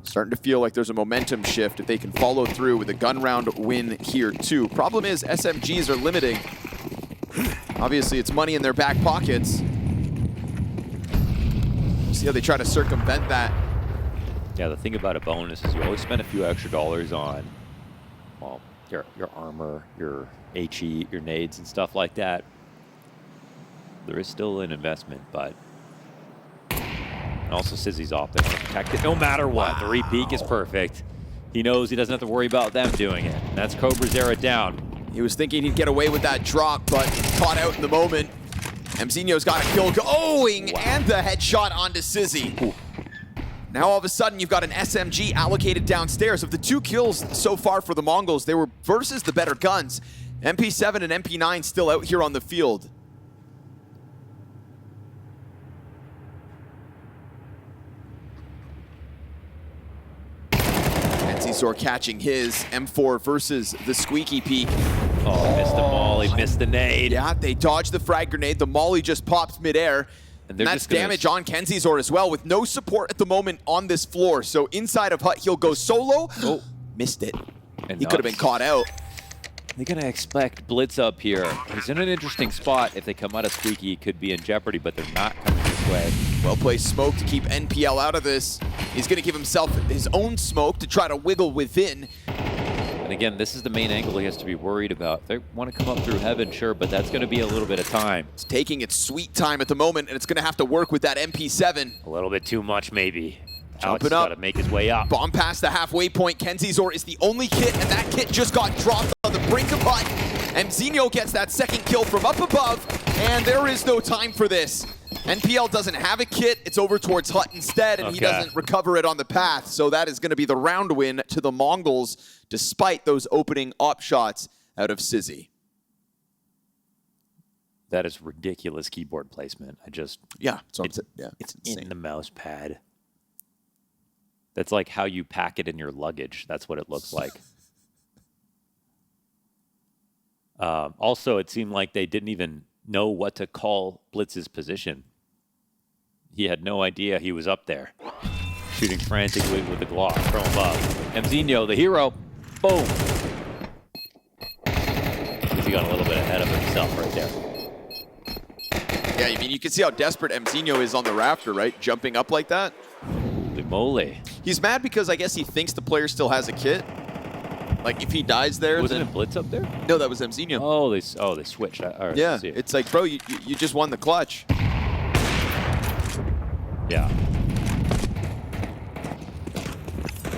starting to feel like there's a momentum shift if they can follow through with a gun round win here too. Problem is SMGs are limiting. Obviously, it's money in their back pockets. See how they try to circumvent that. Yeah, the thing about a bonus is you always spend a few extra dollars on, well, your armor, your HE, your nades, and stuff like that. There is still an investment, but... And also, Sizzy's off. They want to protect it no matter what. Wow. The re-peek is perfect. He knows he doesn't have to worry about them doing it. And that's cobrazera down. He was thinking he'd get away with that drop, but caught out in the moment. MZino's got a kill going, and the headshot onto Sizzy. Now all of a sudden you've got an SMG allocated downstairs. Of the 2 kills so far for the Mongols, they were versus the better guns. MP7 and MP9 still out here on the field. Zor catching his M4 versus the Squeaky Peak. Oh, missed the molly, missed the nade. Yeah, they dodged the frag grenade. The molly just pops midair. And that's damage on Kenzizor as well, with no support at the moment on this floor. So inside of Hut, he'll go solo. Oh, missed it. And he could have been caught out. They're going to expect Blitz up here. He's in an interesting spot. If they come out of Squeaky, he could be in jeopardy, but they're not coming this way. Well-placed smoke to keep NPL out of this. He's going to give himself his own smoke to try to wiggle within. And again, this is the main angle he has to be worried about. They want to come up through heaven, sure, but that's going to be a little bit of time. It's taking its sweet time at the moment, and it's going to have to work with that MP7. A little bit too much, maybe. Jumping Alex up. got to make his way up. Bomb past the halfway point. Kenzizor is the only kit, and that kit just got dropped on the brink of Hut. And Zinho gets that second kill from up above, and there is no time for this. NPL doesn't have a kit. It's over towards Hut instead, and he doesn't recover it on the path. So that is going to be the round win to the Mongols, despite those opening op shots out of Sizzy. That is ridiculous keyboard placement. Yeah, it's in the mouse pad. That's like how you pack it in your luggage. That's what it looks like. Also, it seemed like they didn't even know what to call Blitz's position. He had no idea he was up there, shooting frantically with the Glock from above. Mzinho, the hero, boom. He got a little bit ahead of himself right there. Yeah, I mean, you can see how desperate Mzinho is on the rafter, right? Jumping up like that. Holy moly. He's mad because I guess he thinks the player still has a kit. Like, if he dies there, Wasn't it Blitz up there? No, that was Mzinho. Oh, they switched. Yeah, it's like, bro, you just won the clutch. Yeah.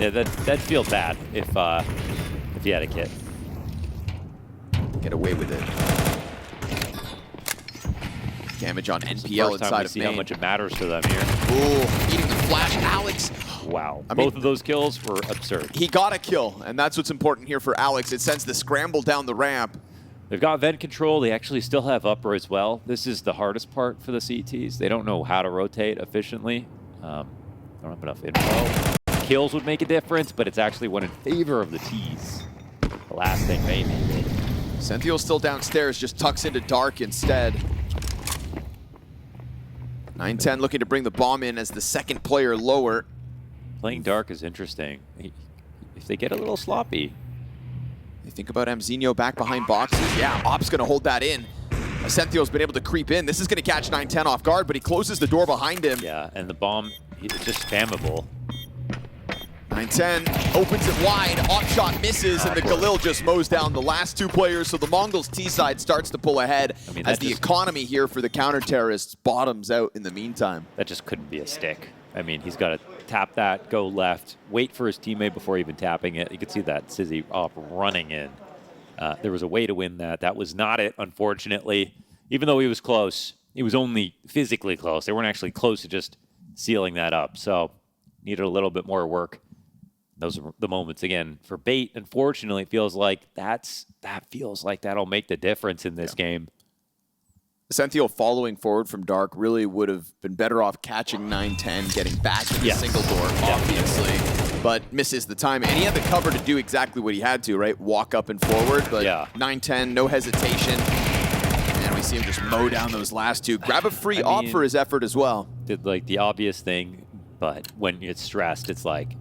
Yeah, that'd feel bad if he had a kit. Get away with it. Damage on NPL inside of see main. how much it matters to them here. Ooh, eating the flash, Alex. Wow. I mean, both of those kills were absurd. He got a kill, and that's what's important here for Alex. It sends the scramble down the ramp. They've got vent control. They actually still have upper as well. This is the hardest part for the CTs. They don't know how to rotate efficiently. Don't have enough info. Kills would make a difference, but it's actually one in favor of the Ts. The last thing, maybe. Senthiel's still downstairs, just tucks into Dark instead. 9-10 looking to bring the bomb in as the second player lower. Playing Dark is interesting. If they get a little sloppy. You think about Mzinho back behind boxes. Yeah, Op's going to hold that in. Senthiel's been able to creep in. This is going to catch 9-10 off guard, but he closes the door behind him. Yeah, and the bomb, it's just spammable. 9-10 opens it wide. Op shot misses, and the Galil just mows down the last two players. So the Mongols T side starts to pull ahead as the economy here for the counter-terrorists bottoms out in the meantime. That just couldn't be a stick. I mean, he's got to tap that, go left, wait for his teammate before even tapping it. You could see that Sizzy Op running in. There was a way to win that. That was not it, unfortunately. Even though he was close, he was only physically close. They weren't actually close to just sealing that up. So needed a little bit more work. Those are the moments again for Bait. Unfortunately, it feels like that'll make the difference in this game. Senthiel following forward from Dark really would have been better off catching 9-10, getting back to the single door, obviously, but misses the time. And he had the cover to do exactly what he had to, right? Walk up and forward, but 9-10, no hesitation. And we see him just mow down those last two. Grab a free op for his effort as well. Did like the obvious thing, but when it's stressed, it's like,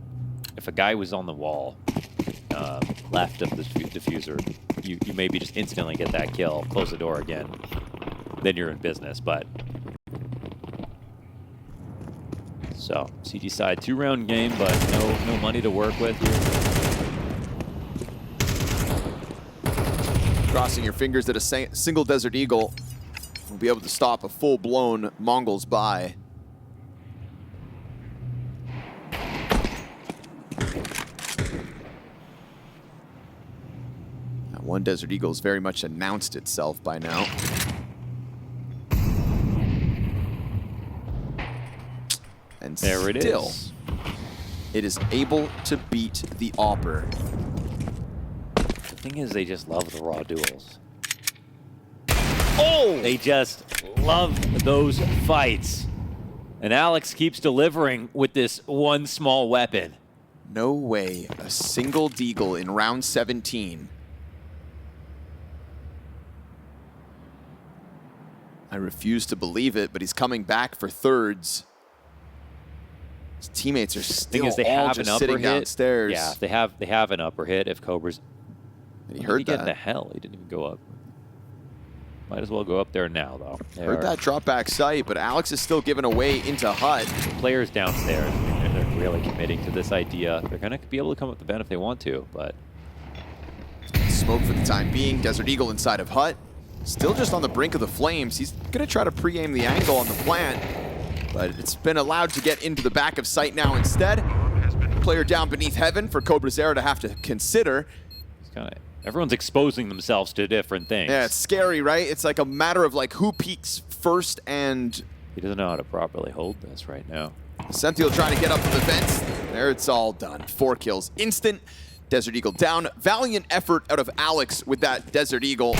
if a guy was on the wall left of the diffuser, you maybe just instantly get that kill, close the door again, then you're in business. But so CG side 2-round game, but no money to work with here. Crossing your fingers that a single Desert Eagle will be able to stop a full-blown Mongols buy. One Desert Eagle has very much announced itself by now. And there it is. it is able to beat the Opper. The thing is, they just love the raw duels. Oh! They just love those fights. And Alex keeps delivering with this one small weapon. No way. A single deagle in round 17. I refuse to believe it, but he's coming back for thirds. His teammates are still all just sitting downstairs. Yeah, they have an upper hit if Cobra's... And he heard that. Get in the hell? He didn't even go up. Might as well go up there now, though. Heard that drop back sight, but Alex is still giving away into HUT. The players downstairs, they're really committing to this idea. They're going to be able to come up with the vent if they want to, but... Smoke for the time being. Desert Eagle inside of HUT. Still just on the brink of the flames. He's going to try to pre-aim the angle on the plant, but it's been allowed to get into the back of sight now instead. Player down beneath heaven for cobrazera to have to consider. It's kind of... Everyone's exposing themselves to different things. Yeah, it's scary, right? It's like a matter of like who peaks first, and he doesn't know how to properly hold this right now. Senthiel trying to get up to the vents. There, it's all done. 4 kills. Instant. Desert Eagle down. Valiant effort out of Alex with that Desert Eagle.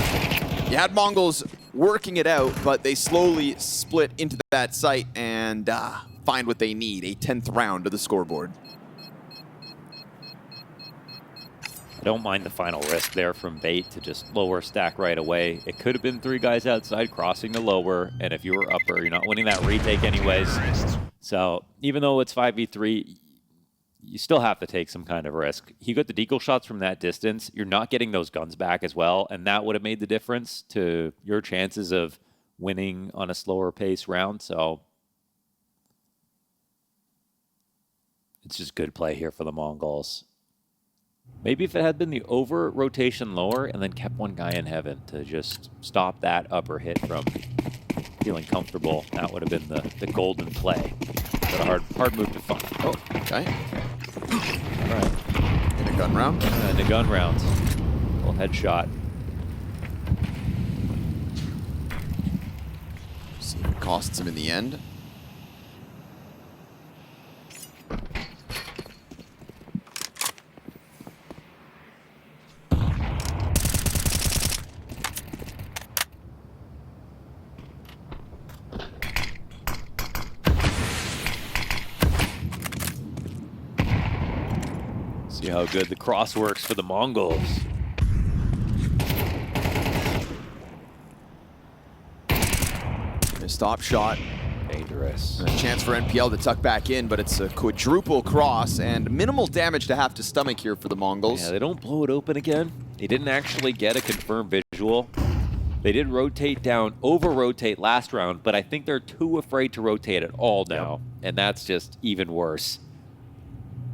You had MongolZ working it out, but they slowly split into that site and find what they need. A 10th round of the scoreboard. I don't mind the final risk there from Bait to just lower stack right away. It could have been 3 guys outside crossing the lower, and if you were upper, you're not winning that retake anyways. So even though it's 5v3, you still have to take some kind of risk. He got the deagle shots from that distance. You're not getting those guns back as well, and that would have made the difference to your chances of winning on a slower pace round. So it's just good play here for the MongolZ. Maybe if it had been the over rotation lower and then kept one guy in heaven to just stop that upper hit from feeling comfortable, that would have been the golden play. But a hard move to find. Oh, okay. All right. In a gun round? In a gun round. Little headshot. See if it costs him in the end. See how good the cross works for the MongolZ. A stop shot. Dangerous. And a chance for NPL to tuck back in, but it's a quadruple cross and minimal damage to have to stomach here for the MongolZ. Yeah, they don't blow it open again. They didn't actually get a confirmed visual. They did rotate down, over-rotate last round, but I think they're too afraid to rotate at all now, and that's just even worse.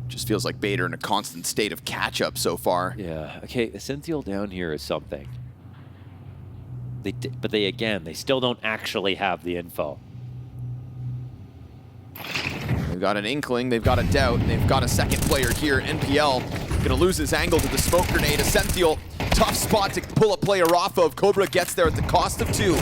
Just feels like Bader in a constant state of catch-up so far. Yeah, okay, Senthiel down here is something. But they still don't actually have the info. They've got an inkling, they've got a doubt, and they've got a second player here. NPL gonna lose his angle to the smoke grenade. Senthiel, tough spot to pull a player off of. Cobra gets there at the cost of 2.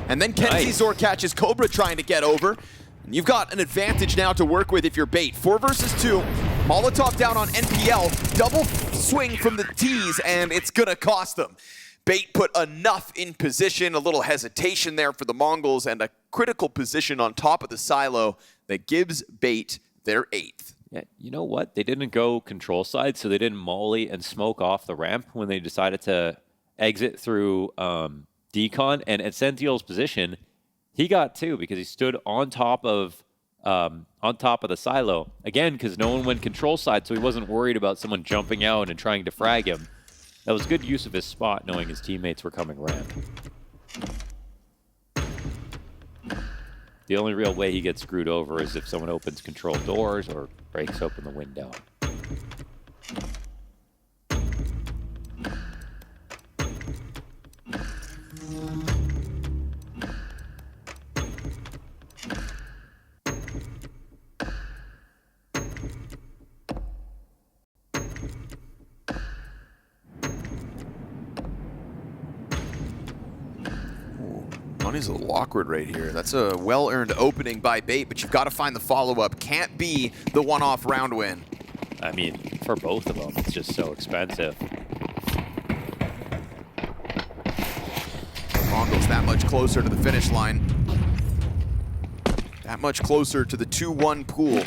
And then Kenzie Zor catches Cobra trying to get over. And you've got an advantage now to work with if you're Bait. 4 versus 2. Molotov down on NPL. Double swing from the T's, and it's gonna cost them. Bait put enough in position, a little hesitation there for the MongolZ, and a critical position on top of the silo that gives Bait their 8th. Yeah, you know what? They didn't go control side, so they didn't molly and smoke off the ramp when they decided to exit through decon. And at Senthiel's position, he got 2 because he stood on top of the silo again because no one went control side, so he wasn't worried about someone jumping out and trying to frag him. That was good use of his spot, knowing his teammates were coming ramp. The only real way he gets screwed over is if someone opens control doors or breaks open the window. Money's a little awkward right here. That's a well-earned opening by Bait, but you've got to find the follow-up. Can't be the one-off round win. I mean, for both of them, it's just so expensive. MongolZ that much closer to the finish line. That much closer to the 2-1 pool.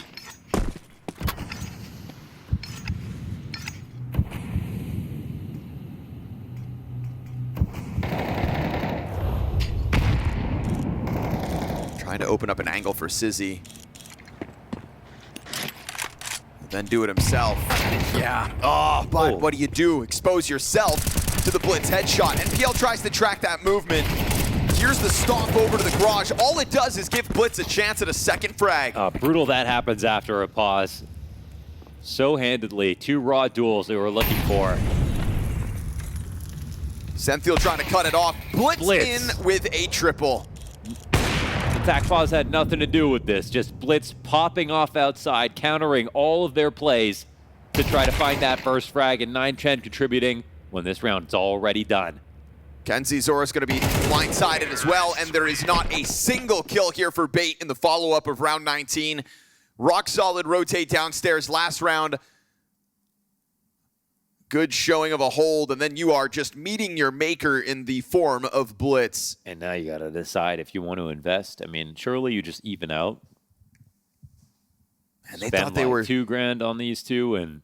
Trying to open up an angle for Sizzy. Then do it himself. Yeah. Oh, but what do? Expose yourself to the blitz headshot. NPL tries to track that movement. Here's the stomp over to the garage. All it does is give Blitz a chance at a second frag. Brutal that happens after a pause. So handedly, 2 raw duels they were looking for. Senthiel trying to cut it off. Blitz in with a triple. Attack pause had nothing to do with this. Just Blitz popping off outside, countering all of their plays to try to find that first frag, and 9-10 contributing when this round is already done. Kenzie Zora's going to be blindsided as well, and there is not a single kill here for Bait in the follow-up of round 19. Rock solid rotate downstairs last round. Good showing of a hold, and then you are just meeting your maker in the form of Blitz. And now you got to decide if you want to invest. I mean, surely you just even out. And they spend thought they like were $2 grand on these two, and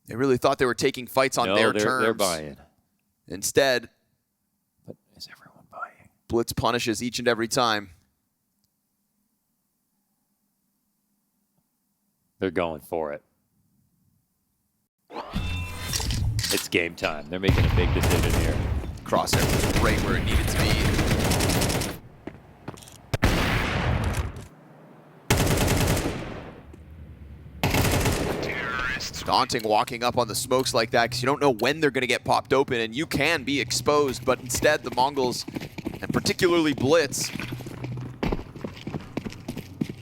they really thought they were taking fights on their terms. They're buying. Instead, but is everyone buying? Blitz punishes each and every time. They're going for it. It's game time. They're making a big decision here. Crosshair was right where it needed to be. It's daunting walking up on the smokes like that because you don't know when they're going to get popped open, and you can be exposed, but instead the MongolZ, and particularly Blitz,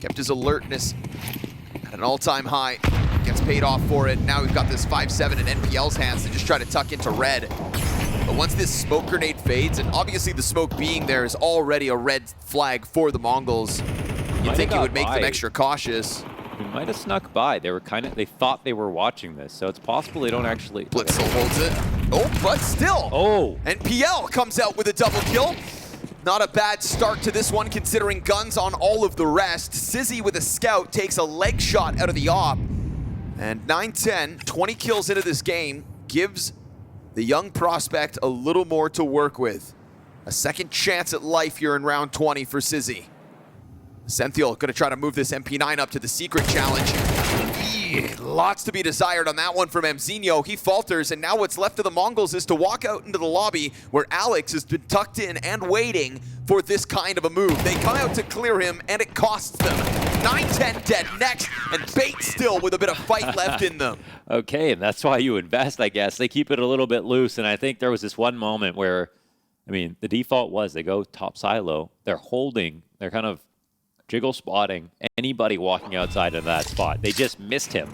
kept his alertness at an all-time high. Gets paid off for it. Now we've got this 5-7 in NPL's hands to just try to tuck into red. But once this smoke grenade fades, and obviously the smoke being there is already a red flag for the MongolZ, you'd think it would make them extra cautious. We might have snuck by. They were they thought they were watching this, so it's possible they don't actually. Blitz still holds it. Oh, but still. Oh. NPL comes out with a double kill. Not a bad start to this one considering guns on all of the rest. Sizzy with a scout takes a leg shot out of the op. And 9-10, 20 kills into this game, gives the young prospect a little more to work with. A second chance at life here in round 20 for Sizzy. Senthiel going to try to move this MP9 up to the secret challenge. Lots to be desired on that one from MZinho. He falters, and now what's left of the MongolZ is to walk out into the lobby where Alex has been tucked in and waiting for this kind of a move. They come out to clear him, and it costs them. 9-10 dead next, and Bait still with a bit of fight left in them. Okay, and that's why you invest, I guess. They keep it a little bit loose, and I think there was this one moment where, I mean, the default was they go top silo. They're holding. They're kind of jiggle spotting anybody walking outside of that spot. They just missed him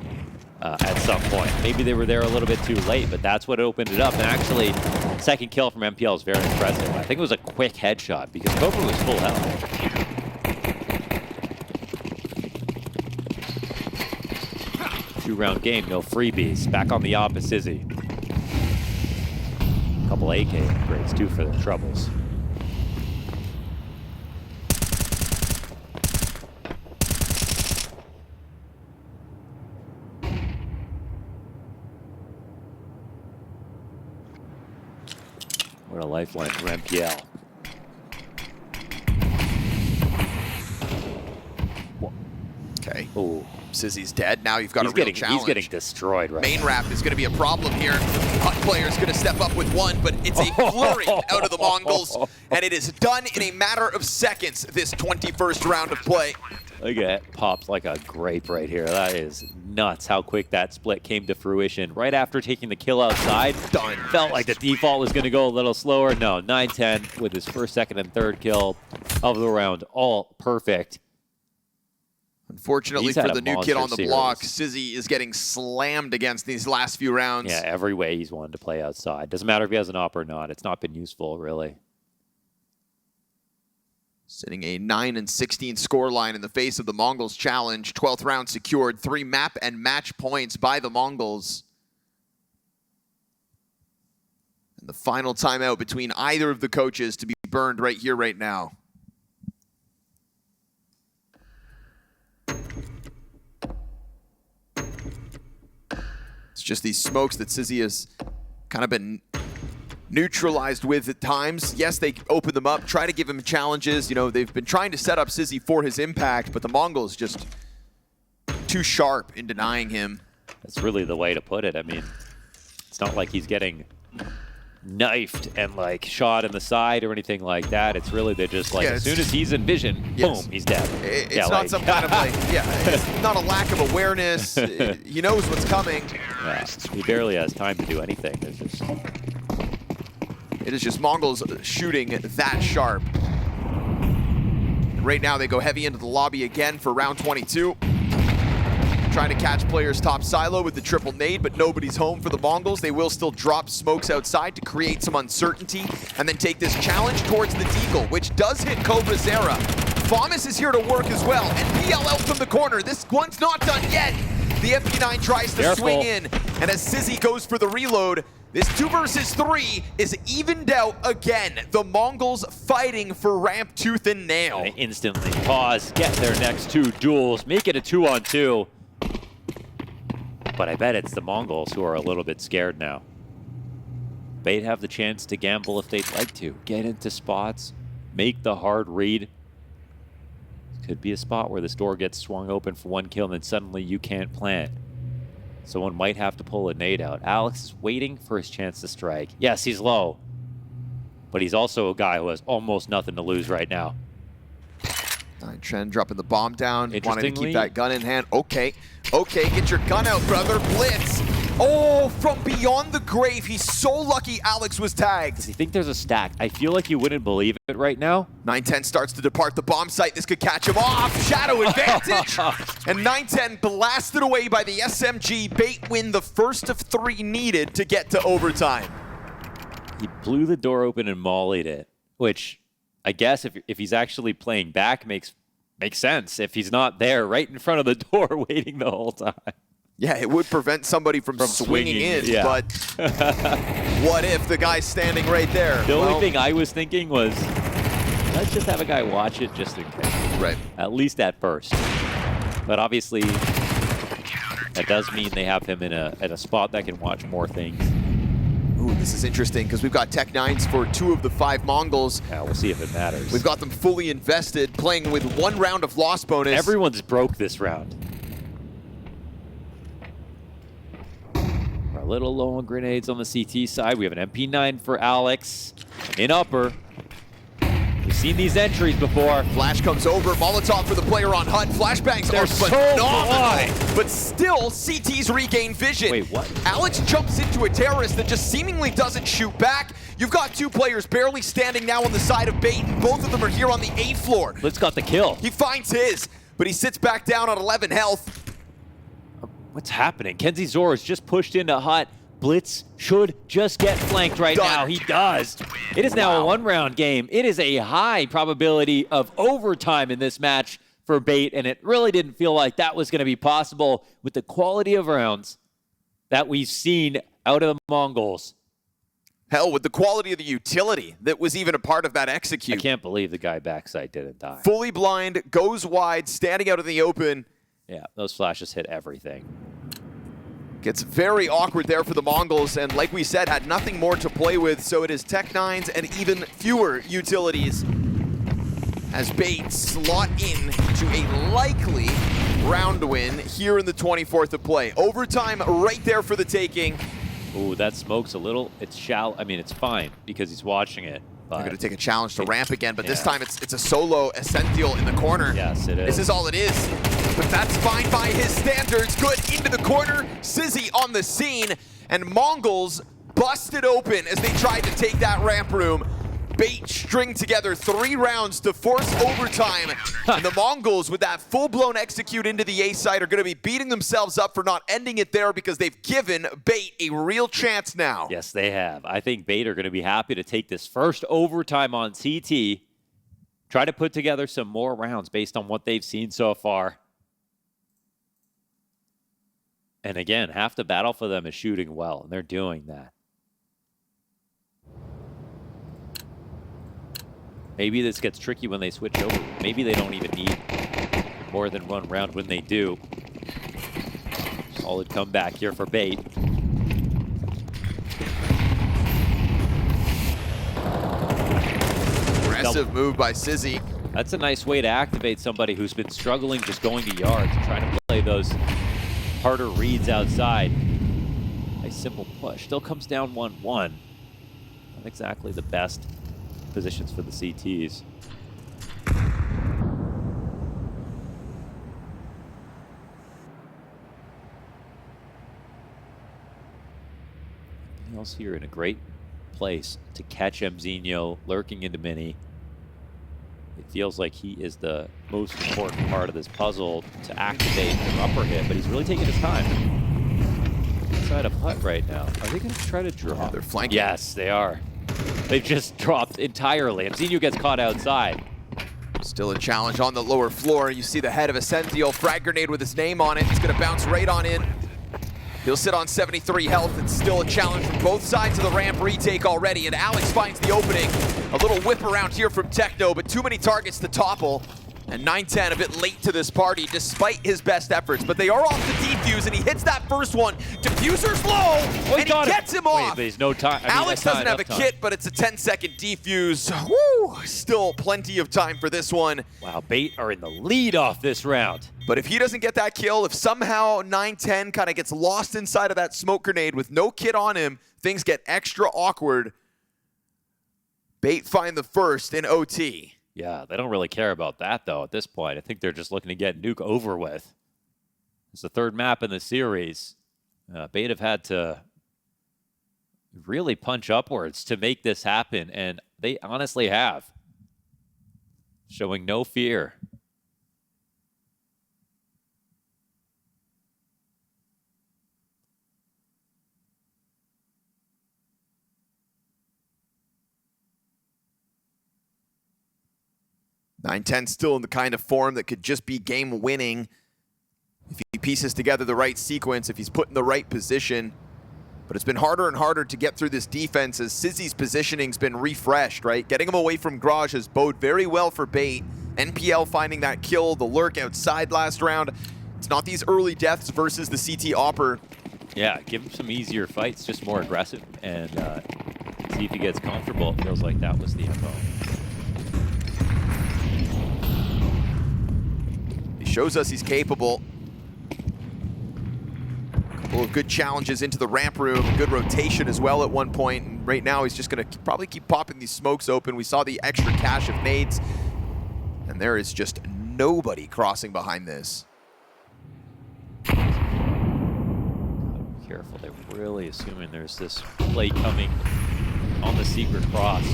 at some point. Maybe they were there a little bit too late, but that's what opened it up. And actually, second kill from MPL is very impressive. I think it was a quick headshot because Cobra was full health. Two-round game, no freebies. Back on the op is Sizzy. Couple AK upgrades too for their troubles. What a lifeline for MPL. Okay. Oh, Sizzy's dead. Now you've got a real challenge. He's getting destroyed right Main now. wrap is going to be a problem here. Hut player's going to step up with one, but it's a flurry out of the MongolZ, and it is done in a matter of seconds, this 21st round of play. Look at it. Popped like a grape right here. That is nuts how quick that split came to fruition. Right after taking the kill outside, Done. Felt like the default was going to go a little slower. No, 9-10 with his first, second, and third kill of the round. All perfect. Unfortunately for the new kid on the block, Sizzy is getting slammed against these last few rounds. Yeah, every way he's wanted to play outside. Doesn't matter if he has an op or not. It's not been useful, really. Sitting a 9-16 scoreline in the face of the MongolZ challenge. 12th round secured. 3 map and match points by the MongolZ. And the final timeout between either of the coaches to be burned right here, right now. It's just these smokes that Sizzy has kind of been neutralized with at times. Yes, they open them up, try to give him challenges. You know, they've been trying to set up Sizzy for his impact, but the MongolZ just too sharp in denying him. That's really the way to put it. I mean, it's not like he's getting knifed and like shot in the side or anything like that. It's really they're just like, as soon as he's in vision, boom, he's dead. It's not like, some kind of like, it's not a lack of awareness. He knows what's coming. Yeah, he barely has time to do anything. It is just MongolZ shooting that sharp. And right now they go heavy into the lobby again for round 22. Trying to catch players top silo with the triple nade, but nobody's home for the MongolZ. They will still drop smokes outside to create some uncertainty and then take this challenge towards the Deagle, which does hit cobrazera. FAMAS is here to work as well, and PL out from the corner. This one's not done yet. The MP9 tries to swing in, and as Sizzy goes for the reload, this 2 versus 3 is evened out again. The MongolZ fighting for ramp tooth and nail. They instantly pause, get their next 2 duels, make it a 2-on-2. But I bet it's the MongolZ who are a little bit scared now. They'd have the chance to gamble if they'd like to. Get into spots, make the hard read. Could be a spot where this door gets swung open for 1 kill and then suddenly you can't plant. Someone might have to pull a nade out. Alex is waiting for his chance to strike. Yes, he's low. But he's also a guy who has almost nothing to lose right now. Chen dropping the bomb down, wanting to keep that gun in hand. Okay, get your gun out, brother. Blitz. Oh, from beyond the grave. He's so lucky Alex was tagged. Does he think there's a stack? I feel like you wouldn't believe it right now. 910 starts to depart the bomb site. This could catch him off. Shadow advantage. And 910 blasted away by the SMG. Bait win the first of 3 needed to get to overtime. He blew the door open and mollied it, which I guess if he's actually playing back makes sense. If he's not there right in front of the door waiting the whole time. Yeah, it would prevent somebody from swinging in, but what if the guy's standing right there? The only thing I was thinking was, let's just have a guy watch it just in case. Right. At least at first. But obviously, that does mean they have him in a spot that can watch more things. Ooh, this is interesting because we've got Tech 9s for 2 of the 5 MongolZ. Yeah, we'll see if it matters. We've got them fully invested, playing with 1 round of loss bonus. Everyone's broke this round. We're a little low on grenades on the CT side. We have an MP9 for Alex in upper. We've seen these entries before. Flash comes over, Molotov for the player on HUD. Flashbangs are so phenomenal, but still CT's regain vision. Wait, what? Alex jumps into a terrorist that just seemingly doesn't shoot back. You've got 2 players barely standing now on the side of Bait, and both of them are here on the 8th floor. Blitz got the kill. He finds his, but he sits back down on 11 health. What's happening? Kenzie Zor is just pushed into HUD. Blitz should just get flanked right now. He does. It is now a 1-round game. It is a high probability of overtime in this match for Bait, and it really didn't feel like that was going to be possible with the quality of rounds that we've seen out of the MongolZ. Hell, with the quality of the utility that was even a part of that execute. I can't believe the guy backside didn't die. Fully blind, goes wide, standing out in the open. Yeah, those flashes hit everything. Gets very awkward there for the MongolZ, and like we said, had nothing more to play with, so it is Tech 9s and even fewer utilities as Bait slot in to a likely round win here in the 24th of play. Overtime right there for the taking. Ooh, that smoke's a little, it's shallow. I mean, it's fine because he's watching it. They're going to take a challenge to ramp again, but this time it's a solo Essential in the corner. Yes, it is. This is all it is. But that's fine by his standards. Good into the corner. Sizzy on the scene. And MongolZ busted open as they tried to take that ramp room. Bait string together 3 rounds to force overtime. And the MongolZ, with that full-blown execute into the A side, are going to be beating themselves up for not ending it there because they've given Bait a real chance now. Yes, they have. I think Bait are going to be happy to take this first overtime on CT try to put together some more rounds based on what they've seen so far. And again, half the battle for them is shooting well, and they're doing that. Maybe this gets tricky when they switch over. Maybe they don't even need more than one round when they do. Solid comeback here for Bait. Aggressive move by Sizzy. That's a nice way to activate somebody who's been struggling just going to yards and trying to play those harder reads outside. A simple push. Still comes down 1-1. Not exactly the best positions for the CTs. Else here in a great place to catch MZ lurking into mini. It feels like he is the most important part of this puzzle to activate the upper hit, but he's really taking his time. Inside a putt right now. Are they going to try to drop? Yeah, they're flanking. Yes, they are. They've just dropped entirely. MZ gets caught outside. Still a challenge on the lower floor. You see the head of Ascensio, frag grenade with his name on it. He's going to bounce right on in. He'll sit on 73 health. It's still a challenge from both sides of the ramp. Retake already, and Alex finds the opening. A little whip around here from Techno, but too many targets to topple. And 9-10 a bit late to this party, despite his best efforts. But they are off the defuse, and he hits that first one. Diffuser's low, and he gets him off. Wait, there's no time. I mean, Alex doesn't have a kit, but it's a 10-second defuse. Woo! Still plenty of time for this one. Wow, Bait are in the lead off this round. But if he doesn't get that kill, if somehow 9-10 kind of gets lost inside of that smoke grenade with no kit on him, things get extra awkward. Bait find the first in OT. Yeah, they don't really care about that, though, at this point. I think they're just looking to get Nuke over with. It's the third map in the series. Bait have had to really punch upwards to make this happen, and they honestly have. Showing no fear. (9-10) still in the kind of form that could just be game winning if he pieces together the right sequence, if he's put in the right position. But it's been harder and harder to get through this defense as Sizzy's positioning's been refreshed, right? Getting him away from Garage has bode very well for Bait. NPL finding that kill, the lurk outside last round. It's not these early deaths versus the CT Opper. Yeah, give him some easier fights, just more aggressive, and see if he gets comfortable. It feels like that was the MO. He shows us he's capable. Couple of good challenges into the ramp room, good rotation as well at one point. And right now he's just gonna probably keep popping these smokes open. We saw the extra cache of nades, and there is just nobody crossing behind this. Careful, they're really assuming there's this play coming on the secret cross,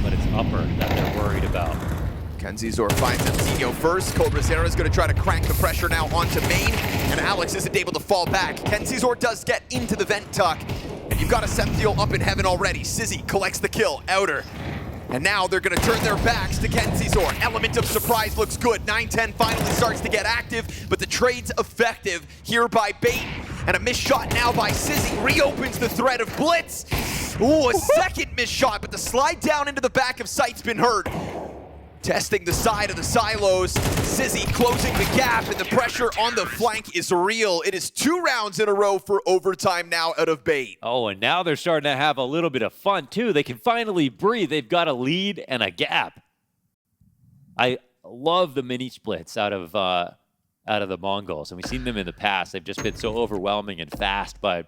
but it's upper that they're worried about. Kenzizor finds Emzinho first. cobrazera is going to try to crank the pressure now onto main, and Alex isn't able to fall back. Kenzizor does get into the vent tuck, and you've got Ascensio up in heaven already. Sizzy collects the kill, outer. And now they're going to turn their backs to Kenzizor. Element of surprise looks good. 9-10 finally starts to get active, but the trade's effective here by Bait. And a missed shot now by Sizzy reopens the threat of Blitz. Ooh, a second missed shot, but the slide down into the back of sight's been heard. Testing the side of the silos. Sizzy closing the gap, and the pressure on the flank is real. It is 2 rounds in a row for overtime now out of Bait. Oh, and now they're starting to have a little bit of fun, too. They can finally breathe. They've got a lead and a gap. I love the mini splits out of the MongolZ, and we've seen them in the past. They've just been so overwhelming and fast, but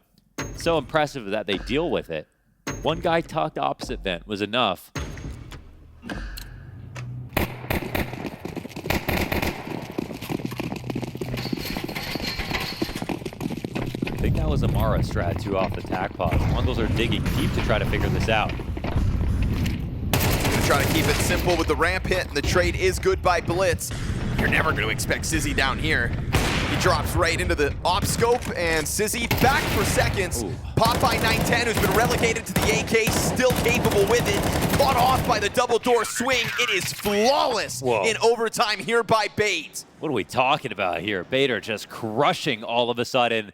so impressive that they deal with it. One guy tucked opposite vent was enough. I think that was a Mara strat too off the tack pause. MongolZ are digging deep to try to figure this out. Gonna try to keep it simple with the ramp hit, and the trade is good by Blitz. You're never going to expect Sizzy down here. He drops right into the op scope, and Sizzy back for seconds. Ooh. Popeye 910, who's been relegated to the AK, still capable with it. Fought off by the double door swing. It is flawless in overtime here by Bait. What are we talking about here? BTR just crushing all of a sudden.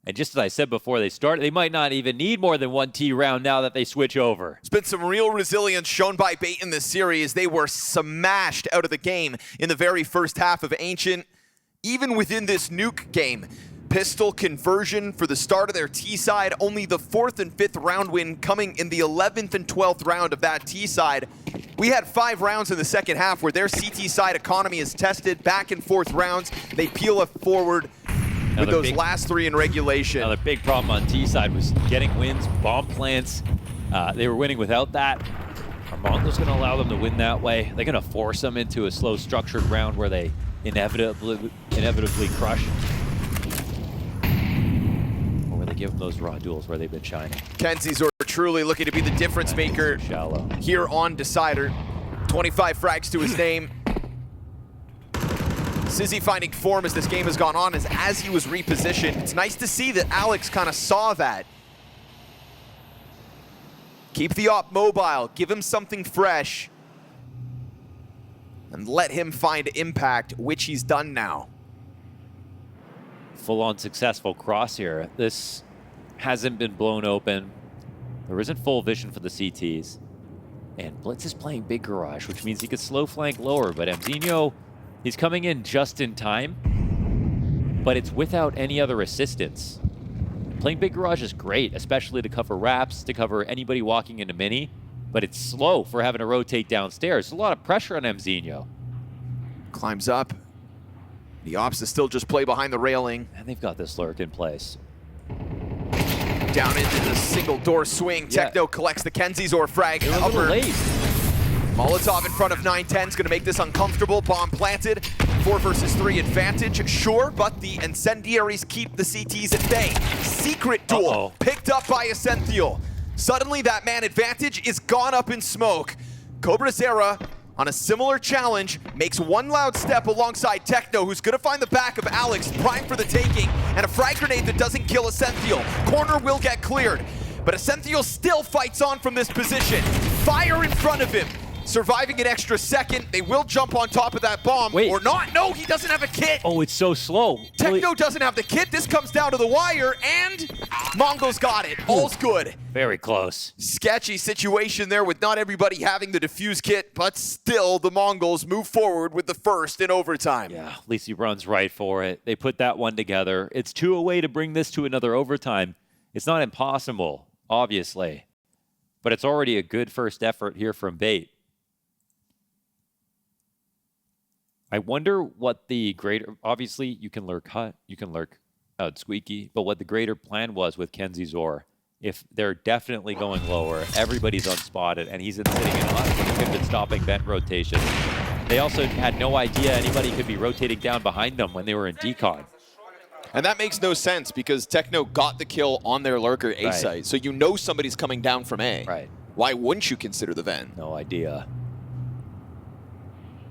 And just as I said before they might not even need more than one T round now that they switch over. There's been some real resilience shown by Bait in this series. They were smashed out of the game in the very first half of Ancient. Even within this Nuke game, pistol conversion for the start of their T side, only the 4th and 5th round win coming in the 11th and 12th round of that T side. We had 5 rounds in the second half where their CT side economy is tested, back and forth rounds. They peel it forward with those last 3 in regulation. Another big problem on T side was getting wins, bomb plants. They were winning without that. Are MongolZ going to allow them to win that way? They're going to force them into a slow, structured round where they inevitably crush? Or will they give them those raw duels where they've been shining? Kenzie's are truly looking to be the difference maker Shallow. here on Decider. 25 frags to his name. Sizzy finding form as this game has gone on, as he was repositioned. It's nice to see that Alex kind of saw that. Keep the op mobile, give him something fresh, and let him find impact, which he's done now. Full-on successful cross here. This hasn't been blown open. There isn't full vision for the CTs. And Blitz is playing big garage, which means he could slow flank lower, but MZ, he's coming in just in time, but it's without any other assistance. Playing big garage is great, especially to cover wraps, to cover anybody walking into mini, but it's slow for having to rotate downstairs. There's a lot of pressure on MZ. Climbs up. The ops is still just play behind the railing. And they've got this lurk in place. Down into the single door swing. Yeah. Techno collects the Kenzie's or frag. They're a little late. Molotov in front of 910 is going to make this uncomfortable. Bomb planted. 4 versus 3 advantage, sure, but the incendiaries keep the CTs at bay. Secret duel picked up by Essential. Suddenly that man advantage is gone up in smoke. cobrazera on a similar challenge makes one loud step alongside Techno, who's going to find the back of Alex, prime for the taking, and a frag grenade that doesn't kill Essential. Corner will get cleared, but Essential still fights on from this position. Fire in front of him. Surviving an extra second, they will jump on top of that bomb. Wait. Or not. No, he doesn't have a kit. Oh, it's so slow. Techno doesn't have the kit. This comes down to the wire, and MongolZ got it. All's good. Very close. Sketchy situation there with not everybody having the defuse kit, but still the MongolZ move forward with the first in overtime. Yeah, Lisi runs right for it. They put that one together. It's 2 away to bring this to another overtime. It's not impossible, obviously, but it's already a good first effort here from Bait. I wonder what the greater, obviously you can lurk Hut, you can lurk Squeaky, but what the greater plan was with Kenzie Zor. If they're definitely going lower, everybody's unspotted, and he's sitting in Hut, he could have been stopping vent rotation. They also had no idea anybody could be rotating down behind them when they were in decon. And that makes no sense because Techno got the kill on their lurker A site, so you know somebody's coming down from A. Right. Why wouldn't you consider the vent? No idea.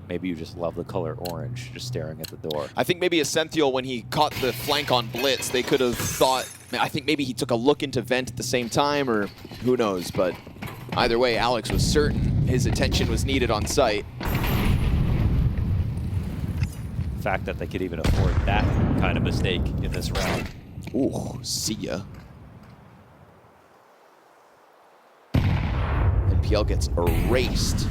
Maybe you just love the color orange, just staring at the door. I think maybe Essential, when he caught the flank on Blitz, they could have thought, I think maybe he took a look into vent at the same time, or who knows, but either way, Alex was certain his attention was needed on site. The fact that they could even afford that kind of mistake in this round. Ooh, see ya. And PL gets erased.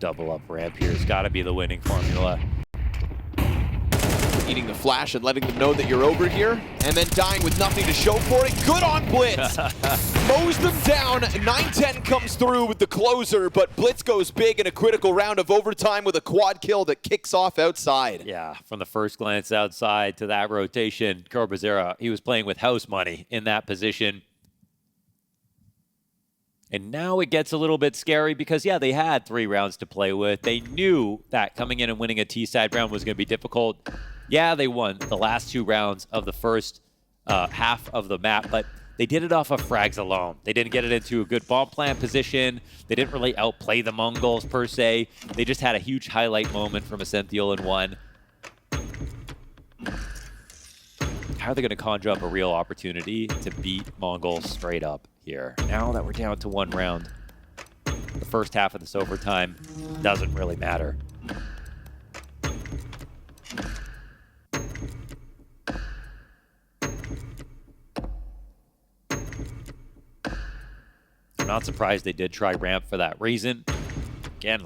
Double up ramp here has got to be the winning formula. eating the flash and letting them know that you're over here, and then dying with nothing to show for it. Good on Blitz. Mows them down. 9-10 comes through with the closer, but Blitz goes big in a critical round of overtime with a quad kill that kicks off outside. Yeah, from the first glance outside to that rotation, cobrazera, he was playing with house money in that position. And now it gets a little bit scary because, yeah, they had 3 rounds to play with. They knew that coming in and winning a T-side round was going to be difficult. Yeah, they won the last 2 rounds of the first half of the map, but they did it off of frags alone. They didn't get it into a good bomb plant position. They didn't really outplay the MongolZ per se. They just had a huge highlight moment from Essential in 1. How are they going to conjure up a real opportunity to beat MongolZ straight up here? Now that we're down to 1 round, the first half of this overtime doesn't really matter. I'm not surprised they did try ramp for that reason. Again,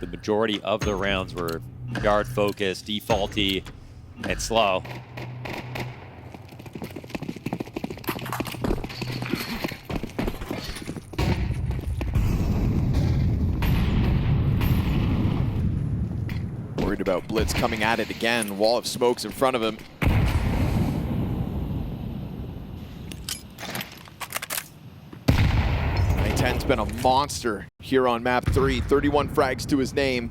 the majority of the rounds were yard focused, defaulty, and slow. Worried about Blitz coming at it again. Wall of smokes in front of him. Ten's been a monster here on map 3. 31 frags to his name.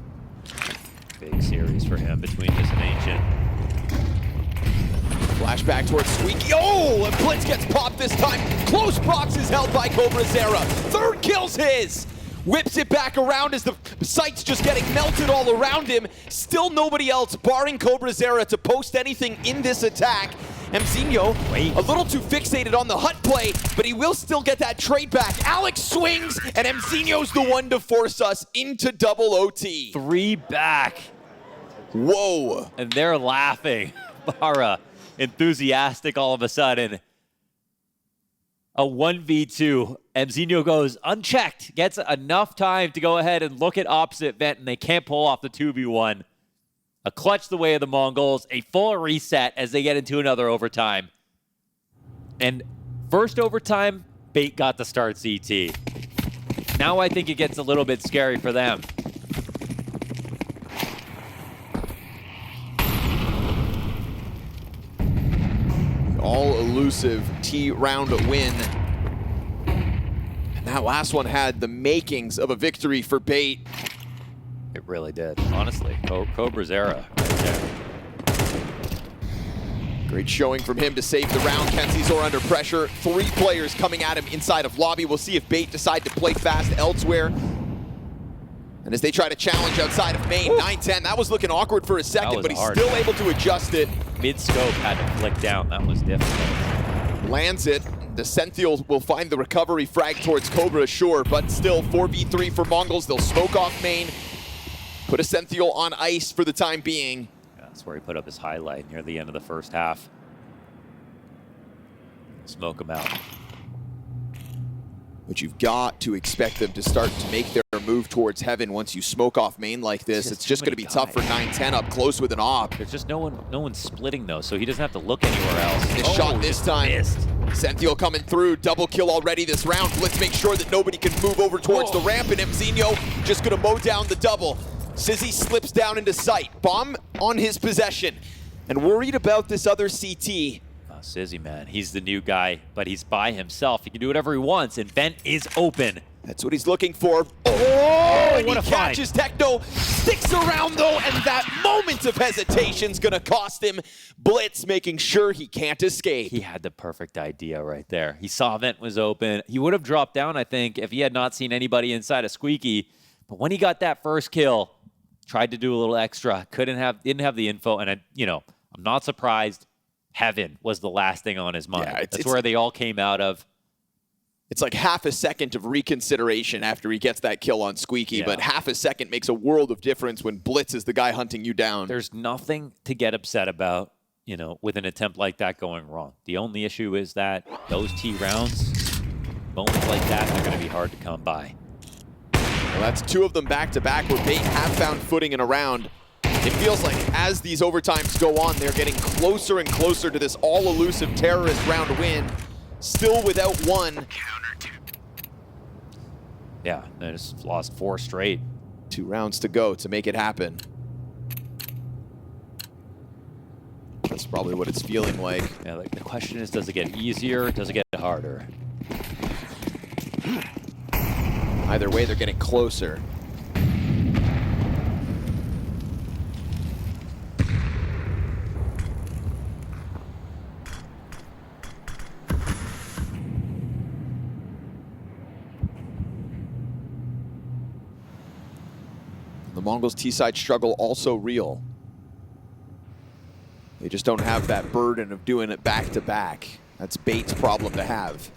Big series for him between this and Ancient. Flashback towards Squeaky. Oh, and Blitz gets popped this time. Close box is held by cobrazera. 3rd kill's his. Whips it back around as the site's just getting melted all around him. Still nobody else barring cobrazera to post anything in this attack. MZ a little too fixated on the hut play, but he will still get that trade back. Alex swings, and MZ's the one to force us into double OT. 3 back. Whoa. And they're laughing. Bara enthusiastic all of a sudden. A 1v2. MZ goes unchecked, gets enough time to go ahead and look at opposite vent, and they can't pull off the 2v1. A clutch the way of the MongolZ, a full reset as they get into another overtime. And first overtime, Bait got to start CT. Now I think it gets a little bit scary for them. All elusive T-round win. And that last one had the makings of a victory for Bait. It really did, honestly. cobrazera right there. Great showing from him to save the round. Kenzizor under pressure. 3 players coming at him inside of lobby. We'll see if Bait decide to play fast elsewhere. And as they try to challenge outside of main, 9-10, that was looking awkward for a second, but he's still able to adjust it. Mid-scope had to flick down. That was difficult. Lands it. The Senthiel will find the recovery frag towards Cobra, sure, but still 4v3 for MongolZ. They'll smoke off main. Put a Senthiel on ice for the time being. Yeah, that's where he put up his highlight near the end of the first half. Smoke him out. But you've got to expect them to start to make their move towards heaven once you smoke off main like this. It's just going to be tough for 9-10 up close with an op. There's just no one splitting though, so he doesn't have to look anywhere else. This shot this time. Missed. Senthiel coming through, double kill already this round. Let's make sure that nobody can move over towards the ramp, and MZ just going to mow down the double. Sizzy slips down into sight. Bomb on his possession. And worried about this other CT. Sizzy, man, he's the new guy, but he's by himself. He can do whatever he wants, and vent is open. That's what he's looking for. Oh, and what he a catches Techno. Sticks around, though, and that moment of hesitation's going to cost him. Blitz making sure he can't escape. He had the perfect idea right there. He saw vent was open. He would have dropped down, I think, if he had not seen anybody inside of Squeaky. But when he got that first kill, tried to do a little extra, didn't have the info, and I'm not surprised. Heaven was the last thing on his mind. Yeah, that's where they all came out of. It's like half a second of reconsideration after he gets that kill on Squeaky, but half a second makes a world of difference when Blitz is the guy hunting you down. There's nothing to get upset about, with an attempt like that going wrong. The only issue is that those T rounds, moments like that, they're going to be hard to come by. Well, that's 2 of them back-to-back where Bait have found footing in a round. It feels like as these overtimes go on, they're getting closer and closer to this all-elusive terrorist round win. Still without one. Yeah, they just lost 4 straight. 2 rounds to go to make it happen. That's probably what it's feeling like. Yeah, like the question is, does it get easier? Does it get harder? Either way, they're getting closer. The MongolZ T-side struggle also real. They just don't have that burden of doing it back to back. That's BT's problem to have.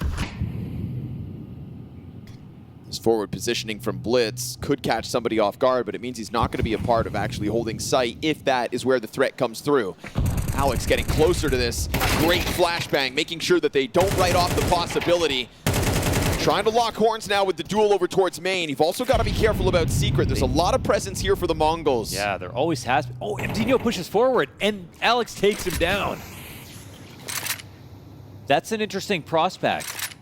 His forward positioning from Blitz could catch somebody off guard, but it means he's not going to be a part of actually holding sight if that is where the threat comes through. Alex getting closer to this. Great flashbang, making sure that they don't write off the possibility. Trying to lock horns now with the duel over towards main. You've also got to be careful about Secret. There's a lot of presence here for the MongolZ. Yeah, there always has been. Oh, MZinho pushes forward, and Alex takes him down. That's an interesting prospect.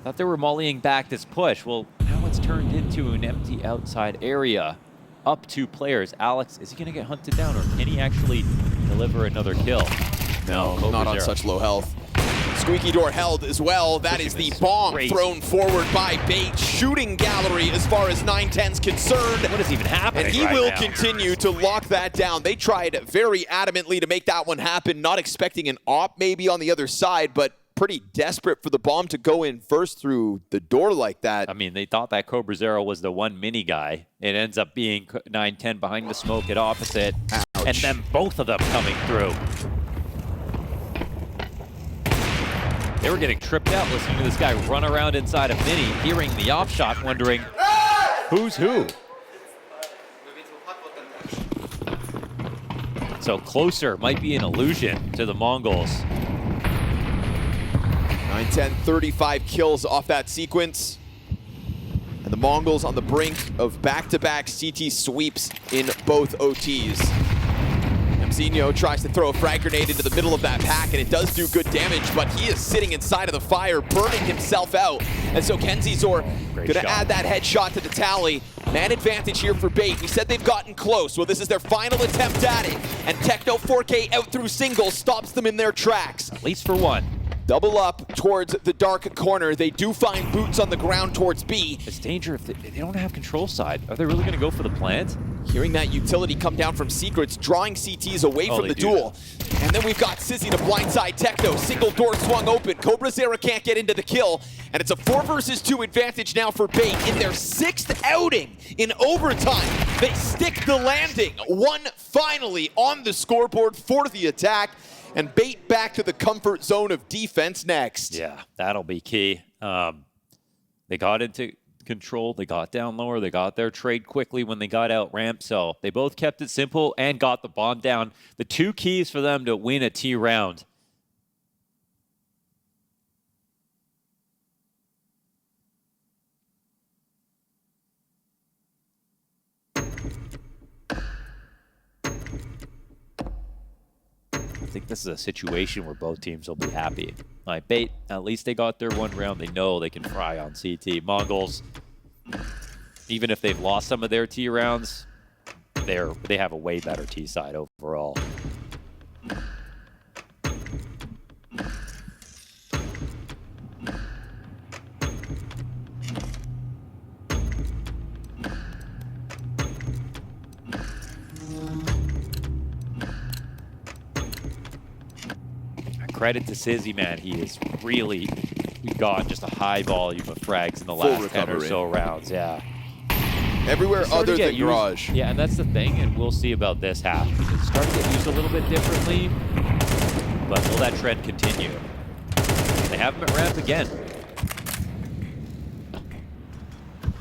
Thought they were mollying back this push. Well, now it's turned into an empty outside area. Up 2 players. Alex, is he going to get hunted down, or can he actually deliver another kill? No, not on such low health. Squeaky door held as well. That is the bomb thrown forward by BT. Shooting gallery as far as 910's concerned. What is even happening? And he will continue to lock that down. They tried very adamantly to make that one happen, not expecting an op maybe on the other side, but pretty desperate for the bomb to go in first through the door like that. I mean, they thought that cobrazera was the one mini guy. It ends up being 910 behind the smoke at opposite. Ouch. And then both of them coming through. They were getting tripped out listening to this guy run around inside a mini, hearing the off shot, wondering who's who. So closer might be an illusion to the MongolZ. 910, 35 kills off that sequence. And the MongolZ on the brink of back-to-back CT sweeps in both OTs. MZinho tries to throw a frag grenade into the middle of that pack, and it does do good damage, but he is sitting inside of the fire, burning himself out. And so Kenzizor gonna add that headshot to the tally. Man advantage here for BT. We said they've gotten close. Well, this is their final attempt at it. And Techno 4K out through single stops them in their tracks. At least for one. Double up towards the dark corner. They do find boots on the ground towards B. It's danger if they don't have control side. Are they really going to go for the plant? Hearing that utility come down from Secrets, drawing CTs away from the duel. And then we've got Sizzy to blindside Techno. Single door swung open. cobrazera can't get into the kill. And it's a 4 versus 2 advantage now for BT. In their 6th outing in overtime, they stick the landing. One finally on the scoreboard for the attack. And BT back to the comfort zone of defense next. Yeah, that'll be key. They got into control. They got down lower. They got their trade quickly when they got out ramp. So they both kept it simple and got the bomb down. The 2 keys for them to win a T round. I think this is a situation where both teams will be happy. Like BT, at least they got their 1 round. They know they can fry on CT. MongolZ, even if they've lost some of their T rounds, they have a way better T side overall. Credit to Sizzy, man. He got just a high volume of frags in the last 10 or so rounds. Yeah. Everywhere other than Garage. Yeah, and that's the thing, and we'll see about this half. It's starting to get used a little bit differently, but will that trend continue? They have him at ramp again.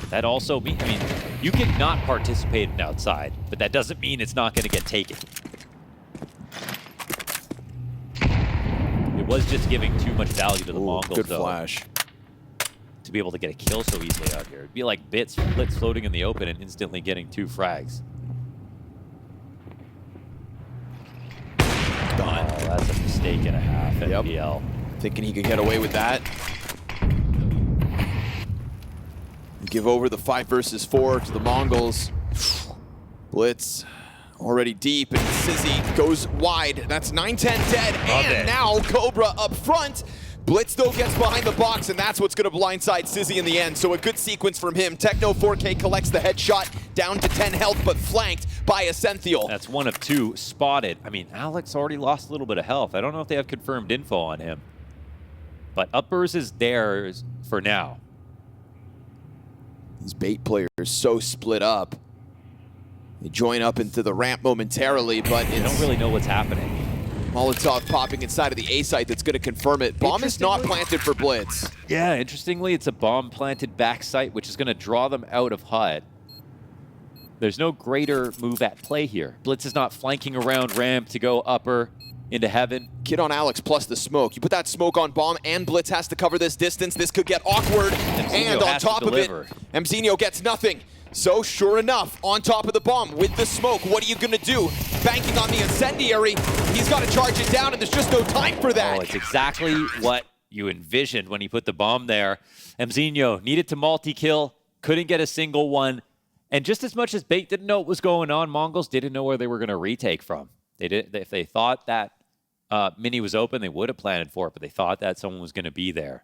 That also means, I mean, you can not participate in outside, but that doesn't mean it's not going to get taken. It was just giving too much value to the MongolZ, good though. flash. To be able to get a kill so easily out here. It'd be like Blitz floating in the open and instantly getting 2 frags. mistake and a half, NPL. Thinking he could get away with that. Give over the 5 versus 4 to the MongolZ. Blitz already deep, and Sizzy goes wide. That's 9-10 dead, and now Cobra up front. Blitz, though, gets behind the box, and that's what's going to blindside Sizzy in the end. So a good sequence from him. Techno 4K collects the headshot, down to 10 health, but flanked by Essential. That's 1 of 2 spotted. I mean, Alex already lost a little bit of health. I don't know if they have confirmed info on him. But Uppers is theirs for now. These bait players so split up. They join up into the ramp momentarily, but they don't really know what's happening. Molotov popping inside of the A site that's going to confirm it. Bomb is not planted for Blitz. Yeah, interestingly, it's a bomb planted back site, which is going to draw them out of HUD. There's no greater move at play here. Blitz is not flanking around ramp to go upper into heaven. Kid on Alex plus the smoke. You put that smoke on bomb, and Blitz has to cover this distance. This could get awkward. And on top of it, MZ gets nothing. So sure enough, on top of the bomb with the smoke, what are you going to do? Banking on the incendiary, he's got to charge it down, and there's just no time for that. Oh, it's exactly what you envisioned when you put the bomb there. MZ needed to multi-kill, couldn't get a single one. And just as much as Bait didn't know what was going on, MongolZ didn't know where they were going to retake from. If they thought that Mini was open, they would have planted for it, but they thought that someone was going to be there.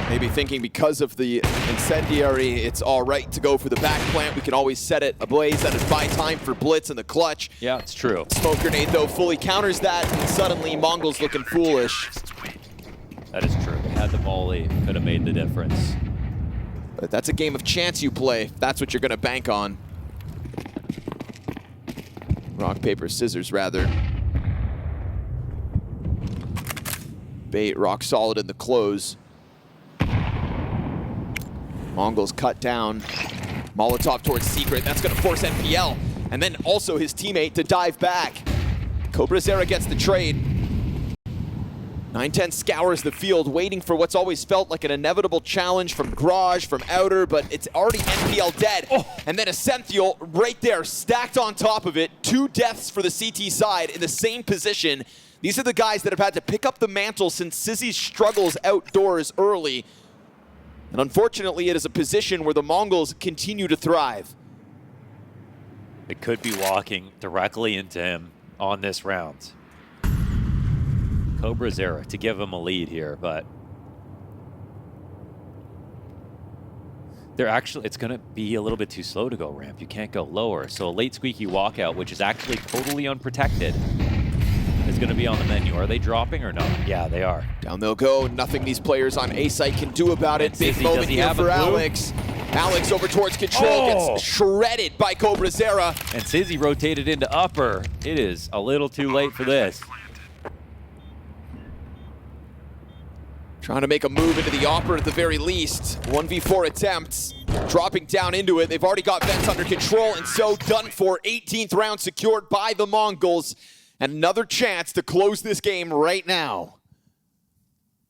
Maybe thinking because of the incendiary, it's all right to go for the back plant. We can always set it ablaze. That is buy time for Blitz in the clutch. Yeah, it's true. Smoke grenade, though, fully counters that, and suddenly MongolZ looking foolish. That is true. They had the volley, could have made the difference. But that's a game of chance you play. That's what you're going to bank on. Rock, paper, scissors, rather. Bait rock solid in the close. MongolZ cut down. Molotov towards Secret. That's going to force NPL. And then also his teammate to dive back. cobrazera gets the trade. 9-10 scours the field, waiting for what's always felt like an inevitable challenge from Garage, from Outer, but it's already NPL dead. Oh. And then Essential right there, stacked on top of it. 2 deaths for the CT side in the same position. These are the guys that have had to pick up the mantle since Sizzy's struggles outdoors early. And unfortunately, it is a position where the MongolZ continue to thrive. It could be walking directly into him on this round. cobrazera to give him a lead here, but they're actually, it's going to be a little bit too slow to go ramp. You can't go lower. So a late squeaky walkout, which is actually totally unprotected, is going to be on the menu. Are they dropping or not? Yeah, they are. Down they'll go. Nothing these players on A site can do about it. Big moment here for Alex. Alex over towards control, gets shredded by cobrazera. And Sizzy rotated into upper. It is a little too late for this. Trying to make a move into the upper at the very least. 1v4 attempts. Dropping down into it. They've already got vents under control, and so done for. 18th round secured by the MongolZ. And another chance to close this game right now.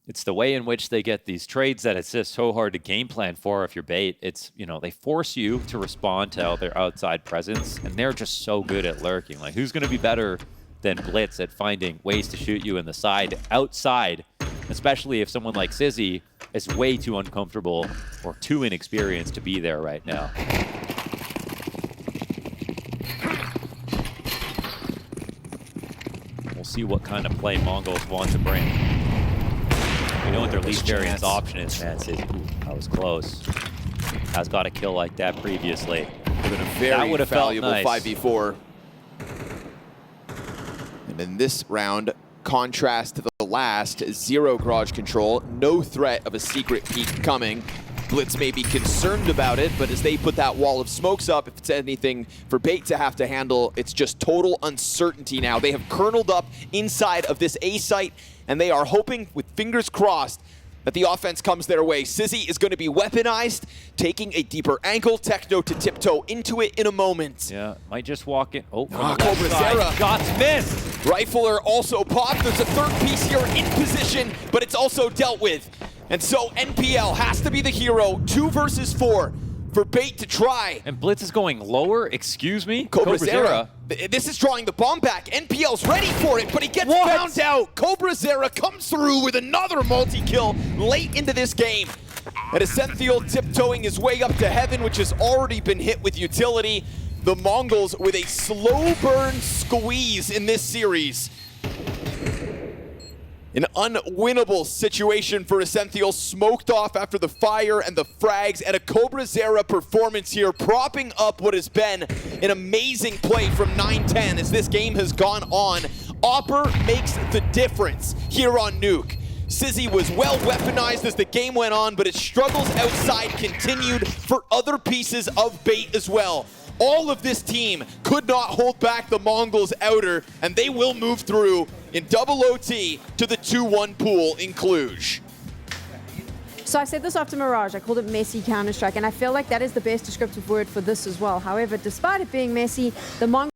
It's the way in which they get these trades that it's just so hard to game plan for if you're Bait. It's, you know, they force you to respond to their outside presence, and they're just so good at lurking. Like, who's going to be better than Blitz at finding ways to shoot you in the side, outside, especially if someone like Sizzy is way too uncomfortable or too inexperienced to be there right now. We'll see what kind of play MongolZ want to bring. We know what their least variance option is, man. Sizzy, ooh, that was close. Has got a kill like that previously. That would have valuable nice. 5v4. And in this round, contrast to the last, 0 garage control, no threat of a secret peek coming. Blitz may be concerned about it, but as they put that wall of smokes up, if it's anything for Bait to have to handle, it's just total uncertainty now. They have kerneled up inside of this A site, and they are hoping, with fingers crossed, that the offense comes their way. Sizzy is going to be weaponized, taking a deeper angle. Techno to tiptoe into it in a moment. Yeah, might just walk in. Oh, cobrazera. Shots missed. Rifler also popped. There's a third piece here in position, but it's also dealt with. And so NPL has to be the hero. 2 versus 4. for Bait to try. And Blitz is going lower. Excuse me? cobrazera. This is drawing the bomb back. NPL's ready for it, but he gets found out. cobrazera comes through with another multi-kill late into this game. And Essential tiptoeing his way up to heaven, which has already been hit with utility. The MongolZ with a slow burn squeeze in this series. An unwinnable situation for Essential, smoked off after the fire and the frags, and a cobrazera performance here, propping up what has been an amazing play from 9-10 as this game has gone on. Opper makes the difference here on Nuke. Sizzy was well weaponized as the game went on, but its struggles outside continued for other pieces of Bait as well. All of this team could not hold back the MongolZ outer, and they will move through in double OT to the 2-1 pool in Cluj. So I said this after Mirage, I called it messy Counter-Strike, and I feel like that is the best descriptive word for this as well. However, despite it being messy, the MongolZ